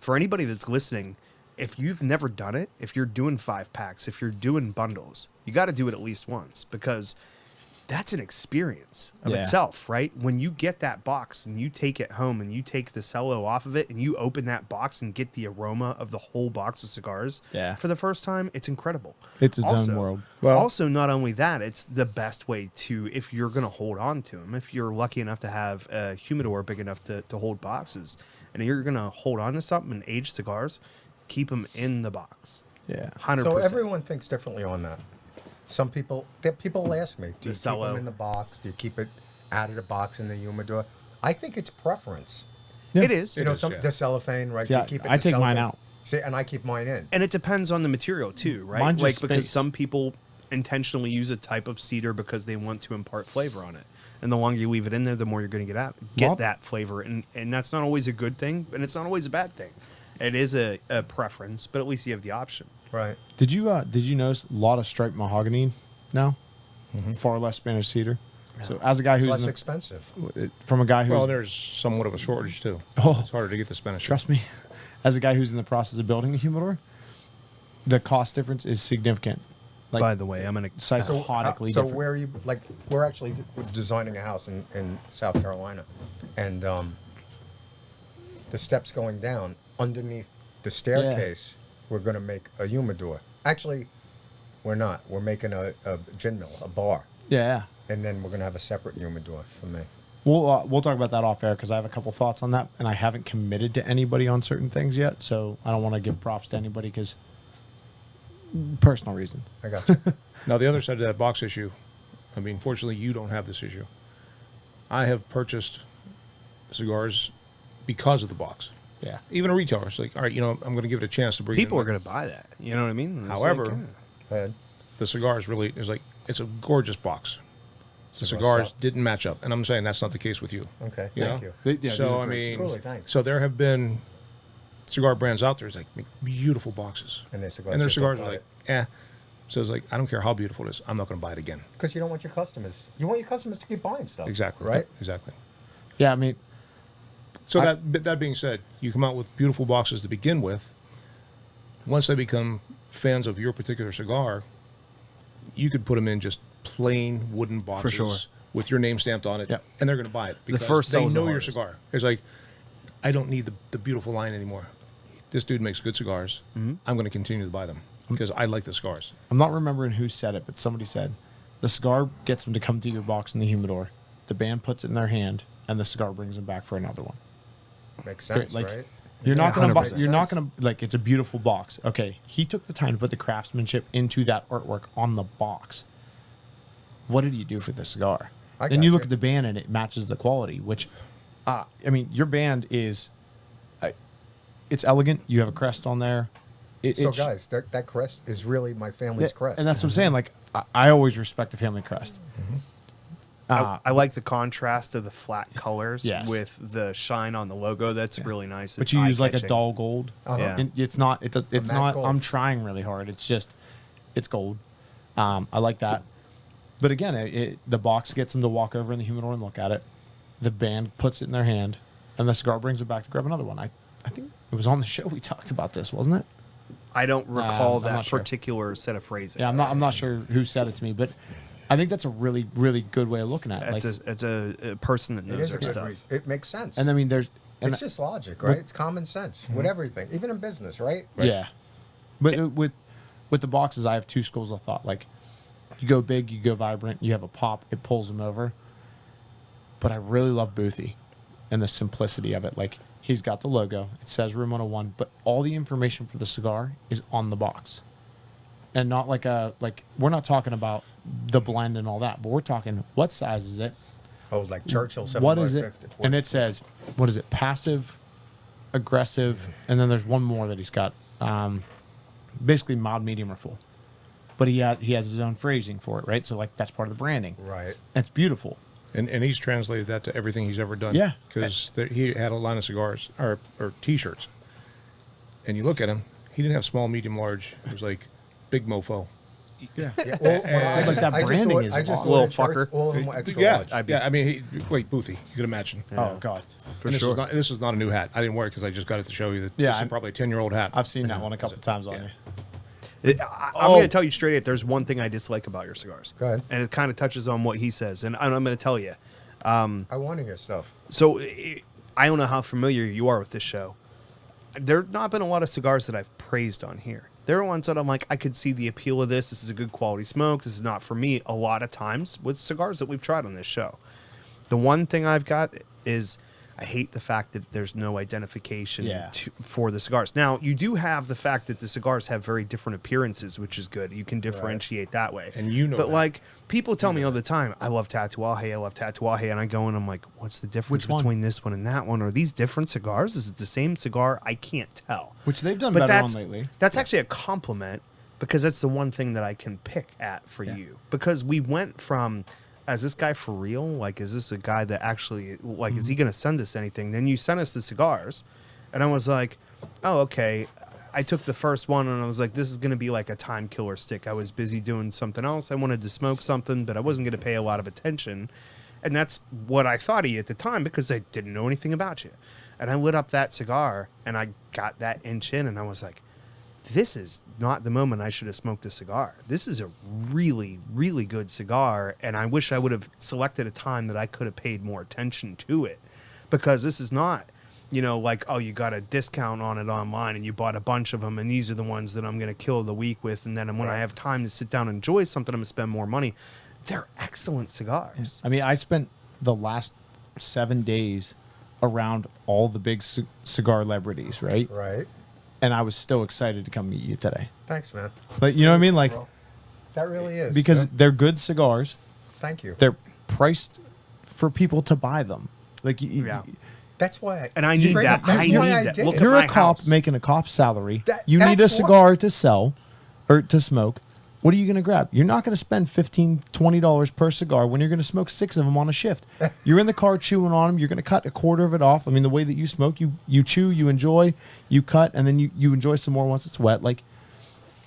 for anybody that's listening, if you've never done it, if you're doing 5-packs, if you're doing bundles, you got to do it at least once because that's an experience of Yeah. itself, right? When you get that box and you take it home and you take the cello off of it and you open that box and get the aroma of the whole box of cigars Yeah. for the first time, it's incredible. It's its own world. Well- also, not only that, it's the best way to, if you're going to hold on to them, if you're lucky enough to have a humidor big enough to hold boxes, and you're going to hold on to something and age cigars, keep them in the box. Yeah. 100%. So everyone thinks differently on that. Some people ask me, do you keep cello. them in the box? Do you keep it out of the box in the humidor? I think it's preference. It is. You know, is, some yeah. the cellophane, right? See, You I- keep it in I the take mine cellophane. out. See, and I keep mine in. And it depends on the material too, right? Mine's Like just because space. some people intentionally use a type of cedar because they want to impart flavor on it. And the longer you leave it in there, the more you're going to get Well- that flavor. And that's not always a good thing, and it's not always a bad thing. It is a preference, but at least you have the option. Right. Did you notice a lot of striped mahogany now? Far less Spanish cedar. So as a guy It's who's less in expensive. from a guy who's well, there's somewhat of a shortage too. Oh. It's harder to get the Spanish. trust me, as a guy who's in the process of building a humidor, the cost difference is significant. Like By the way, I'm going to psychotically So different. where are you? Like, we're actually designing a house in South Carolina, and the steps going down underneath the staircase, we're going to make a humidor. Actually, we're not. We're making a gin mill, a bar, Yeah. and then we're going to have a separate humidor for me. We'll talk about that off air because I have a couple thoughts on that, and I haven't committed to anybody on certain things yet. So I don't want to give props to anybody because personal reason. I got you. Now, the other side of that box issue, I mean, fortunately, you don't have this issue. I have purchased cigars because of the box. Yeah. Even a retailer, it's like, all right, you know, I'm going to give it a chance to bring people in are going to buy that. You know what I mean? It's However, like, Go ahead. the cigar is really, it's a gorgeous box. the cigars didn't match up. And I'm saying that's not the case with you. Okay, You thank know? you. Yeah, So, these are I great mean, Truly, thanks. so there have been cigar brands out there that make beautiful boxes. And their cigars And their just cigars don't are buy like, eh. So it's like, I don't care how beautiful it is. I'm not going to buy it again. Because you don't want your customers. You want your customers to keep buying stuff. Exactly. Right? Exactly. Yeah, I mean, So that being said, you come out with beautiful boxes to begin with. Once they become fans of your particular cigar, you could put them in just plain wooden boxes sure. with your name stamped on it, Yep. and they're going to buy it because first they sells the know your hardest. cigar. It's like, I don't need the beautiful line anymore. This dude makes good cigars. I'm going to continue to buy them because I like the cigars. I'm not remembering who said it, but somebody said the cigar gets them to come to your box in the humidor. The band puts it in their hand, and the cigar brings them back for another one. Makes sense, Like, right? You're not gonna buy, 100%. you're not gonna like it's a beautiful box. Okay, he took the time to put the craftsmanship into that artwork on the box. What did you do for the cigar? I Then got you look you. at the band and it matches the quality, which, I mean, your band is, it's elegant. You have a crest on there. So, guys, that crest is really my family's crest. and that's what I'm saying. Like I always respect a family crest. I like the contrast of the flat colors Yes. with the shine on the logo. That's really nice. But It's you use like a eye-catching. dull gold. Yeah. And it's not. It's matte not. gold. I'm trying really hard. It's just, it's gold. I like that. But again, the box gets them to walk over in the humidor and look at it. The band puts it in their hand, and the cigar brings it back to grab another one. I think it was on the show we talked about this, wasn't it? I don't recall I'm that not sure. particular set of phrasing. Yeah, I'm not sure who said it to me, but I think that's a really, really good way of looking at it. It's a person that it knows is a their good stuff. reason. It makes sense. And I mean, there's, and it's just logic, right? It's common sense with everything, even in business, right? yeah. But with the boxes, I have two schools of thought. Like, you go big, you go vibrant, you have a pop, it pulls them over. But I really love Boothie and the simplicity of it. Like, he's got the logo, it says Room 101, but all the information for the cigar is on the box. And not like we're not talking about the blend and all that, but we're talking what size is it? Oh, like Churchill 7 What by is it? 50, And it says, what is it? Passive, aggressive, and then there's one more that he's got. Basically mild, medium, or full. But he has his own phrasing for it, right? So like that's part of the branding. Right. That's beautiful. And he's translated that to everything he's ever done. Yeah. Because he had a line of cigars or T-shirts. And you look at him, he didn't have small, medium, large. It was like big mofo. Yeah. Well, Like that branding is I just awesome. ordered Little shirts, fucker. all of them were extra Yeah, large. I mean, wait, Boothie, you can imagine. Oh God. For And sure. This is not a new hat. I didn't wear it because I just got it to show you that Yeah, this is probably a 10-year-old hat. I've seen that one a couple times on Yeah. there. I'm going to tell you straight up, there's one thing I dislike about your cigars. Go ahead. And it kind of touches on what he says. And I'm going to tell you. I want to hear stuff. So I don't know how familiar you are with this show. There have not been a lot of cigars that I've praised on here. There are ones that I'm like, I could see the appeal of this. This is a good quality smoke. This is not for me a lot of times with cigars that we've tried on this show. The one thing I've got is I hate the fact that there's no identification Yeah. for the cigars. Now, you do have the fact that the cigars have very different appearances, which is good. You can differentiate that way. And you know But that. like, people tell me all the time, I love Tatuaje, I love Tatuaje. And I go and I'm like, what's the difference Which one? between this one and that one? Are these different cigars? Is it the same cigar? I can't tell. Which they've done But better on that's, lately. that's actually a compliment because that's the one thing that I can pick at for you. Because we went from, is this guy for real? Like, is this a guy that actually, like, is he going to send us anything? Then you sent us the cigars. And I was like, oh, okay. I took the first one and I was like, this is going to be like a time killer stick. I was busy doing something else. I wanted to smoke something, but I wasn't going to pay a lot of attention. And that's what I thought of you at the time because I didn't know anything about you. And I lit up that cigar and I got that inch in and I was like, this is not the moment I should have smoked a cigar. This is a really, really good cigar. And I wish I would have selected a time that I could have paid more attention to it because this is not, you know, like, oh, you got a discount on it online and you bought a bunch of them and these are the ones that I'm going to kill the week with. And then when I have time to sit down and enjoy something, I'm going to spend more money. They're excellent cigars. I mean, I spent the last 7 days around all the big cigar celebrities, right? Right. And I was still excited to come meet you today. Thanks, man. But you know what I mean? Like, That really is. because Yeah. they're good cigars. Thank you. They're priced for people to buy them. Like, Yeah. That's why. And I need Straight that. up, that's I why need I that. did Look it. at you're my a cop house. making a cop's salary. That- You need a that's why- cigar to sell or to smoke. what are you going to grab? You're not going to spend $15, $20 per cigar when you're going to smoke 6 of them on a shift. You're in the car chewing on them. You're going to cut a quarter of it off. I mean, the way that you smoke, you chew, you enjoy, you cut, and then you enjoy some more once it's wet. Like,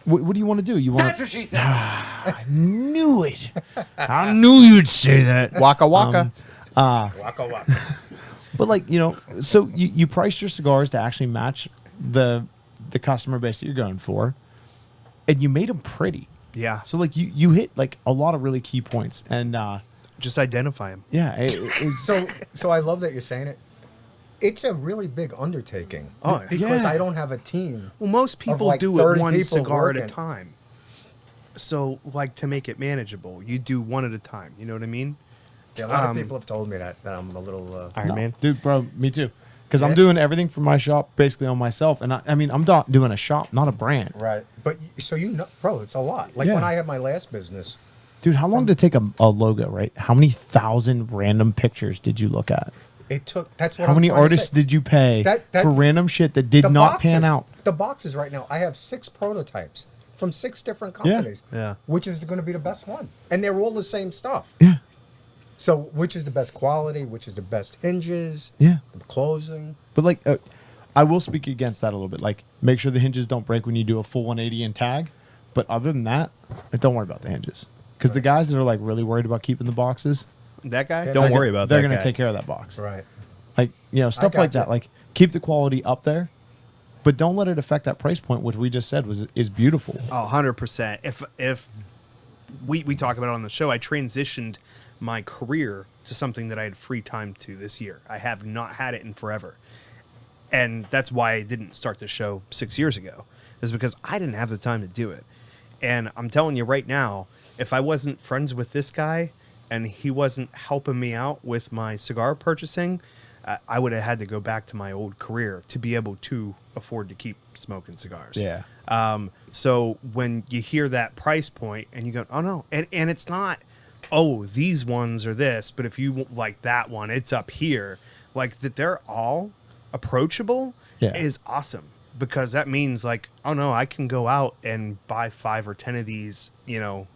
what do you want to do? You want? That's what she said. I knew it. I knew you'd say that. Waka waka. Waka waka. But like, so you priced your cigars to actually match the customer base that you're going for, and you made them pretty. Yeah. So like you hit like a lot of really key points, and Just identify him. yeah, it is. So I love that you're saying it. It's a really big undertaking. Oh, because yeah. I don't have a team. Well, most people like do 30 it one people cigar at a working. time. So, like, to make it manageable, you do one at a time. You know what I mean? Yeah, a lot of people have told me that I'm a little. Iron Man. Dude, bro, me too. Because I'm Yeah. doing everything for my shop basically on myself, and I mean I'm not doing a shop, not a brand. Right. But so bro, it's a lot. Like Yeah. when I had my last business, Dude, how long did it take a logo? Right? How many thousand random pictures did you look at? it took. That's what. How I'm many trying to artists say. did you pay That- for random shit that did The not pan boxes- out? The boxes right now, I have 6 prototypes from 6 different Yeah. companies. Yeah. Which is going to be the best one, and they're all the same stuff. Yeah, So, which is the best quality? Which is the best hinges? yeah. The closing. But like, I will speak against that a little bit. Like, make sure the hinges don't break when you do a full 180 and tag. But other than that, like, don't worry about the hinges. Because the guys that are like really worried about keeping the boxes, That guy? Yeah, Don't they're worry about that they're gonna guy. take care of that box. Right. Like, stuff like gotcha. that. Like, keep the quality up there, but don't let it affect that price point, which we just said is beautiful. Oh, 100%. If we talk about it on the show, I transitioned my career to something that I had free time to this year. I have not had it in forever. And that's why I didn't start the show 6 years ago, is because I didn't have the time to do it. And I'm telling you right now, if I wasn't friends with this guy and he wasn't helping me out with my cigar purchasing, I would have had to go back to my old career to be able to afford to keep smoking cigars. Yeah. So when you hear that price point and you go, oh no, and it's not, oh, these ones are this, but if you like that one, it's up here. Like that they're all approachable Yeah. is awesome, because that means like, oh no, I can go out and buy 5 or 10 of these,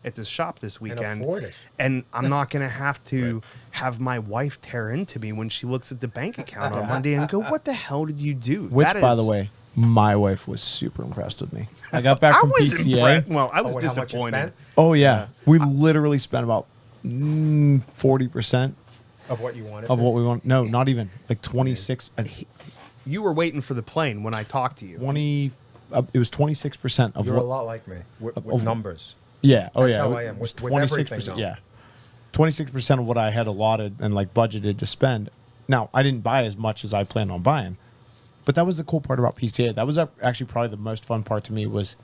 at the shop this weekend. afford it. And I'm not going to have to have my wife tear into me when she looks at the bank account on Monday and go, what the hell did you do? Which, That by is- the way, my wife was super impressed with me. I got back I from was PCA. impressed. Well, I was Oh, and how much you disappointed. spent? Oh yeah, we literally spent about 40% Of what you wanted. of to. what we want. No, not even like 26. You were waiting for the plane when I talked to you. 20. It was 26% of You're what. a lot like me with of- numbers. Yeah. Oh That's yeah. how I am, It was with everything, 26%. though. Yeah. 26% of what I had allotted and like budgeted to spend. Now I didn't buy as much as I planned on buying, but that was the cool part about PCA. That was actually probably the most fun part to me was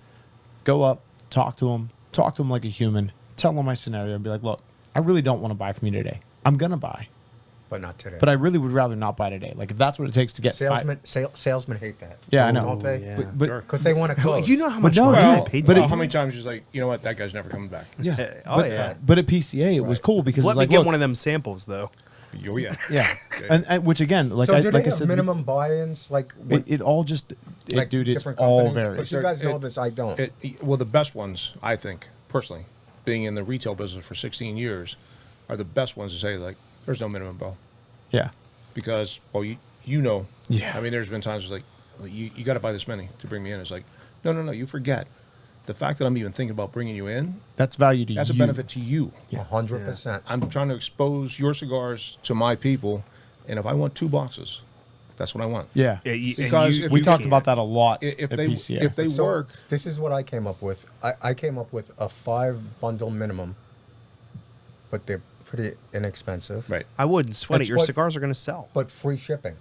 go up, talk to them like a human, tell them my scenario, and be like, look, I really don't want to buy from you today. I'm gonna buy, But not today. but I really would rather not buy today. Like if that's what it takes to get Salesmen hate that. Yeah, I know. Don't they? yeah. But Sure. Because they want to close. You know how But much no, money dude, I paid but you? it- how many times she's like, you know what, that guy's never coming back. yeah. Oh, but, yeah. But at PCA, it was Right. cool because Let it's me like, get look, one of them samples, though. Oh yeah. yeah, and which again, like so I do like they I have said, minimum buy-ins? Like, it all just, like dude, it's different all companies? varies. But you guys know this, I don't. Well, the best ones, I think, personally, being in the retail business for 16 years, are the best ones to say, like, there's no minimum bill. Yeah, Because, well, you know. Yeah. I mean, there's been times like, well, you got to buy this many to bring me in. It's like, no, you forget. The fact that I'm even thinking about bringing you in, that's value to that's you. a benefit to you. 100%. I'm trying to expose your cigars to my people, and if I want 2 boxes, that's what I want. Yeah, Yeah, you- and Because you- if we you talked can't. about that a lot If at they PCA. if they So, work, This is what I came up with. I came up with a 5 bundle minimum, but they're pretty inexpensive. right? I wouldn't sweat it. That's Your what- cigars are going to sell. But free shipping.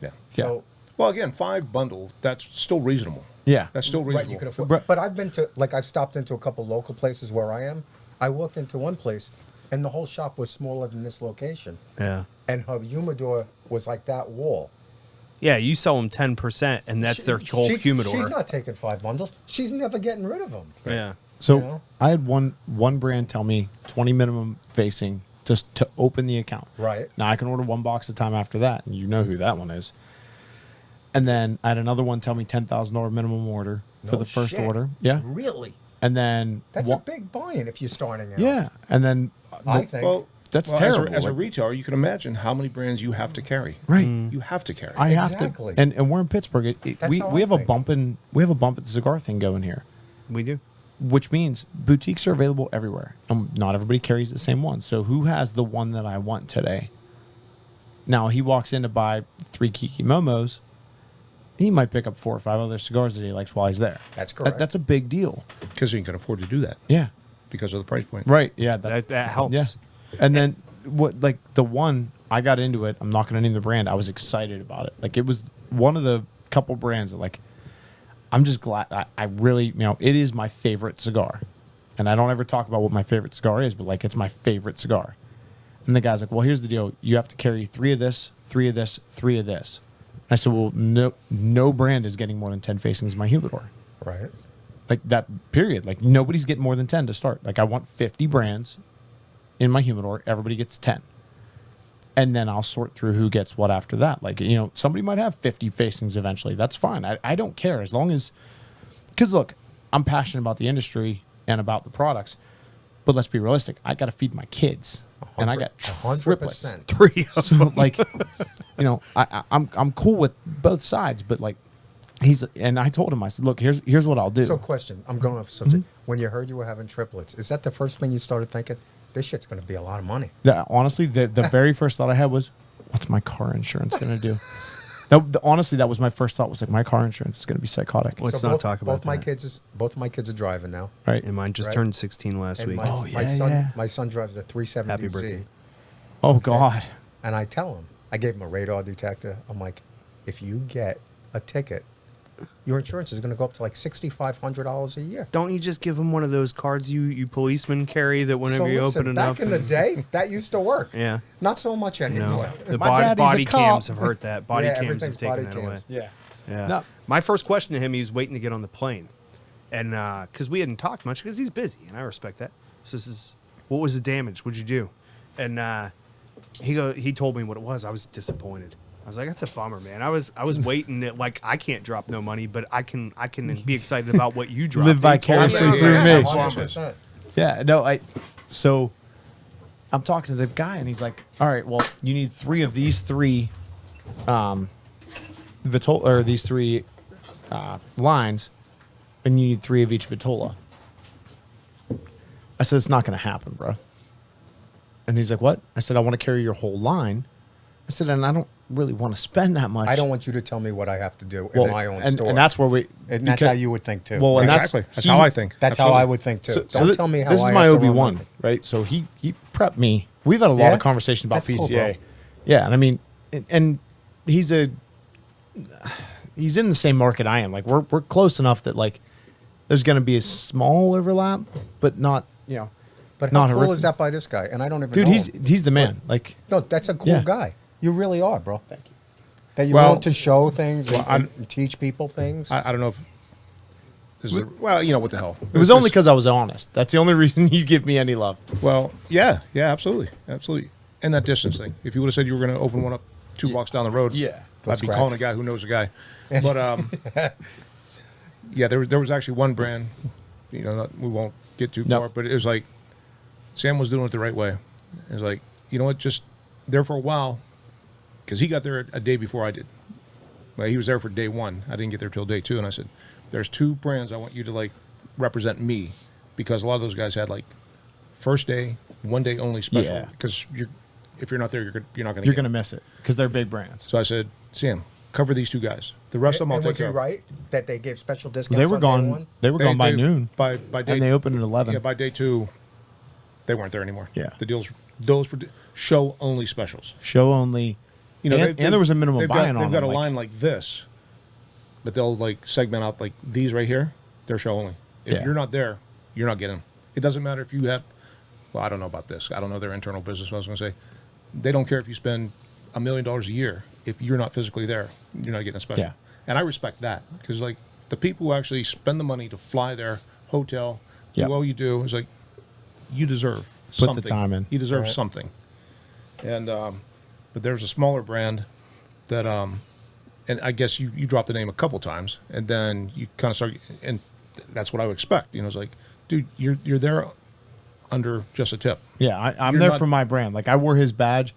Yeah. So Well, again, 5 bundle. That's still reasonable. yeah, That's still right, reasonable. you can afford. But- But I've been to I've stopped into a couple local places where I am. I walked into one place, and the whole shop was smaller than this location, Yeah. and her humidor was like that wall. Yeah, you sell them 10%, and that's their whole humidor. She's not taking 5 bundles. She's never getting rid of them. Yeah. So You know? I had one brand tell me 20 minimum facing just to open the account. Right. Now I can order 1 box at a time after that, and you know who that one is. And then I had another one tell me $10,000 minimum order for No the first shit. order. Yeah. Really? And then That's a big buy-in if you're starting out. yeah, and then I think. Well, that's well, terrible. As a like- retailer, you can imagine how many brands you have to carry. right. You have to carry. I have Exactly. to, and we're in Pittsburgh. That's We how we I have a think. we have a bump at cigar thing going here, We do. which means boutiques are available everywhere. Not everybody carries the same one. So who has the one that I want today? Now he walks in to buy 3 Kiki Momos. He might pick up 4 or 5 other cigars that he likes while he's there. That's correct. That's a big deal. Because you can afford to do that Yeah. because of the price point. Right. Yeah. That helps. Yeah. And then what? Like the one I got into it. I'm not going to name the brand. I was excited about it. Like it was one of the couple brands that like. I'm just glad. I really, it is my favorite cigar, and I don't ever talk about what my favorite cigar is, but like it's my favorite cigar. And the guy's like, "Well, here's the deal. You have to carry 3 of this, 3 of this, 3 of this." And I said, "Well, no brand is getting more than 10 facings in my humidor." Right. Like that period. Like nobody's getting more than 10 to start. Like I want 50 brands in my humidor. Everybody gets 10. And then I'll sort through who gets what after that. Like, somebody might have 50 facings eventually. That's fine. I don't care as long as, because look, I'm passionate about the industry and about the products, but let's be realistic. I got to feed my kids and I got triplets. 100%. 3 of So like, I'm cool with both sides, but like, and I told him, I said, look, here's what I'll do. So, question. I'm going off subject. Mm-hmm. When you heard you were having triplets, is that the first thing you started thinking? This shit's going to be a lot of money. Honestly, the very first thought I had was, what's my car insurance going to do? Honestly, that was my first thought. Was like, my car insurance is going to be psychotic. Let's not talk about both my that. kids. Both my kids are driving now. Right? And mine just Right. turned 16 last And week. my son drives a 370Z. Happy birthday. Oh God. And I tell him, I gave him a radar detector. I'm like, if you get a ticket, your insurance is going to go up to like $6,500 a year. Don't you just give them one of those cards you policemen carry that whenever So you listen, open it back up? in the day, that used to work. Yeah. Not so much anymore. No. The My daddy's a body cop. cams have hurt that. Body Yeah, cams have everything's taken body that away. cams. Yeah. Yeah. No. My first question to him, he was waiting to get on the plane. And because we hadn't talked much, because he's busy, and I respect that. So this is, what was the damage? What'd you do? And he told me what it was. I was disappointed. I was like, that's a bummer, man. I was waiting that, like, I can't drop no money, but I can be excited about what you dropped. Live And he told me vicariously that. through me. 100%. Yeah. No. So I'm talking to the guy, and he's like, "All right, well, you need 3 of these 3, these 3 lines, and you need 3 of each Vitola." I said, "It's not going to happen, bro." And he's like, "What?" I said, "I want to carry your whole line." I said, "And I don't really want to spend that much." I don't want you to tell me what I have to do Well, in my own and, store. and that's where we. And that's because- how you would think too. Well, and Exactly. that's That's how I think. That's how Absolutely. I would think too. So Don't tell me how this I is my have to Obi run Wan, my- right? So he prepped me. We've had a lot Yeah? of conversation about That's cool, PCA. bro. Yeah, and I mean, and he's in the same market I am. Like we're close enough that like there's going to be a small overlap, but not But not how cool horrific. is that by this guy? And I don't even Dude, know he's him. the man. Like No, that's a cool Yeah. guy. You really are, bro. thank you. That you Well- want to show things Well, and teach people things. I don't know if. Well, what the hell? It was only because I was honest. That's the only reason you give me any love. Well, yeah, absolutely. And that distance thing. If you would have said you were going to open one up 2 blocks down the road, Yeah. I'd be Scratch. calling a guy who knows a guy. But yeah, there was actually one brand. We won't get too No. far, but it was like Sam was doing it the right way. It was like, you know what, just there for a while, because he got there a day before I did. Well, he was there for day 1. I didn't get there till day 2, and I said, "There's 2 brands I want you to like represent me," because a lot of those guys had like first day, 1 day only special. Yeah. Because if you're not there, you're not going to. You're going to miss it because they're big brands. So I said, Sam, cover these 2 guys. The rest of them I'll and take was he care of. right that they gave special discounts? They were on day gone. one? They were gone by noon, By day, and they opened at 11. Yeah, by day 2, they weren't there anymore. Yeah. The deals, those were show only specials. Show only. And there was a minimum they've buy-in got, on They've got them, a like- line like this, but they'll like segment out like these right here. They're show only. If Yeah. you're not there, you're not getting them. It doesn't matter if you have. Well, I don't know about this. I don't know their internal business. I was going to say, they don't care if you spend $1 million a year. If you're not physically there, you're not getting a special. Yeah. And I respect that because like the people who actually spend the money to fly there, hotel, Yeah. do all you do is like, you deserve Put the something. time in. You deserve Right. something. And but there's a smaller brand that and I guess you dropped the name a couple times, and then you kind of start, and that's what I would expect. You know, it's like, dude, you're there under just a tip. Yeah, I'm You're there not- for my brand. Like I wore his badge,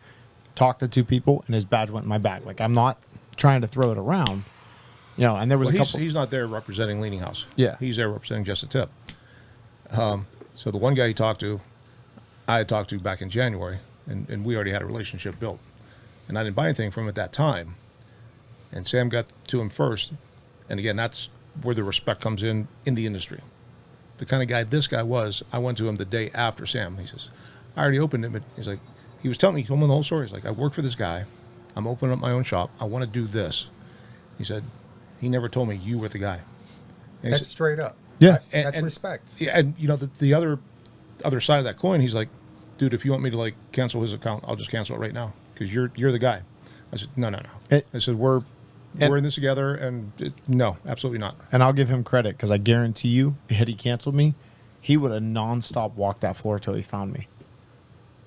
talked to 2 people, and his badge went in my bag. Like I'm not trying to throw it around. You know, and there was Well, a couple. he's not there representing Leaning House. Yeah. He's there representing just a tip. So the one guy he talked to, I had talked to back in January, and we already had a relationship built. And I didn't buy anything from him at that time. And Sam got to him first. And again, that's where the respect comes in the industry. The kind of guy this guy was, I went to him the day after Sam. He says, I already opened it, but he's like, he was telling me, he told me the whole story. He's like, I work for this guy. I'm opening up my own shop. I want to do this. He said, he never told me you were the guy. And he That's said- straight up. Yeah. That's respect. Yeah, and you know the other side of that coin, he's like, dude, if you want me to like cancel his account, I'll just cancel it right now because you're the guy. I said, no. I said we're in this together, and no, absolutely not. And I'll give him credit because I guarantee you, had he canceled me, he would have nonstop walked that floor till he found me.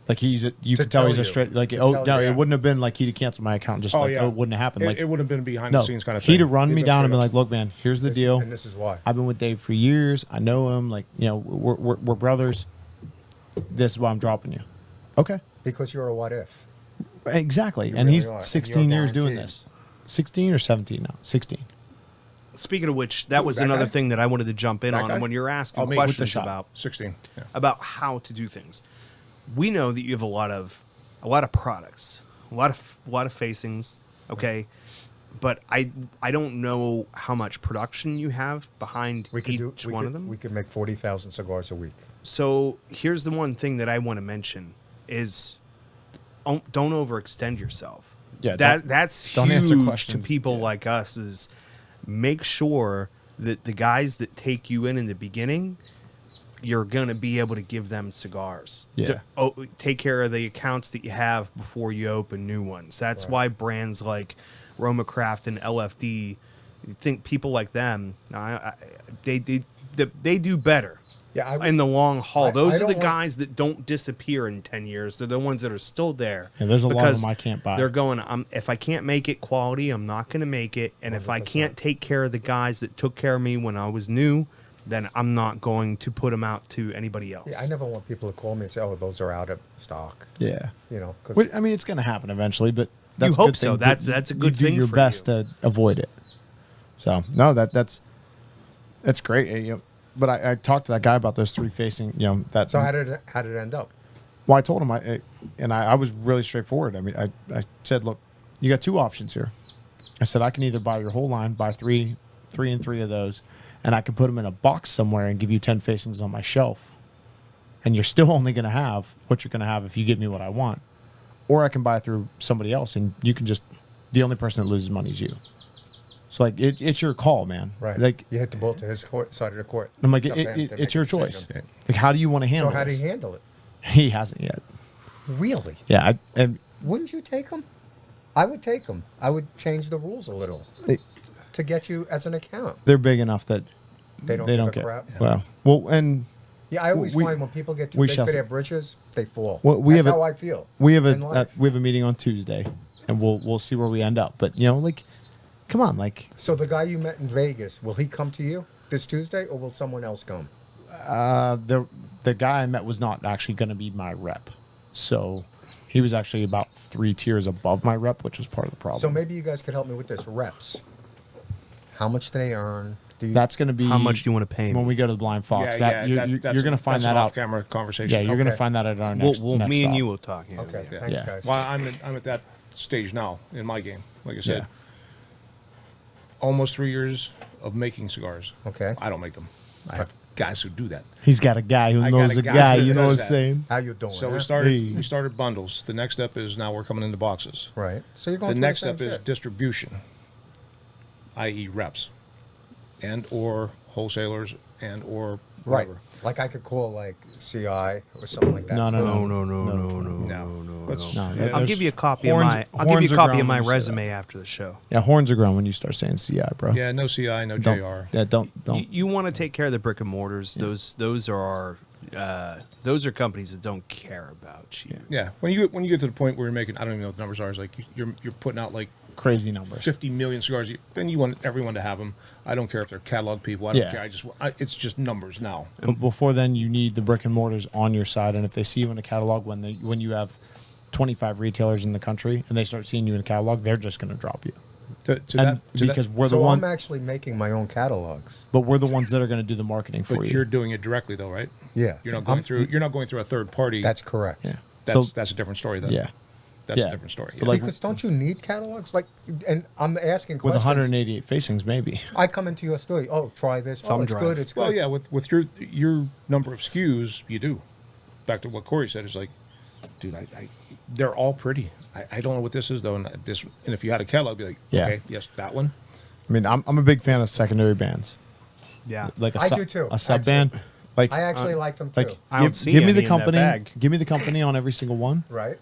Like you To could tell tell he's a you. straight. Like To oh tell no, you, yeah. it wouldn't have been like he'd have canceled my account. Just it wouldn't have happened. Like It would have been behind no, the scenes kind of thing. he'd have run me He'd down and straight been up. like, look, man, here's the deal. And this is why. I've been with Dave for years. I know him. Like we're brothers. This is why I'm dropping you. Okay. Because you're a what if. Exactly. You and really he's are. And 16 you're years doing guaranteed. this. 16 or 17 now. 16. Speaking of which, that was that another guy? thing that I wanted to jump in That on. guy? And when you're asking Oh, me with the questions shop. about 16. Yeah. how to do things, we know that you have a lot of products, a lot of facings, okay, but I don't know how much production you have behind each one of them. We could make 40,000 cigars a week. So here's the one thing that I want to mention is don't overextend yourself. Yeah, that's don't answer huge to questions. people like us. Is make sure that the guys that take you in the beginning, you're gonna be able to give them cigars. Yeah. Take care of the accounts that you have before you open new ones. That's Right. why brands like Roma Craft and LFD, you think people like them, they do better. Yeah, In the long haul, I those are don't the want- guys that don't disappear in 10 years. They're the ones that are still there. Yeah, there's a lot of because them I can't buy. They're going, if I can't make it quality, I'm not going to make it. And if I 100%. can't take care of the guys that took care of me when I was new, then I'm not going to put them out to anybody else. Yeah, I never want people to call me and say, "Oh, those are out of stock." Yeah. You know, because Well, I mean, it's going to happen eventually, but that's You a hope good so. thing, but That's a good you thing do your for best you. to avoid it. So no, that's great. You know, but I talked to that guy about those 3 facing. You know that. so how did it end up? Well, I told him I was really straightforward. I mean, I said, look, you got 2 options here. I said I can either buy your whole line, buy 3 and 3 of those, and I can put them in a box somewhere and give you 10 facings on my shelf, and you're still only going to have what you're going to have if you give me what I want, or I can buy through somebody else, and you can just the only person that loses money is you. So like it's your call, man. Right. Like you hit the ball to his side of the court. I'm like It's up to him to make it's a your choice. decision. Like how do you want to So handle how did this? he handle it? He hasn't yet. Really? Yeah. And Wouldn't you take him? I would take him. I would change the rules a little to get you as an account. they're big enough that They don't they give don't a get crap. well, and Yeah, I always We- find when people get too we big shall for see. their britches, they fall. Well, we That's have a- how I feel. we have in life. we have a meeting on Tuesday, and we'll see where we end up. But you know, like, come on, like So the guy you met in Vegas, will he come to you this Tuesday, or will someone else come? the guy I met was not actually going to be my rep, so he was actually about 3 tiers above my rep, which was part of the problem. So maybe you guys could help me with this. Reps. How much do they earn? Do you, that's going to be How much do you want to pay when me? we go to the Blind Fox. Yeah, That, you're that's going to find that's that an out. off-camera conversation. Yeah, you're going to Okay. find that at our Well, next. next me and stop. you will talk. Yeah. Okay, Yeah. thanks, Yeah. guys. Well, I'm at that stage now in my game. Like I said, Yeah. almost 3 years of making cigars. Okay. I don't make them. I have guys who do that. He's got a guy who I knows got a a guy guy. who You know what I'm does that. saying? How you doing? So huh? we started bundles. The next step is now we're coming into boxes. Right. So you're going The through next same step is shit. distribution, i.e., reps, and or wholesalers, and or Right. whatever. Like I could call like CI or something like that. No. No. Let's- No, Yeah, I'll there's- give you a copy horns- of my. I'll give horns you a are copy of grown my when you say resume after the show. Yeah, horns are grown when you start saying CI, bro. Yeah, no CI, no don't, JR. Yeah, don't. You want to take care of the brick and mortars. Those are companies that don't care about you. Yeah, when you get to the point where you're making, I don't even know what the numbers are. It's like you're putting out like crazy numbers. 50 million cigars. Then you want everyone to have them. I don't care if they're catalog people. I don't Yeah. care. It's just numbers now. But before then, you need the brick and mortars on your side, and if they see you in a catalog when you have 25 retailers in the country and they start seeing you in a catalog, they're just going to drop you. Because we're the So one, I'm actually making my own catalogs. but we're the ones that are going to do the marketing for but you. you're doing it directly though, right? Yeah. You're not going through. You're not going through a third party. That's correct. Yeah. That's a different story. Then. Yeah. That's Yeah. a different story. But like- Because don't you need catalogs? Like, and I'm asking with questions. 188 facings, maybe. I come into your store. Oh, try this. Thumb oh, it's drive. good. It's good. Well, yeah, with your number of SKUs, you do. Back to what Corey said, is like, dude, they're all pretty. I don't know what this is though, and if you had a catalog, I'd be like, Yeah. okay, yes, that one. I mean, I'm a big fan of secondary bands, Yeah. like I do too, a sub band. Like I actually like them too. like I don't give, see give me any the in that company. bag. Give me the company on every single one, Right?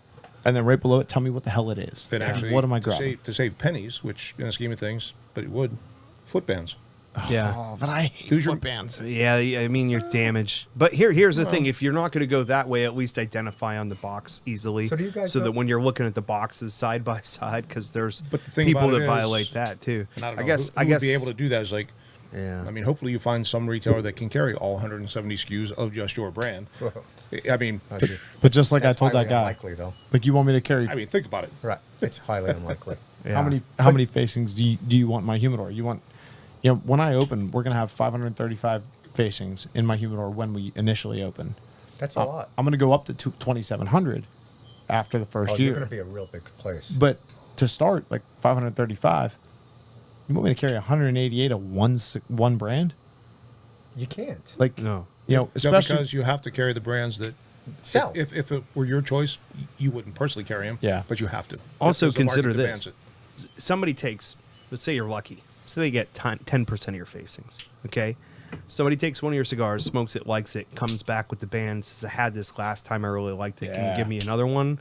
and then right below it, tell me what the hell it is. Then And actually, what am I to grabbing? save pennies, which in the scheme of things, but it would, foot bands. Yeah. Oh, but I hate Who's your- foot bands. Yeah, I mean you're damaged. But here's the thing: if you're not going to go that way, at least identify on the box easily, So do you guys so know- that when you're looking at the boxes side by side, because there's But the thing people about that it violate is- that too. And I don't know, guess who would be able to do that is like, Yeah. I mean, hopefully you find some retailer that can carry all 170 SKUs of just your brand. I mean, But just like That's I told highly that guy, unlikely, though. like you want me to carry think about it. Right. It's highly unlikely. how many facings do you want in my humidor? You want, when I open, we're gonna have 535 facings in my humidor when we initially open. That's a lot. I'm gonna go up to 2,700 after the first Oh, year. you're going to be a real big place. But to start, like 535, you want me to carry 188 of one brand? You can't. Like No. especially because you have to carry the brands that Sell. If it were your choice, you wouldn't personally carry them. Yeah. but you have to. Also Because the market consider demands this. it. Somebody takes, let's say you're lucky, so they get 10% of your facings. Okay, somebody takes one of your cigars, smokes it, likes it, comes back with the band, says, "I had this last time, I really liked it. Can you Yeah. give me another one?"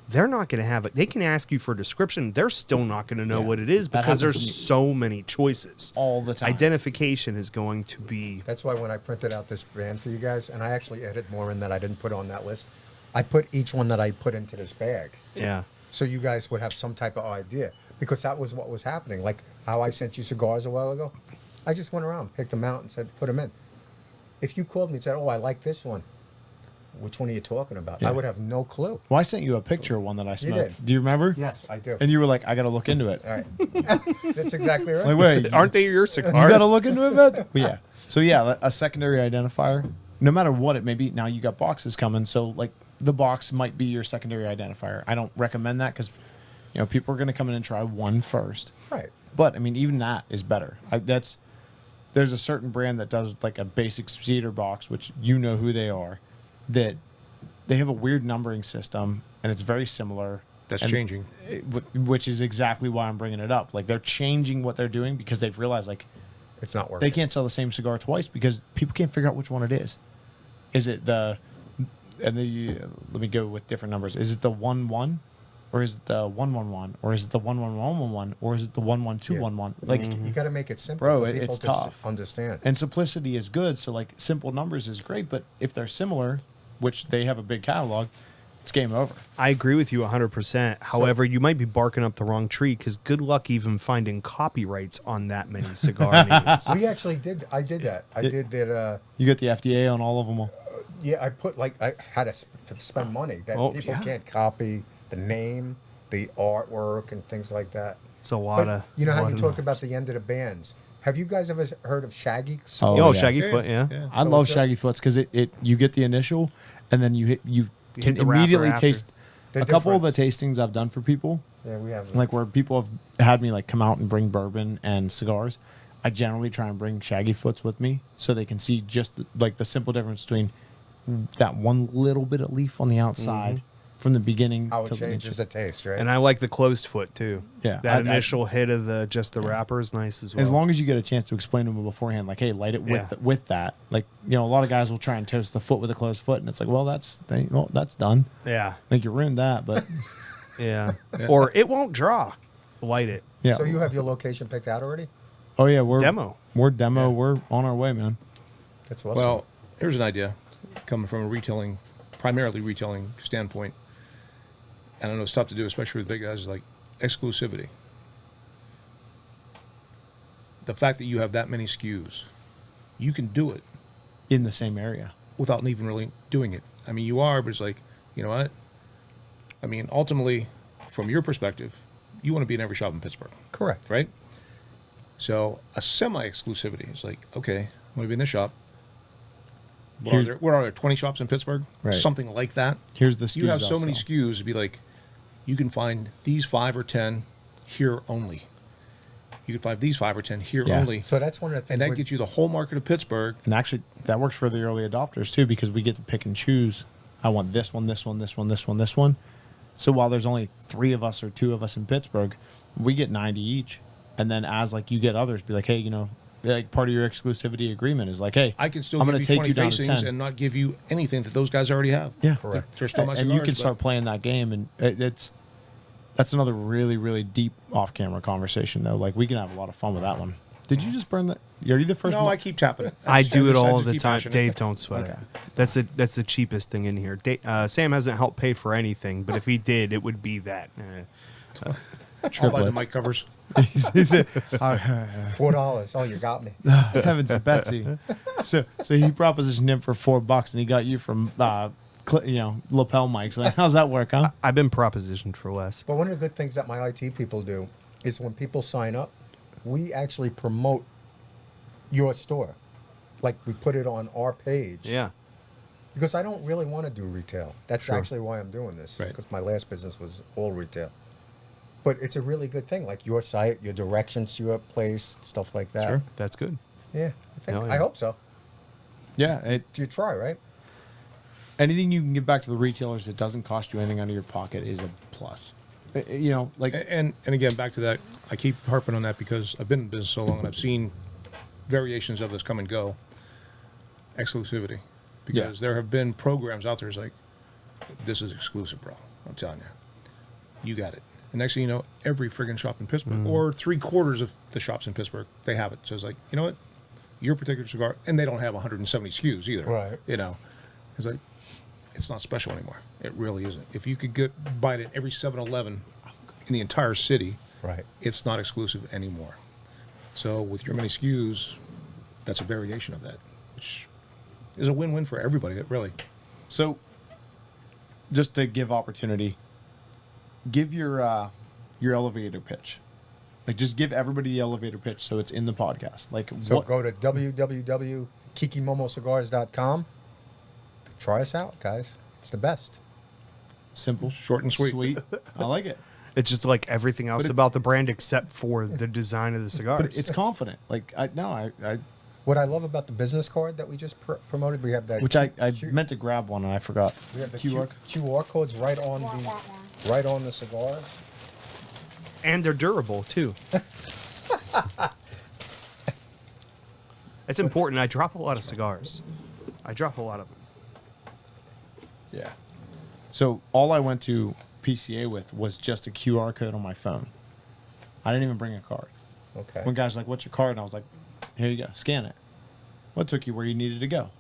They're not going to have it. They can ask you for a description. They're still not going to know Yeah. what it is That because happens there's to me so many choices. all the time. Identification is going to be That's why when I printed out this band for you guys, and I actually added more in that I didn't put on that list, I put each one that I put into this bag. yeah. So you guys would have some type of idea. Because that was what was happening. Like how I sent you cigars a while ago. I just went around, picked them out, and said, put them in. If you called me and said, oh, I like this one, which one are you talking about? Yeah. I would have no clue. Well, I sent you a picture of one that I smoked. did. Do you remember? Yes, I do. And you were like, I got to look into it. All right. That's exactly right. Like, wait, Aren't they your cigars? you got to look into it, man? Well, yeah. So, yeah, a secondary identifier, no matter what it may be. Now you got boxes coming. So, like, the box might be your secondary identifier. I don't recommend that because, people are going to come in and try one first. Right. But, I mean, even that is better. There's a certain brand that does, like, a basic cedar box, which you know who they are, that they have a weird numbering system, and it's very similar. That's And changing. which is exactly why I'm bringing it up. Like, they're changing what they're doing because they've realized, like, It's not working. they can't sell the same cigar twice because people can't figure out which one it is. Is it the, and then let me go with different numbers. Is it the 1-1, or is it the 1-1-1, or is it the 1-1-1-1-1, or is it the 1-1-2-1-1? Like, You got to make it simple Bro, for people it's to tough. understand. and simplicity is good. So, like, simple numbers is great, but if they're similar, which they have a big catalog, it's game over. I agree with you 100%. However, you might be barking up the wrong tree because good luck even finding copyrights on that many cigar names. We actually did. I did that. I did that. You get the FDA on all of them. Yeah, I put I had to spend money that Oh, people yeah. can't copy the name, the artwork, and things like that. It's a lot But of. you know how lot you of- talked about the end of the bands. Have you guys ever heard of Shaggy? Oh, Oh, yeah. Shaggy Foot, yeah. I So love it's a- Shaggy Foots because it you get the initial, and then you can hit the wrapper immediately after. taste. The A couple of the difference. tastings I've done for people, Yeah, we have. like where people have had me like come out and bring bourbon and cigars, I generally try and bring Shaggy Foots with me so they can see just the simple difference between that one little bit of leaf on the outside from the beginning how to it changes the taste, right? And I like the closed foot too. Yeah, That I- initial hit of the wrapper is nice as well. As long as you get a chance to explain to them beforehand, like, hey, light it with Yeah. with that. Like, a lot of guys will try and toast the foot with a closed foot, and it's like, well, that's done. Yeah. Like, you ruined that, but Yeah. Or it won't draw. Light it. yeah. So you have your location picked out already? Oh yeah, we're Demo. We're demo. We're on our way, man. That's awesome. Well, here's an idea coming from a primarily retailing standpoint. And I know it's tough to do, especially with big guys, like exclusivity. the fact that you have that many SKUs, you can do it In the same area. without even really doing it. I mean, you are, but it's like, you know what? I mean, ultimately, from your perspective, you want to be in every shop in Pittsburgh, Correct. right? So a semi-exclusivity is like, okay, I want to be in this shop. What are there? 20 shops in Pittsburgh? Right. Something like that. Here's the SKUs You have so I'll many sell. SKUs, it'd be like, you can find these 5 or 10 here only. You can find these 5 or 10 here Yeah. only. So that's one of the things. And that we- gets you the whole market of Pittsburgh. And actually, that works for the early adopters too, because we get to pick and choose. I want this one, this one, this one, this one, this one. So while there's only 3 of us or 2 of us in Pittsburgh, we get 90 each. And then as like you get others, be like, hey, you know, like part of your exclusivity agreement is like, hey, I can still I'm give going you to take 20 you down to facings 10. and not give you anything that those guys already have. Yeah, Correct. They're still my and you cigars, can but- start playing that game, and that's another really, really deep off-camera conversation though. Like we can have a lot of fun with that one. Did you just burn that? Are you the first? No, I keep tapping it. I do it just- all just the keep time. mashing it. Dave, don't sweat Okay. it. That's the cheapest thing in here. Sam hasn't helped pay for anything, but if he did, it would be that. I'll buy the Triplets. mic covers. He said, $4. Oh, you got me. heavens to Betsy. So he propositioned him for $4, and he got you from lapel mics. Like, how's that work, huh? I've been propositioned for less. But one of the good things that my IT people do is when people sign up, we actually promote your store. Like we put it on our page. Yeah. Because I don't really want to do retail. That's Sure. actually why I'm doing this. Right. Because my last business was all retail. But it's a really good thing, like your site, your directions to your place, stuff like that. Sure. That's good. Yeah, Hell yeah. I hope so. Yeah. You try, right? Anything you can give back to the retailers that doesn't cost you anything out of your pocket is a plus. You know, like And again, back to that, I keep harping on that because I've been in business so long and I've seen variations of this come and go. Exclusivity. Because there have been programs out there that's like, this is exclusive, bro. I'm telling you. You got it. And next thing you know, every friggin' shop in Pittsburgh, or 3/4 of the shops in Pittsburgh, they have it. So it's like, you know what? Your particular cigar, and they don't have 170 SKUs either. Right. You know, it's like, it's not special anymore. It really isn't. If you could buy it at every 7-Eleven in the entire city, Right. it's not exclusive anymore. So with your many SKUs, that's a variation of that, which is a win-win for everybody, really. so. Just to give opportunity, give your elevator pitch. Like, just give everybody the elevator pitch so it's in the podcast. Like, So what? go to www.kikimomocigars.com. Try us out, guys. It's the best. Simple, Short and sweet. Sweet. I like it. It's just like everything else about the brand except for the design of the cigars. But it's confident. Like, I What I love about the business card that we just promoted, we have that. which I Q- meant to grab one and I forgot. We have the QR. QR codes right on the cigars. And they're durable too. It's important. I drop a lot of cigars. I drop a lot of them. Yeah. So all I went to PCA with was just a QR code on my phone. I didn't even bring a card. Okay. When guys were like, "What's your card?" and I was like, "Here you go, scan it." What took you where you needed to go?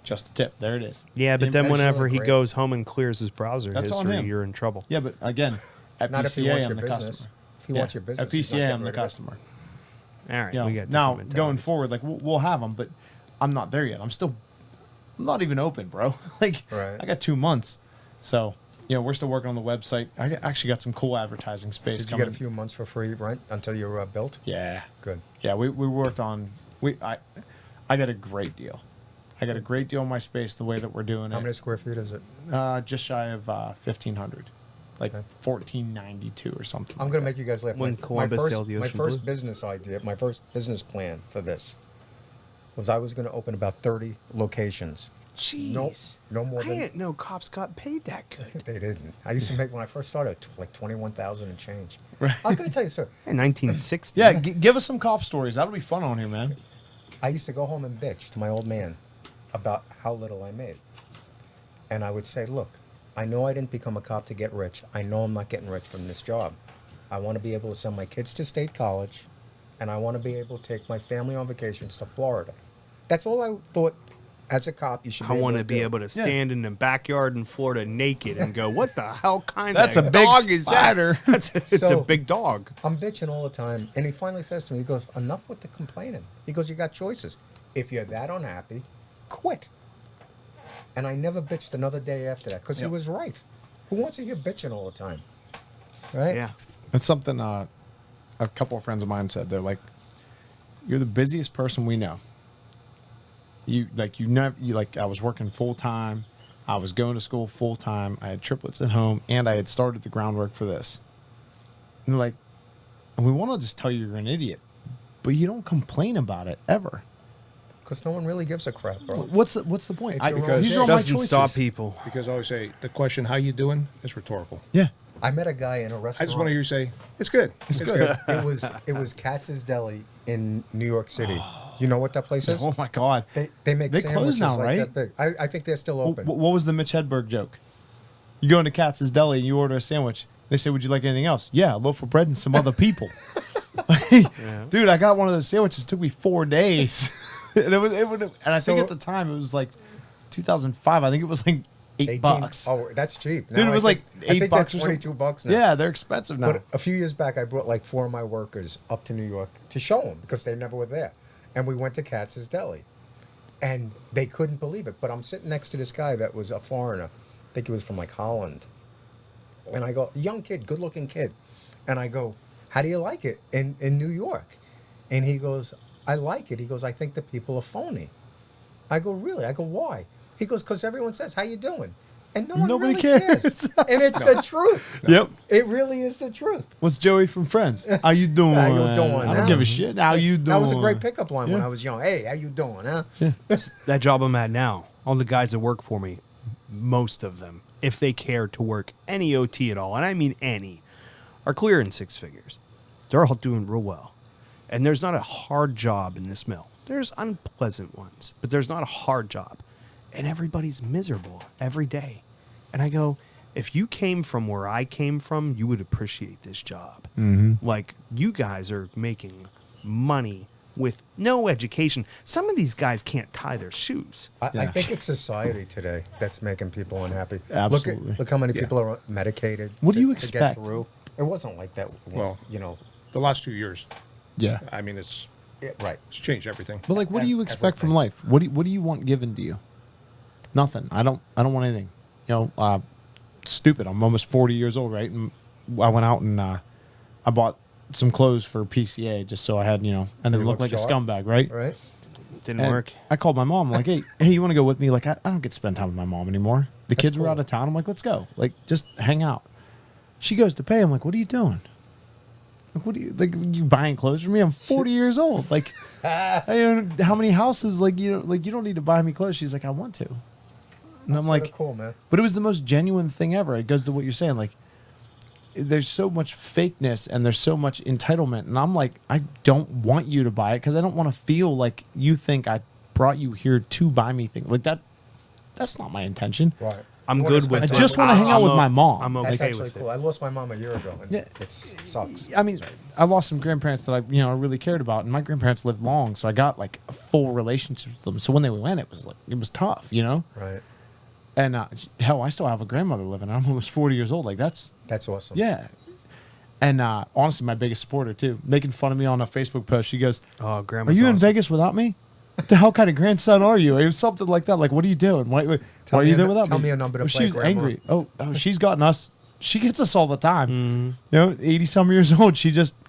Just the tip. There it is. Yeah, but then That's whenever really he great. goes home and clears his browser That's on history, him. you're in trouble. Yeah, but again, at Not if he PCA, wants I'm your the business. customer. If he wants your business, At he's not PCA, getting I'm the rid of it. customer. All right, You know, we got now different going mentalities. forward, like we'll have them, but I'm not there yet. I'm not even open, bro. Like Right. I got 2 months, so we're still working on the website. Actually got some cool advertising space Did you coming. get a few months for free rent until you're built? Yeah, Good. yeah. We worked on I got a great deal. I got a great deal on my space the way that we're doing How it. many square feet is it? Just shy of 1,500, like Okay. 1,492 or something. I'm like going to that. make you guys laugh. When Columbus sailed the my ocean first blue. business idea, my first business plan for this was I was going to open about 30 locations. Jeez. No more I than- didn't know cops got paid that good. They didn't. I used to make, when I first started, like 21,000 and change. Right. I'm going to tell you a story. In 1960. Yeah, give us some cop stories. That'll be fun on here, man. I used to go home and bitch to my old man about how little I made. And I would say, look, I know I didn't become a cop to get rich. I know I'm not getting rich from this job. I want to be able to send my kids to state college, and I want to be able to take my family on vacations to Florida. That's all I thought as a cop, you should. I want to be do. able to stand in the backyard in Florida naked and go, "What the hell kind That's of a big dog is spider." that?" It's a So- big dog. I'm bitching all the time, and he finally says to me, he goes, "Enough with the complaining." He goes, "You got choices. If you're that unhappy, quit." And I never bitched another day after that because he was right. Who wants to hear bitching all the time? Right? Yeah. It's something a couple of friends of mine said. They're like, "You're the busiest person we know. You like I was working full time, I was going to school full time, I had triplets at home, and I had started the groundwork for this." And they're like, "And we want to just tell you you're an idiot, but you don't complain about it ever. Because no one really gives a crap, bro. What's the point? It's your own Because These thing. are all my Doesn't choices." stop people. Because I always say the question "How you doing?" is rhetorical. Yeah, I met a guy in a restaurant. I just want to hear you say "It's good." It's good. It was Katz's Deli in New York City. You know what that place is? oh my god. They make They sandwiches closed now, like right? that big. I think they're still open. What was the Mitch Hedberg joke? You go into Katz's Deli and you order a sandwich. They say, "Would you like anything else?" "Yeah, a loaf of bread and some other people." Dude, I got one of those sandwiches. It took me 4 days, and and I think So- at the time it was like 2005. I think it was like $8. Oh, that's cheap. Dude, it Now was I like think, I think $8 that's or something. $22 now. Yeah, they're expensive now. But a few years back, I brought like 4 of my workers up to New York to show them because they never were there. And we went to Katz's Deli. And they couldn't believe it. But I'm sitting next to this guy that was a foreigner. I think he was from like Holland. And I go, young kid, good looking kid. And I go, "How do you like it in New York?" And he goes, "I like it." He goes, "I think the people are phony." I go, "Really?" I go, "Why?" He goes, "Because everyone says, 'How you doing?' And no one Nobody really cares. And it's the truth. Yep. It really is the truth. What's Joey from Friends? How you doing? How you doing, I don't huh? give a shit. How you doing? That was a great pickup line when Yeah. I was young. "Hey, how you doing, huh?" That job I'm at now, all the guys that work for me, most of them, if they care to work any OT at all, and I mean any, are clearing 6 figures. They're all doing real well. And there's not a hard job in this mill. There's unpleasant ones, but there's not a hard job. And everybody's miserable every day. And I go, if you came from where I came from, you would appreciate this job. Like, you guys are making money with no education. Some of these guys can't tie their shoes. I Yeah. think it's society today that's making people unhappy. Absolutely. Look how many Yeah. people are medicated. What do you to expect? get through. It wasn't like that. Well, you know, The last 2 years, Yeah. I mean, it's right. changed everything. But like, what do you expect from Everything. life? What do you want given to you? Nothing. I don't want anything. You know, stupid. I'm almost 40 years old, right? And I went out and I bought some clothes for PCA just so I had, and you didn't look look like a sharp? scumbag, right? Right. Didn't And work. I called my mom. I'm like, hey, you want to go with me? Like, I don't get to spend time with my mom anymore. The That's kids were cool. out of town. I'm like, let's go. Like, just hang out. She goes to pay. I'm like, what are you doing? Like, you buying clothes for me? I'm 40 years old. Like, I own how many houses? Like, you don't need to buy me clothes. She's like, I want to. And I'm Sorta like, cool, man. but it was the most genuine thing ever. It goes to what you're saying. Like, there's so much fakeness and there's so much entitlement. And I'm like, I don't want you to buy it because I don't want to feel like you think I brought you here to buy me things. Like, that's not my intention. Right. I'm You wanna good with spend it. I just wanna hang out with my mom. I'm That's okay actually with cool. it. I lost my mom a year ago, and Yeah. it sucks. I mean, I lost some grandparents that I really cared about, and my grandparents lived long, so I got like a full relationship with them. So when they went, it was tough, Right. And hell, I still have a grandmother living. I'm almost 40 years old. Like, that's That's awesome. yeah. And honestly, my biggest supporter too, making fun of me on a Facebook post. She goes, Oh, "Are grandma's you in awesome. Vegas without me? What the hell kind of grandson are you?" It was something like that. Like, what are you doing? Why Tell are me you a there nu- without tell me? me a number to Oh, play, she was Grandma. angry. Oh, she's gotten us. She gets us all the time. 80-some years old.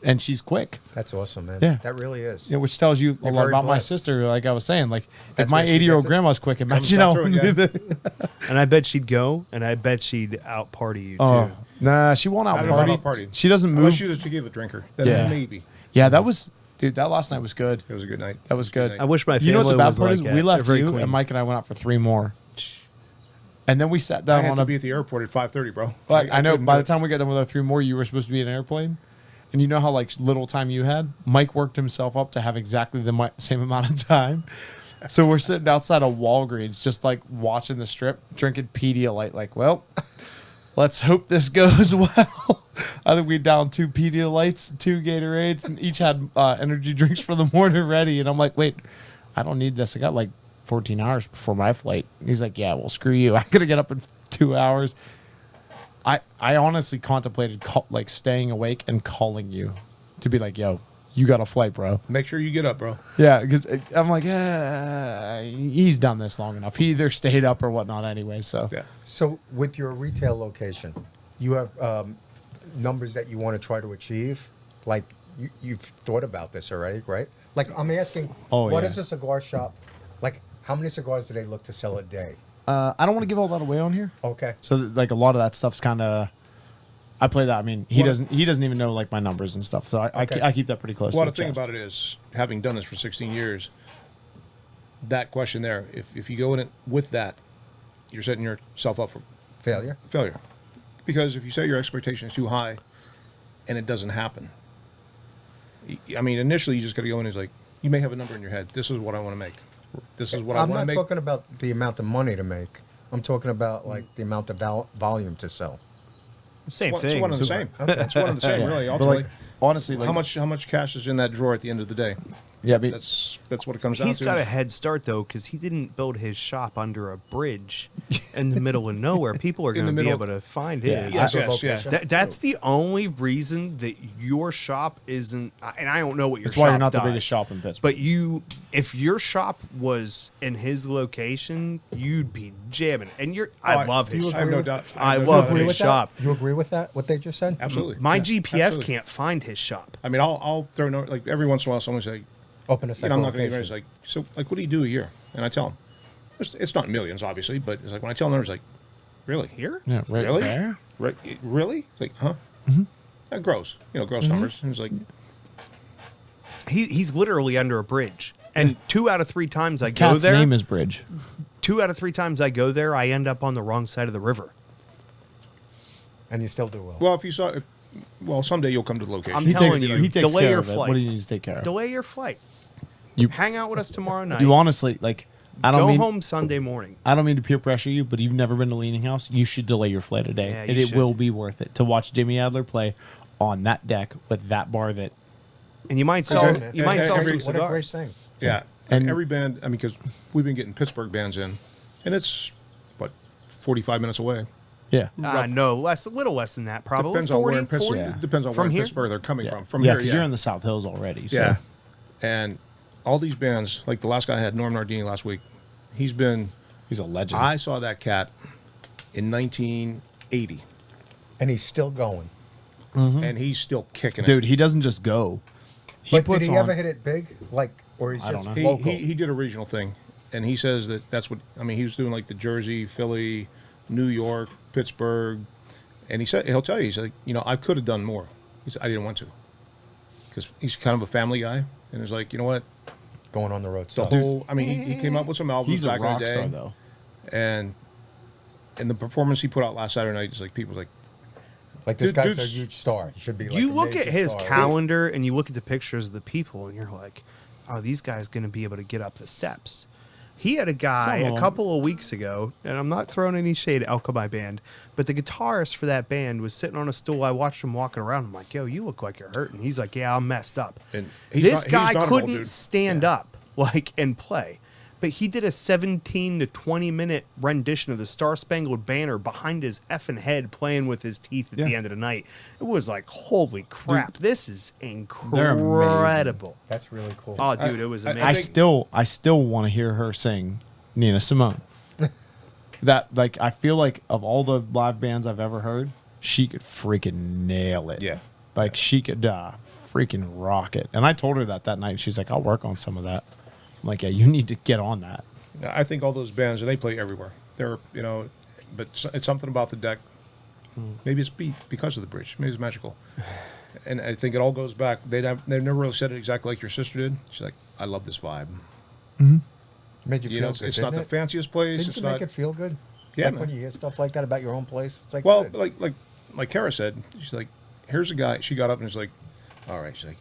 And she's quick. That's awesome, man. Yeah. That really is. Which tells you a You're lot very about my blessed. sister. Like I was saying, like if That's my where she 80-year-old gets it. grandma's quick, imagine back how. through it, And I bet she'd go, and I bet she'd out party you too. Oh, nah, she won't out I don't know about party. partying. She doesn't move. Unless you're a tequila drinker, then Yeah. maybe. Yeah, that was, dude. That last night was good. It was a good night. That was good. I wish my family You know what the bad was part like is? that. We They're left very you, clean. and Mike and I went out for 3 more. And then we sat I down had on to a. be at the airport at 5:30, bro. Like, I know. couldn't By do the it. time we got done with our 3 more, you were supposed to be in an airplane. And you know how like little time you had? Mike worked himself up to have exactly the same amount of time. So we're sitting outside of Walgreens, just like watching the strip, drinking Pedialyte. Like, well, let's hope this goes well. I think we downed 2 Pedialytes, 2 Gatorades, and each had energy drinks for the morning ready. And I'm like, wait, I don't need this. I got like 14 hours before my flight. He's like, yeah, well, screw you. I got to get up in 2 hours. I honestly contemplated like staying awake and calling you to be like, yo, you got a flight, bro. Make sure you get up, bro. Yeah, because I'm like, he's done this long enough. He either stayed up or whatnot anyway. So Yeah. So with your retail location, you have numbers that you want to try to achieve? Like you've thought about this already, right? Like I'm asking, what is a cigar shop? Like how many cigars do they look to sell a day? I don't want to give all that away on here. Okay. So like a lot of that stuff's kind of, I play that. I mean, he doesn't even know like my numbers and stuff. So I keep that pretty close. Well, to the the thing chest. about it is, having done this for 16 years, that question there, if you go in it with that, you're setting yourself up for Failure. failure. Because if you set your expectations too high and it doesn't happen, I mean, initially you just got to go in and it's like, you may have a number in your head. This is what I want to make. This is what I I'm want to not make. talking about the amount of money to make. I'm talking about like the amount of volume to sell. Same Well, thing. it's one of the same. It's one of the same, really. But Ultimately, like honestly, like how much cash is in that drawer at the end of the day? yeah, but That's what it comes down He's to. got a head start though, because he didn't build his shop under a bridge in the middle of nowhere. People are In going the to be middle- able to find Yeah. his. Yes, yes, location. yeah. That's the only reason that your shop isn't. And I don't know what your that's shop why you're not does, the biggest shop in Pittsburgh. But if your shop was in his location, you'd be jamming. And I love his you shop. I have no doubt. I have no love doubt. Agree his with shop. that? You agree with that? What they just said? Absolutely. My Yeah, GPS absolutely. can't find his shop. I mean, I'll throw like every once in a while someone say, Open a you second know, I'm not going to location. even. It's like, so like, what do you do a year? And I tell them, it's not millions, obviously, but it's like when I tell them, it's like, really here? yeah, right Really? there. Right? Really? It's like, huh? That gross, gross numbers. And it's like, He's literally under a bridge. And 2 out of 3 times I go Cat's there, name is Bridge. 2 out of 3 times I go there, I end up on the wrong side of the river. And you still do well. well, if you saw, well, someday you'll come to the location. I'm He telling takes, you, he takes delay care your of it. flight. What do you need to take care of? Delay your flight. You Hang out with us tomorrow night. you honestly like. I don't Go mean home Sunday morning. I don't mean to peer pressure you, but you've never been to Leaning House. You should delay your flight a day, Yeah, and you it should. will be worth it to watch Jimmy Adler play on that deck with that bar. That And you might sell Okay. you might And sell every- some What a great cigars. thing. Yeah, And- and every band. I mean, because we've been getting Pittsburgh bands in, and it's what 45 minutes away. yeah, No, a little less than that, probably. Depends 40, on where in Pittsburgh. 40? Yeah. Depends on From where in here? Pittsburgh they're coming yeah, from. From yeah, here, because you're in the South Hills already. So. Yeah, and all these bands, like the last guy I had, Norm Nardini, last week. He's been. He's a legend. I saw that cat in 1980, And he's still going. and he's still kicking Dude, he doesn't just go. But puts did he on- ever hit it big? Like, or he's I just don't it. know. local? He did a regional thing, and he says that's what I mean. He was doing like the Jersey, Philly, New York, Pittsburgh, and he'll tell you, he's like, I could have done more. He said I didn't want to, because he's kind of a family guy, and it's like, you know what, Going on the road the stuff. whole. I mean, he came up with some albums He's a back rock in the day, star, though. and the performance he put out last Saturday night is like people like. Like this Dude, guy's a dude's- huge star. He should be. Like You a look at major his star. calendar and you look at the pictures of the people, and you're like, "Oh, these guys going to be able to get up the steps." He had a guy Some of a 'em. couple of weeks ago, and I'm not throwing any shade at Alchemy Band, but the guitarist for that band was sitting on a stool. I watched him walking around. I'm like, "Yo, you look like you're hurting." He's like, "Yeah, I'm messed up." And he's This not- he's guy not an old couldn't dude. stand up and play. But he did a 17 to 20 minute rendition of the Star Spangled Banner behind his effing head, playing with his teeth at the end of the night. It was like, holy crap, this is they're incredible. That's really cool. Oh, dude, it was I amazing. I still want to hear her sing Nina Simone. That like I feel like of all the live bands I've ever heard, she could freaking nail it. Yeah. Like she could freaking rock it. And I told her that night. She's like, I'll work on some of that. I'm like, yeah, you need to get on that. I think all those bands, they play everywhere. They're, but it's something about the deck. Maybe it's because of the bridge. Maybe it's magical. And I think it all goes back. They've never really said it exactly like your sister did. She's like, I love this vibe. Made you feel It's, good. it's not didn't the it? fanciest place. Didn't It's you not. make it feel good? Yeah, Like man. when you hear stuff like that about your own place, it's like Well, good. like Kara said, she's like, here's a guy. She got up and was like, all right. She's like,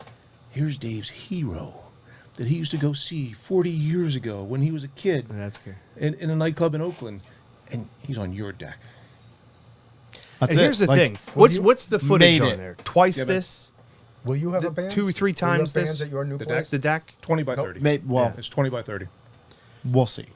here's Dave's hero that he used to go see 40 years ago when he was a kid That's good. in a nightclub in Oakland, and he's on your deck. That's And it. here's the Like, thing. What's the footage made on it. there? Twice Yeah, man. this? Will you have the a band? 2 or 3 Will you have times bands this? at your new The place? The deck? 20 by Nope. 30. Well, It's 20 by 30. we'll see.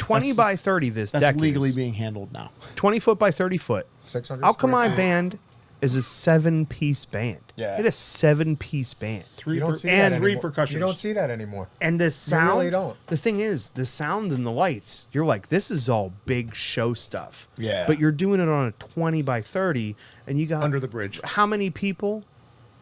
20 by 30 this That's deck legally is. being handled now. 20 foot by 30 foot. 600 Alchemy square feet. Band is a 7-piece band. Yeah. It is a 7-piece band. You don't see and that three anymore. percussions. You don't see that anymore. And the sound, really don't. the thing is, the sound and the lights, you're like, this is all big show stuff. Yeah. But you're doing it on a 20 by 30, and you got Under the bridge. How many people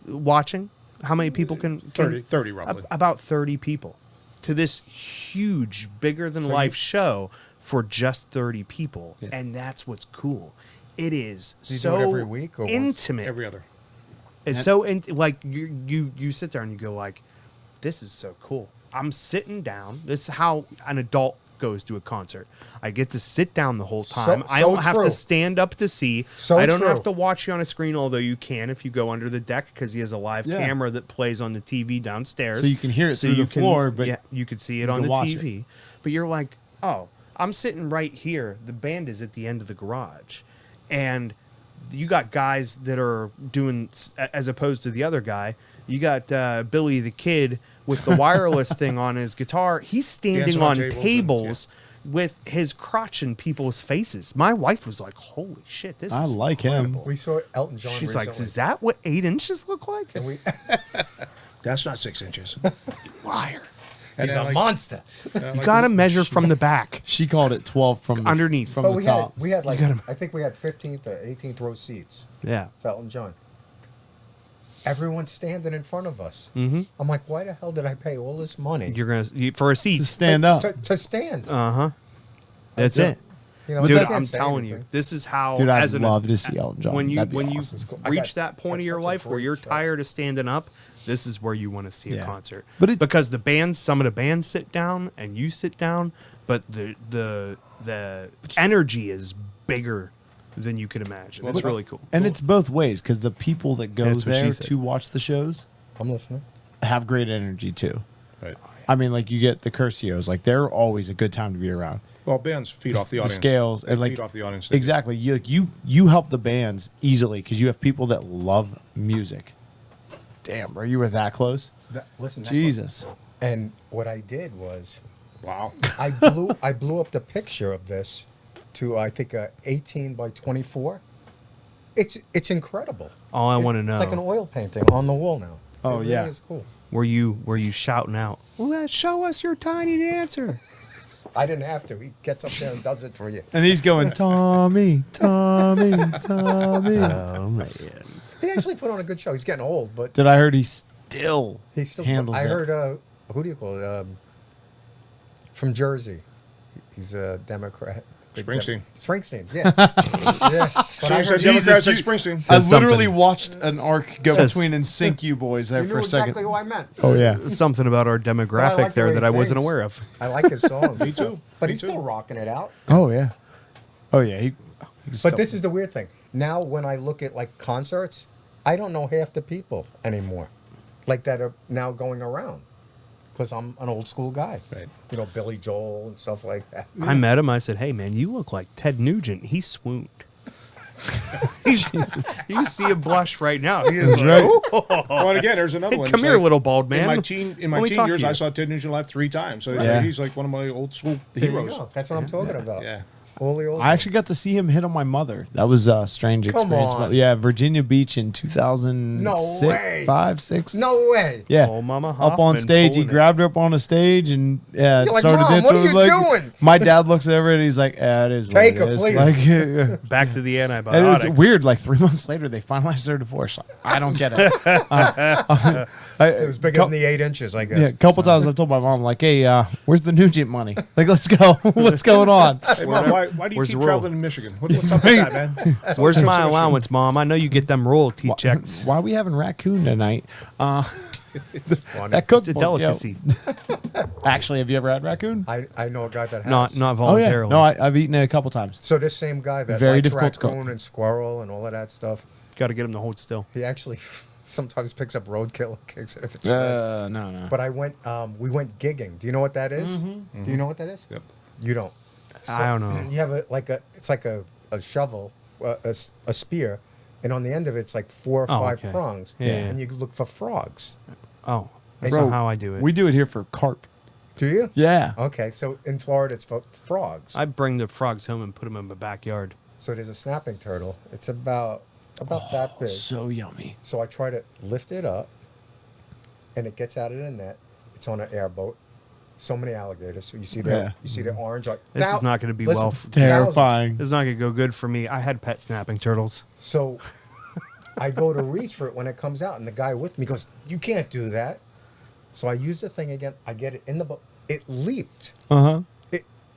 watching? How many people can 30 roughly. About 30 people to this huge, bigger than life show for just 30 people, and that's what's cool. It is Do you do so it every week or once? intimate. Every other. It's so like you sit there and you go like, this is so cool. I'm sitting down. This is how an adult goes to a concert. I get to sit down the whole time. I don't have true. to stand up to see. So I don't true. have to watch you on a screen, although you can if you go under the deck because he has a live Yeah. camera that plays on the TV downstairs. So you can hear it through the floor, but yeah, you could see it you on can the watch TV. But you're like, oh, I'm sitting right here. The band is at the end of the garage, and you got guys that are doing as opposed to the other guy. You got Billy the Kid with the wireless thing on his guitar. He's standing Dancing on on tables and- tables with his crotch in people's faces. My wife was like, "Holy shit, this I is like him. incredible." We saw Elton John She's recently. like, "Is that what 8 inches look like?" And we, That's not 6 inches. Liar. And he's then, a like, monster. You got to measure from the back. She called it 12 from the, Underneath. from But the we top. had like, gotta- I think we had 15th or 18th row seats Yeah. for Elton John. Everyone's standing in front of us. Mm-hmm. I'm like, why the hell did I pay all this money You're for a seat. to stand up. to stand? That's Yeah. it. You know, Dude, you can't I'm say telling you, anything. this is how. Dude, I'd as an- love to see Elton John. When you That'd be when awesome. you I reach got- that point of that's your such a life where great you're show. tired of standing up, this is where you want to see Yeah. a concert. But it- because the bands, some of the bands sit down and you sit down, but the energy is bigger than you could imagine. It's really cool. And it's both ways because the people that go That's what she there said. to watch the shows I'm listening. have great energy too. Right. I mean, like you get the Curcios, like they're always a good time to be around. Well, bands feed off the audience. scales They and like feed off the audience. Exactly. You help the bands easily because you have people that love music. Damn, bro, you were that close. Listen, that Jesus. And what I did was, Wow. I blew up the picture of this to I think 18 by 24. It's incredible. All I want to know, It's like an oil painting on the wall now. Oh, It really yeah. is cool. were you shouting out, "Let's show us your tiny dancer"? I didn't have to. He gets up there and does it for you. And he's going, Tommy, Tommy, Tommy. Oh man. He actually put on a good show. He's getting old, but Did I heard he still he still. handles I it? heard who do you call it? From Jersey. He's a Democrat. Big Springsteen. Springsteen, yeah. Yeah. But I She heard said Democrats like you- Springsteen. I Says literally something. watched an arc go Says- between and sync you boys there you for knew a second. exactly who I meant. Oh yeah. Something about our But I demographic like the there way that he I wasn't sings. aware of. I like his songs. Me too. But Me he's too. still rocking it out. Oh yeah. Oh yeah. But this is the weird thing. Now, when I look at like concerts, I don't know half the people anymore, like that are now going around, because I'm an old school guy. Right. You know, Billy Joel and stuff like that. I met him. I said, "Hey, man, you look like Ted Nugent." He swooned. You see him blush right now. He is right. Well, and again, there's another Hey, one. come It's here, like, little bald man. In my Let teen me talk to years, you. I saw Ted Nugent live 3 times. So Yeah. he's like one of my old school There you heroes. go. That's what I'm talking about. Yeah. All the old I actually got to see him hit on my mother. That was a strange Come experience. on. Yeah, Virginia Beach in 2006, No way. 5, 6. No way. Yeah. Oh, Mama Up on Hoffman stage, he pulling it. grabbed her up on a stage and You're like, started "Mom, dancing. what are I was you like- doing? My dad looks over and he's like, "It is what Take it her, is." please. Like, Back to the and it antibiotics. was weird. Like 3 months later, they finalized their divorce. I don't get it. It was bigger than the 8 inches, I guess. Yeah, a couple times I've told my mom, like, "Hey, where's the Nugent money? Like, let's go. What's going on?" Hey, Mom, why do you Where's keep the roll? traveling in Michigan? What's up with that, man? Where's my allowance, Mom? I know you get them royalty checks. Why are we having raccoon tonight? Funny. That cooked It's a delicacy. Actually, have you ever had raccoon? I know a guy that has. Not Oh yeah, voluntarily. no, I've eaten it a couple times. So this same guy that Very likes difficult to cook. raccoon and squirrel and all of that stuff, Got to get him to hold still. he actually sometimes picks up roadkill and kicks it if it's fresh. No. But we went gigging. Do you know what that is? Do you know what that is? Yep. You don't. I don't know. You have it's like a shovel, a spear, and on the end of it's like 4 or Oh, 5 okay. prongs, Yeah. and you look for frogs. Oh, that's Bro, not how I do it. We do it here for carp. Do you? Yeah. Okay, so in Florida, it's for frogs. I bring the frogs home and put them in my backyard. So there's a snapping turtle. It's about that big. So yummy. So I try to lift it up, and it gets out of the net. It's on an airboat. So many alligators. So you see the orange. Like, This is not going to be listen, well. Terrifying. This is not going to go good for me. I had pet snapping turtles. So I go to reach for it when it comes out, and the guy with me goes, "You can't do that." So I use the thing again. I get it in the boat. It leaped. Uh-huh.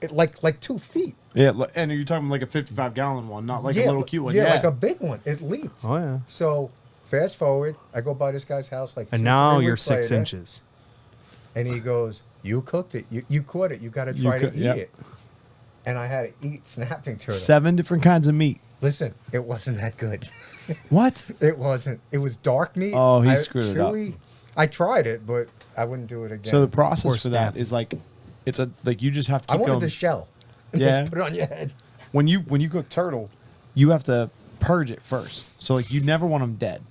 It like 2 feet. Yeah, and you're talking like a 55-gallon one, not like a little cute one. Yeah, like a big one. It leaped. Oh, yeah. So fast forward, I go by this guy's house like. And 2, now 3 you're weeks 6 later, inches. And he goes, "You cooked it. You caught it. You got to try to eat yep. it." And I had to eat snapping turtle. 7 different kinds of meat. Listen, it wasn't that good. What? It wasn't. It was dark meat. Oh, he screwed it up. I tried it, but I wouldn't do it again. So the process Poor for that snap. is like, it's a like you just have to I keep wanted going. the shell. Yeah. Just put it on your head. When you cook turtle, you have to purge it first. So like you never want them dead,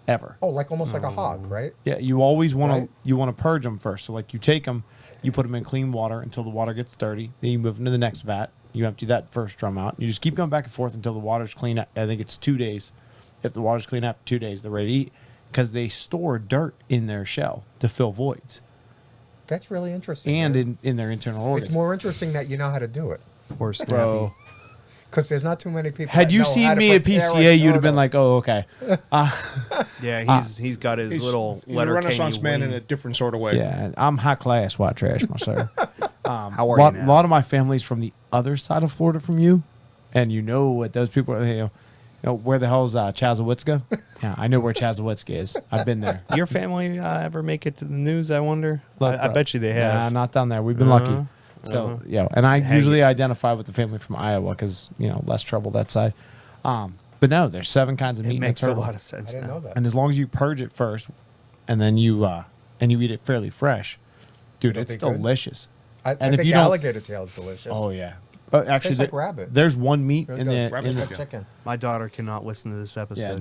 ever. Oh, like almost like a hog, right? Yeah, you always want Right. to purge them first. So like you take them, you put them in clean water until the water gets dirty. Then you move them to the next vat. You empty that first drum out. You just keep going back and forth until the water's clean. I think it's 2 days. If the water's clean after 2 days, they're ready to eat because they store dirt in their shell to fill voids That's really interesting. and man. in their internal organs. It's more interesting that you know how to do it. Poor Snappy. Bro. Because there's not too many people. Had that you know how seen to me at prepare a PCA, you'd have been turtle. like, "Oh, okay." Yeah, he's got his He's, little he's letter a Renaissance man in wing. a different sort of way. Yeah, I'm high class white trash, my sir. How are lot, you now? lot of my family's from the other side of Florida from you, and you know what those people are. You know where the hell's Chazawitzka? Yeah, I know where Chazawitzka is. I've been there. Your family ever make it to the news, I wonder? Look, I bro, bet you they have. Nah, not down there. We've been lucky. So yeah, and I Hang usually it. identify with the family from Iowa because less trouble that side. But no, there's 7 kinds of meat It in makes a a turtle. lot of I sense didn't now. know that. And as long as you purge it first, and then you eat it fairly fresh, dude, don't it's think good? delicious. I and if think you don't- alligator tail is delicious. Oh yeah. Actually, Tastes like rabbit. there's one meat Really in does. the. Rabbit's In the like Like chicken. My daughter cannot listen to this episode.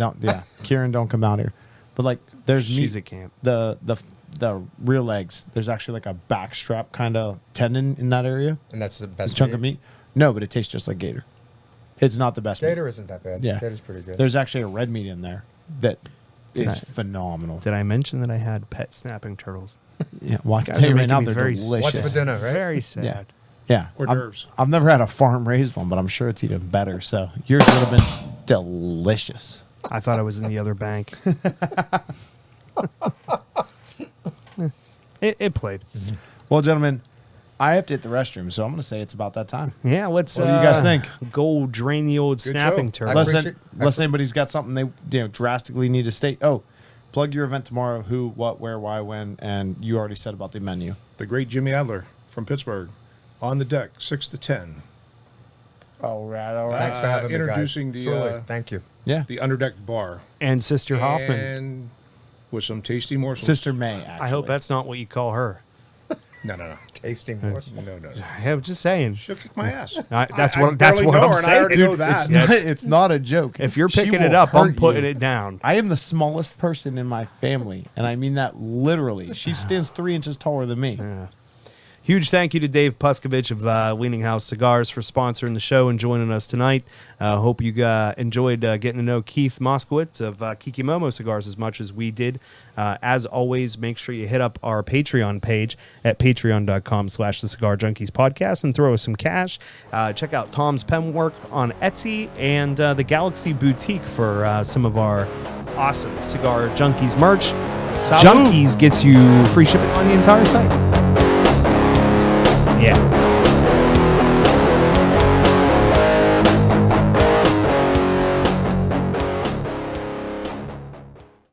Kieran, don't come out here. But like, there's She's meat. at camp. The real legs. There's actually like a backstrap kind of tendon in that area. And that's the It's best a chunk of meat. No, but it tastes just like gator. It's not the best. Gator meat. isn't that bad. Yeah, Gator's pretty good. There's actually a red meat in there that is I- phenomenal. Did I mention that I had pet snapping turtles? Yeah, well, I can Guys tell are you right making now me they're very delicious. What's for dinner, right? Very sad. Yeah. Yeah. Hors d'oeuvres. I've never had a farm raised one, but I'm sure it's even better. So yours would have been delicious. I thought I was in the other bank. It played. Well, gentlemen, I have to hit the restroom, so I'm going to say it's about that time. Yeah, let's. What do you guys think? Go drain the old Good snapping show. turtle. appreciate- Unless anybody's got something they drastically need to state. Oh, plug your event tomorrow. Who, what, where, why, when, and you already said about the menu. The great Jimmy Adler from Pittsburgh, on the deck, 6 to 10. All right. Thanks for having me, guys. Introducing the, Truly, thank you. Yeah. The Underdeck Bar. And Sister Hoffman. And with some tasty morsels. Sister May, actually. I hope that's not what you call her. No. Tasting morsel. No. I'm just saying. She'll kick my ass. That's I what barely know I'm her, and I saying. already dude. know that. It's not, it's not a joke. If you're She picking will it up, I'm hurt putting you. it down. I am the smallest person in my family, and I mean that literally. She stands 3 inches taller than me. Huge thank you to Dave Puskovich of Leaning House Cigars for sponsoring the show and joining us tonight. Hope you enjoyed getting to know Keith Moskowitz of Kiki Momo Cigars as much as we did. As always, make sure you hit up our Patreon page at patreon.com/the Cigar Junkies podcast and throw us some cash. Check out Tom's pen work on Etsy and the Galaxy Boutique for some of our awesome Cigar Junkies merch. Junkies gets you free shipping on the entire site. Yeah.